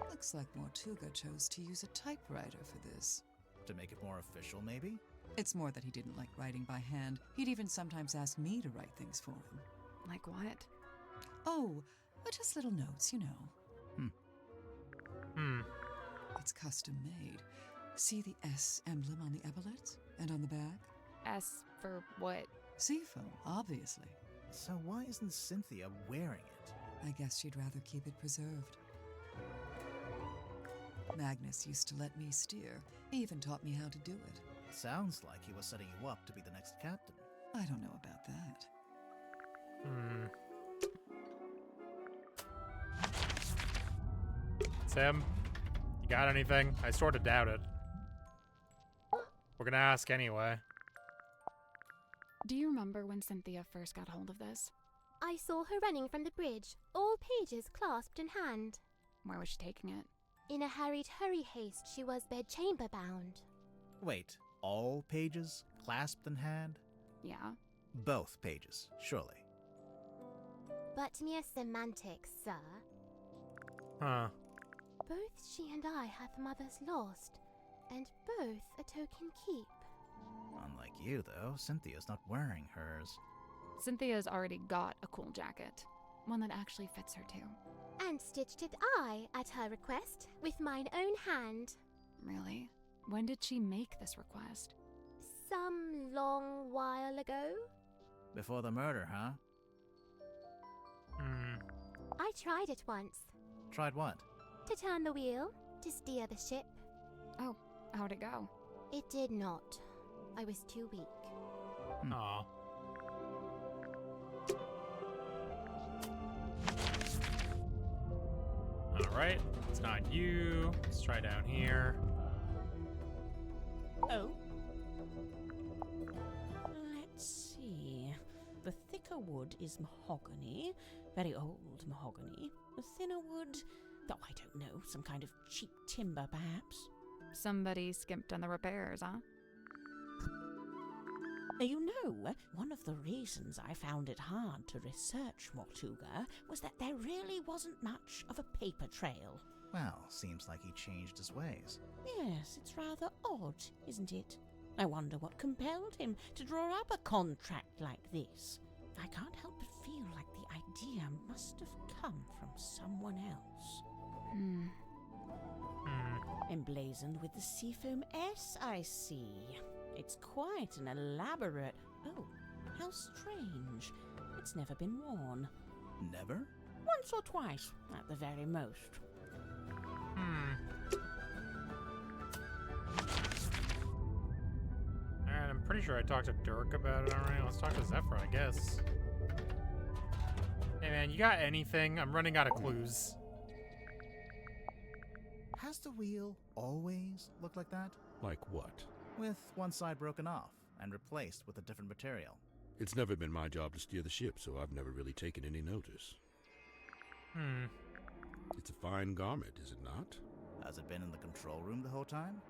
Looks like Mortuga chose to use a typewriter for this. To make it more official, maybe? It's more that he didn't like writing by hand. He'd even sometimes ask me to write things for him. Like what? Oh, just little notes, you know. It's custom made. See the S emblem on the epaulets? And on the back? S for what? Seafoam, obviously. So why isn't Cynthia wearing it? I guess she'd rather keep it preserved. Magnus used to let me steer. He even taught me how to do it. Sounds like he was setting you up to be the next captain. I don't know about that. Sam, you got anything? I sort of doubt it. We're gonna ask anyway. Do you remember when Cynthia first got hold of this? I saw her running from the bridge, all pages clasped in hand. Where was she taking it? In a hurried hurry haste, she was bedchamber bound. Wait, all pages clasped in hand? Yeah. Both pages, surely. But mere semantics, sir. Huh. Both she and I have mothers lost, and both a token keep. Unlike you, though, Cynthia's not wearing hers. Cynthia's already got a cool jacket. One that actually fits her, too. And stitched it I, at her request, with mine own hand. Really? When did she make this request? Some long while ago. Before the murder, huh? I tried it once. Tried what? To turn the wheel, to steer the ship. Oh, how'd it go? It did not. I was too weak. Aw. Alright, it's not you. Let's try down here. Oh? tougher wood is mahogany, very old mahogany. The thinner wood, oh, I don't know, some kind of cheap timber, perhaps. Somebody skimped on the repairs, huh? You know, one of the reasons I found it hard to research Mortuga was that there really wasn't much of a paper trail. Well, seems like he changed his ways. Yes, it's rather odd, isn't it? I wonder what compelled him to draw up a contract like this. I can't help but feel like the idea must have come from someone else. Emblazoned with the seafoam S, I see. It's quite an elaborate... Oh, how strange. It's never been worn. Never? Once or twice, at the very most. Alright, I'm pretty sure I talked to Dirk about it already. Let's talk to Zephyr, I guess. Hey man, you got anything? I'm running out of clues. Has the wheel always looked like that? Like what? With one side broken off and replaced with a different material. It's never been my job to steer the ship, so I've never really taken any notice. It's a fine garment, is it not? Has it been in the control room the whole time?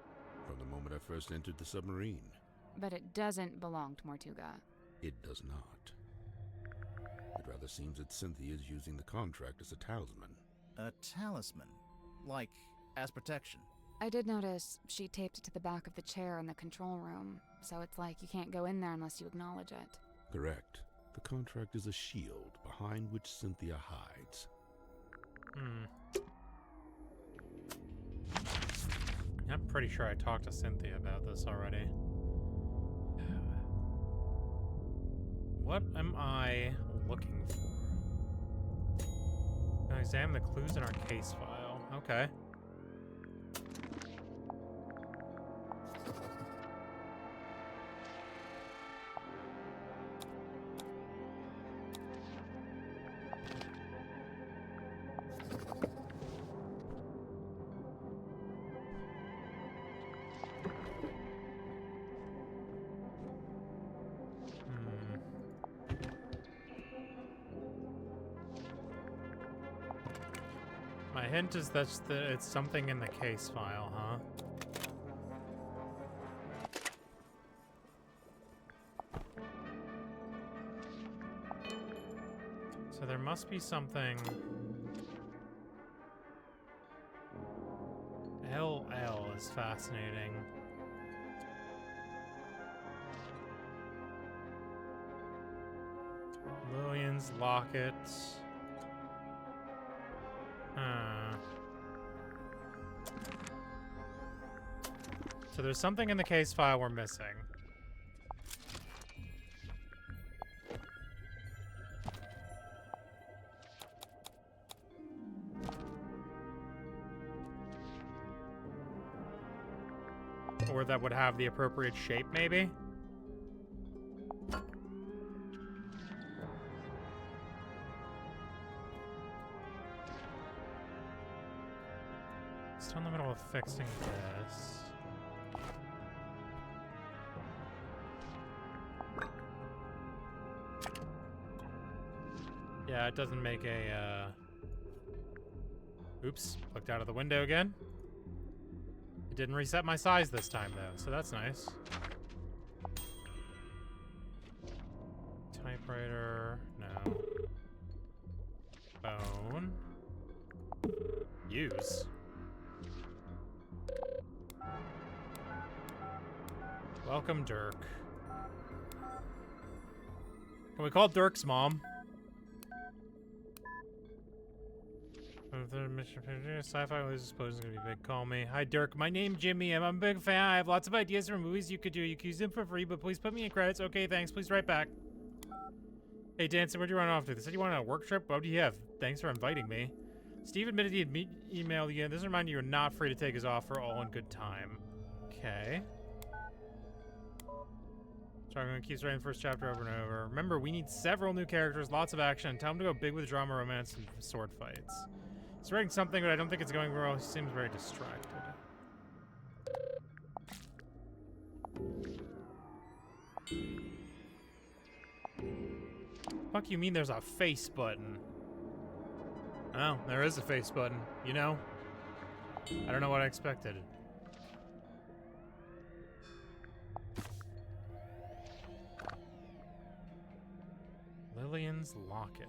From the moment I first entered the submarine. But it doesn't belong to Mortuga. It does not. It rather seems that Cynthia is using the contract as a talisman. A talisman? Like, as protection? I did notice she taped it to the back of the chair in the control room, so it's like you can't go in there unless you acknowledge it. Correct. The contract is a shield behind which Cynthia hides. I'm pretty sure I talked to Cynthia about this already. What am I looking for? Now examine the clues in our case file. Okay. My hint is that it's something in the case file, huh? So there must be something... LL is fascinating. Lillian's locket. So there's something in the case file we're missing. Or that would have the appropriate shape, maybe? Still in the middle of fixing this. Yeah, it doesn't make a, Oops, looked out of the window again. It didn't reset my size this time, though, so that's nice. Typewriter, no. Phone. Use. Welcome, Dirk. Can we call Dirk's mom? Sci-fi was supposed to be big. Call me. Hi, Dirk. My name's Jimmy. I'm a big fan. I have lots of ideas for movies you could do. You can use them for free, but please put me in credits. Okay, thanks. Please write back. Hey, Danson, where'd you run off to? They said you wanted a work trip? What do you have? Thanks for inviting me. Steve admitted he had emailed you. This reminds you you're not free to take his offer all in good time. Okay. So I'm going to keep writing the first chapter over and over. Remember, we need several new characters, lots of action. Tell him to go big with drama, romance, and sword fights. He's writing something, but I don't think it's going well. He seems very distracted. Fuck you mean there's a face button? Oh, there is a face button, you know? I don't know what I expected. Lillian's locket.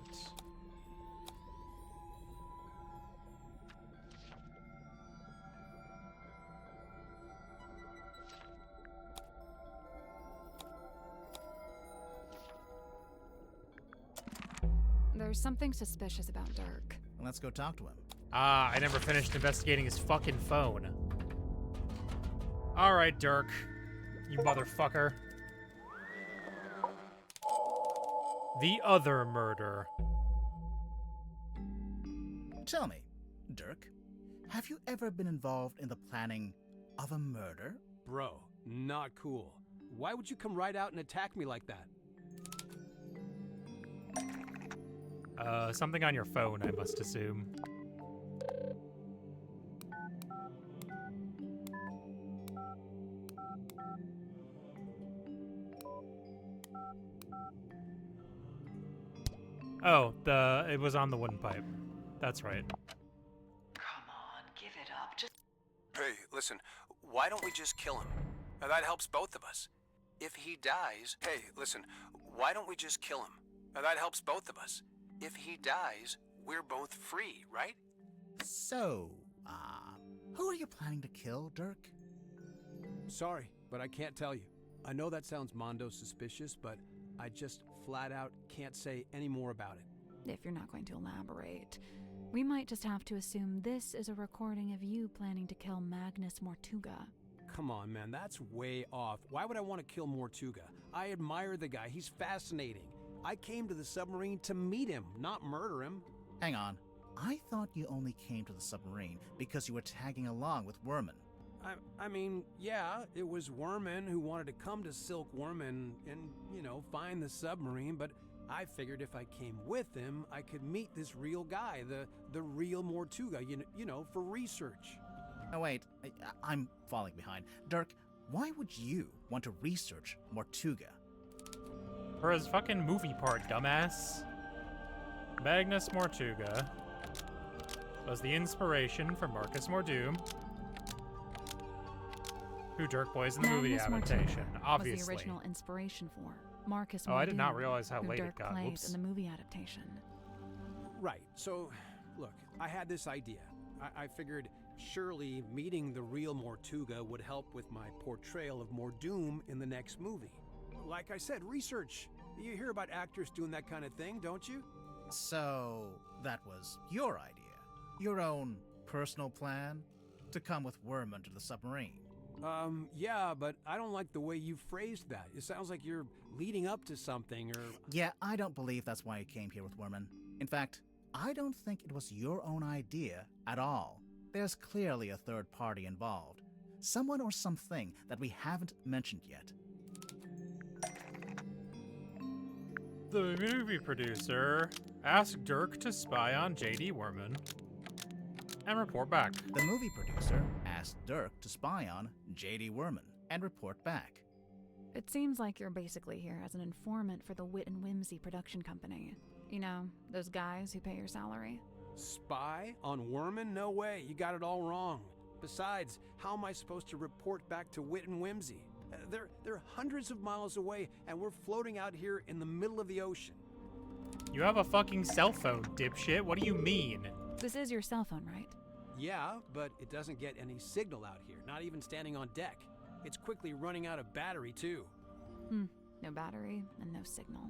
There's something suspicious about Dirk. Let's go talk to him. Ah, I never finished investigating his fucking phone. Alright, Dirk. You motherfucker. The other murder. Tell me, Dirk, have you ever been involved in the planning of a murder? Bro, not cool. Why would you come right out and attack me like that? Something on your phone, I must assume. Oh, it was on the wooden pipe. That's right. Come on, give it up. Just. Hey, listen, why don't we just kill him? Now, that helps both of us. If he dies... Hey, listen, why don't we just kill him? Now, that helps both of us. If he dies, we're both free, right? So, who are you planning to kill, Dirk? Sorry, but I can't tell you. I know that sounds mondo suspicious, but I just flat out can't say any more about it. If you're not going to elaborate, we might just have to assume this is a recording of you planning to kill Magnus Mortuga. Come on, man, that's way off. Why would I want to kill Mortuga? I admire the guy. He's fascinating. I came to the submarine to meet him, not murder him. Hang on. I thought you only came to the submarine because you were tagging along with Worman. I mean, yeah, it was Worman who wanted to come to Silk Worman and, you know, find the submarine, but I figured if I came with him, I could meet this real guy, the real Mortuga, you know, for research. Oh, wait, I'm falling behind. Dirk, why would you want to research Mortuga? For his fucking movie part, dumbass. Magnus Mortuga was the inspiration for Marcus Mordoom, who Dirk plays in the movie adaptation, obviously. Was the original inspiration for Marcus Mordoom. Oh, I did not realize how who late Dirk it got. plays Whoops. in the movie adaptation. Right, so, look, I had this idea. I figured surely meeting the real Mortuga would help with my portrayal of Mordoom in the next movie. Like I said, research. You hear about actors doing that kind of thing, don't you? So, that was your idea? Your own personal plan? To come with Worman to the submarine? Yeah, but I don't like the way you phrased that. It sounds like you're leading up to something, or... Yeah, I don't believe that's why you came here with Worman. In fact, I don't think it was your own idea at all. There's clearly a third party involved. Someone or something that we haven't mentioned yet. The movie producer asked Dirk to spy on J.D. Worman and report back. The movie producer asked Dirk to spy on J.D. Worman and report back. It seems like you're basically here as an informant for the Wit and Whimsy production company. You know, those guys who pay your salary. Spy on Worman? No way, you got it all wrong. Besides, how am I supposed to report back to Wit and Whimsy? They're hundreds of miles away, and we're floating out here in the middle of the ocean. You have a fucking cell phone, dipshit. What do you mean? This is your cell phone, right? Yeah, but it doesn't get any signal out here, not even standing on deck. It's quickly running out of battery, too. No battery and no signal.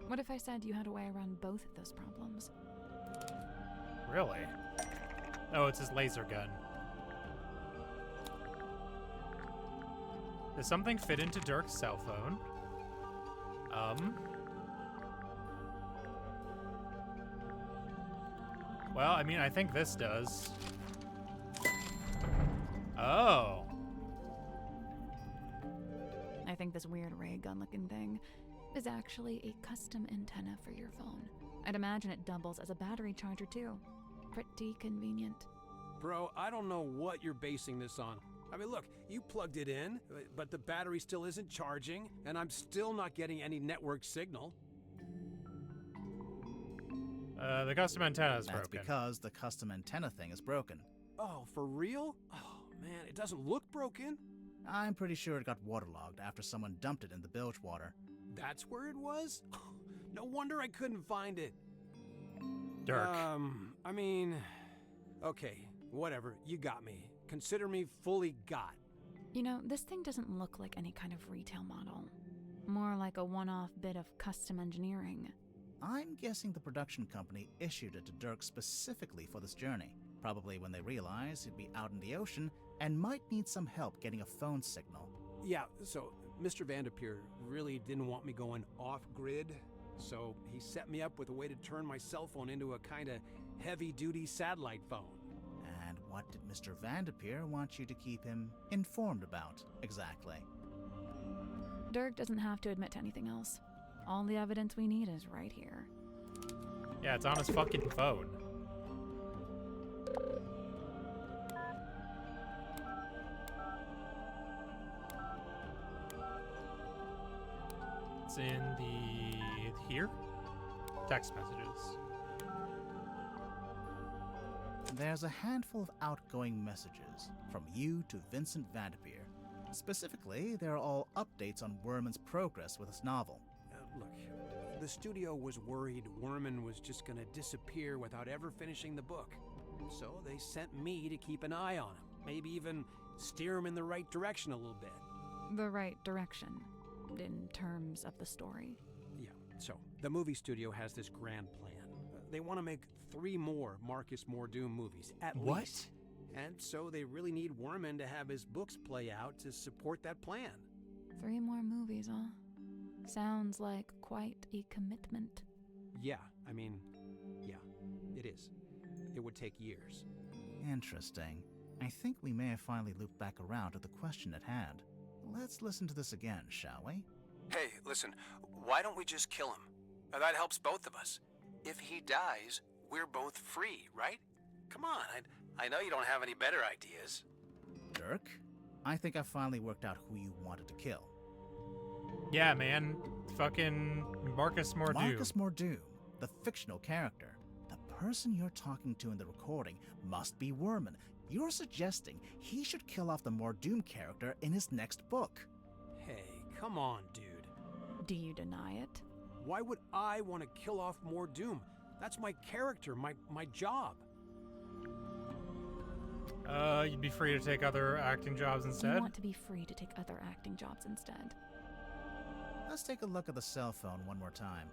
What if I said you had a way around both of those problems? Really? Oh, it's his laser gun. Does something fit into Dirk's cell phone? Well, I mean, I think this does. Oh. I think this weird ray gun looking thing is actually a custom antenna for your phone. I'd imagine it doubles as a battery charger too. Pretty convenient. Bro, I don't know what you're basing this on. I mean, look, you plugged it in, but the battery still isn't charging, and I'm still not getting any network signal. The custom antenna is That's broken. because the custom antenna thing is broken. Oh, for real? Oh, man, it doesn't look broken. I'm pretty sure it got waterlogged after someone dumped it in the bilge water. That's where it was? No wonder I couldn't find it. Dirk. I mean, okay, whatever. You got me. Consider me fully got. You know, this thing doesn't look like any kind of retail model. More like a one-off bit of custom engineering. I'm guessing the production company issued it to Dirk specifically for this journey, probably when they realized he'd be out in the ocean and might need some help getting a phone signal. Yeah, so Mr. Vanderpeer really didn't want me going off-grid, so he set me up with a way to turn my cell phone into a kind of heavy-duty satellite phone. And what did Mr. Vanderpeer want you to keep him informed about, exactly? Dirk doesn't have to admit to anything else. All the evidence we need is right here. Yeah, it's on his fucking phone. It's in the... here? Text messages. There's a handful of outgoing messages from you to Vincent Vanderpeer. Specifically, they're all updates on Werman's progress with his novel. Look, the studio was worried Werman was just gonna disappear without ever finishing the book. So they sent me to keep an eye on him, maybe even steer him in the right direction a little bit. The right direction, in terms of the story. Yeah, so the movie studio has this grand plan. They want to make 3 more Marcus Mordoom movies, at least. And so they really need Werman to have his books play out to support that plan. 3 more movies, huh? Sounds like quite a commitment. Yeah, I mean, yeah, it is. It would take years. Interesting. I think we may have finally looped back around to the question at hand. Let's listen to this again, shall we? Hey, listen, why don't we just kill him? That helps both of us. If he dies, we're both free, right? Come on, I know you don't have any better ideas. Dirk, I think I finally worked out who you wanted to kill. Yeah, man. Fucking Marcus Mordoom. Marcus Mordoom, the fictional character. The person you're talking to in the recording must be Werman. You're suggesting he should kill off the Mordoom character in his next book. Hey, come on, dude. Do you deny it? Why would I want to kill off Mordoom? That's my character, my job. You'd be free to take other acting jobs instead? You want to be free to take other acting jobs instead. Let's take a look at the cell phone one more time.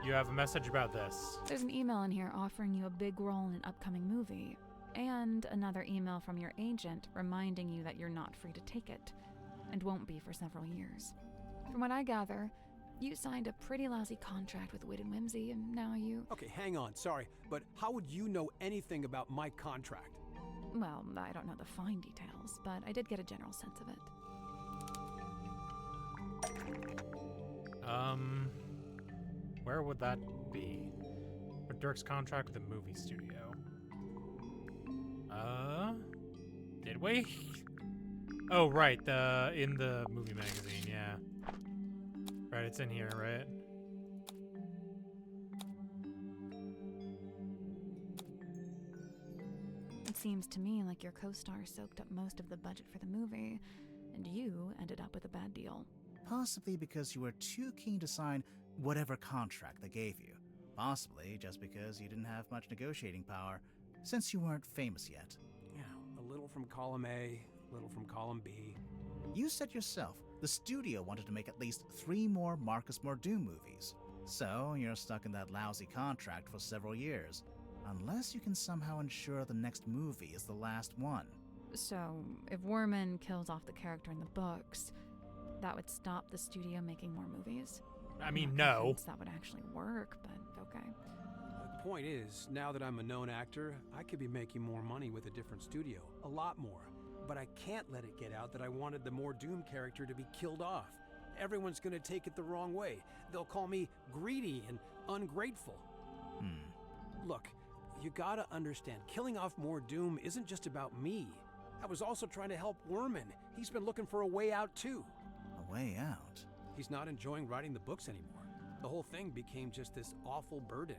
You have a message about this. There's an email in here offering you a big role in an upcoming movie, and another email from your agent reminding you that you're not free to take it, and won't be for several years. From what I gather, you signed a pretty lousy contract with Wit and Whimsy, and now you... Okay, hang on, sorry, but how would you know anything about my contract? Well, I don't know the fine details, but I did get a general sense of it. Where would that be? With Dirk's contract with the movie studio. Did we? Oh, right, in the movie magazine, yeah. Right, it's in here, right? It seems to me like your co-star soaked up most of the budget for the movie, and you ended up with a bad deal. Possibly because you were too keen to sign whatever contract they gave you. Possibly just because you didn't have much negotiating power, since you weren't famous yet. Yeah, a little from column A, a little from column B. You said yourself the studio wanted to make at least 3 more Marcus Mordoom movies. So you're stuck in that lousy contract for several years. Unless you can somehow ensure the next movie is the last one. So, if Werman kills off the character in the books, that would stop the studio making more movies? I mean, I'm no. not convinced that would actually work, but okay. The point is, now that I'm a known actor, I could be making more money with a different studio. A lot more. But I can't let it get out that I wanted the Mordoom character to be killed off. Everyone's gonna take it the wrong way. They'll call me greedy and ungrateful. Look, you gotta understand, killing off Mordoom isn't just about me. I was also trying to help Werman. He's been looking for a way out too. A way out? He's not enjoying writing the books anymore. the whole thing became just this awful burden.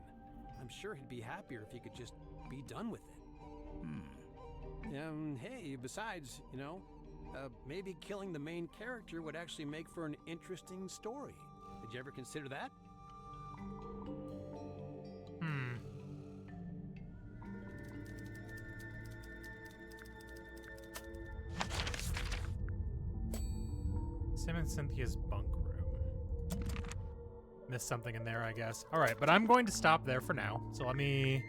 I'm sure he'd be happier if he could just be done with it. Hey, besides, maybe killing the main character would actually make for an interesting story. Did you ever consider that? Sim and Cynthia's bunk room. Missed something in there, I guess. All right, but I'm going to stop there for now. So let me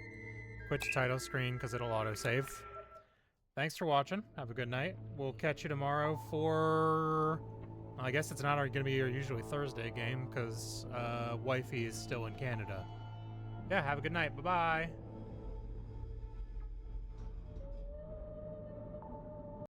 quit the title screen because it'll autosave. Thanks for watching. Have a good night. We'll catch you tomorrow for... Well, I guess it's not going to be your usually Thursday game because Wifey is still in Canada. Yeah, have a good night. Bye-bye.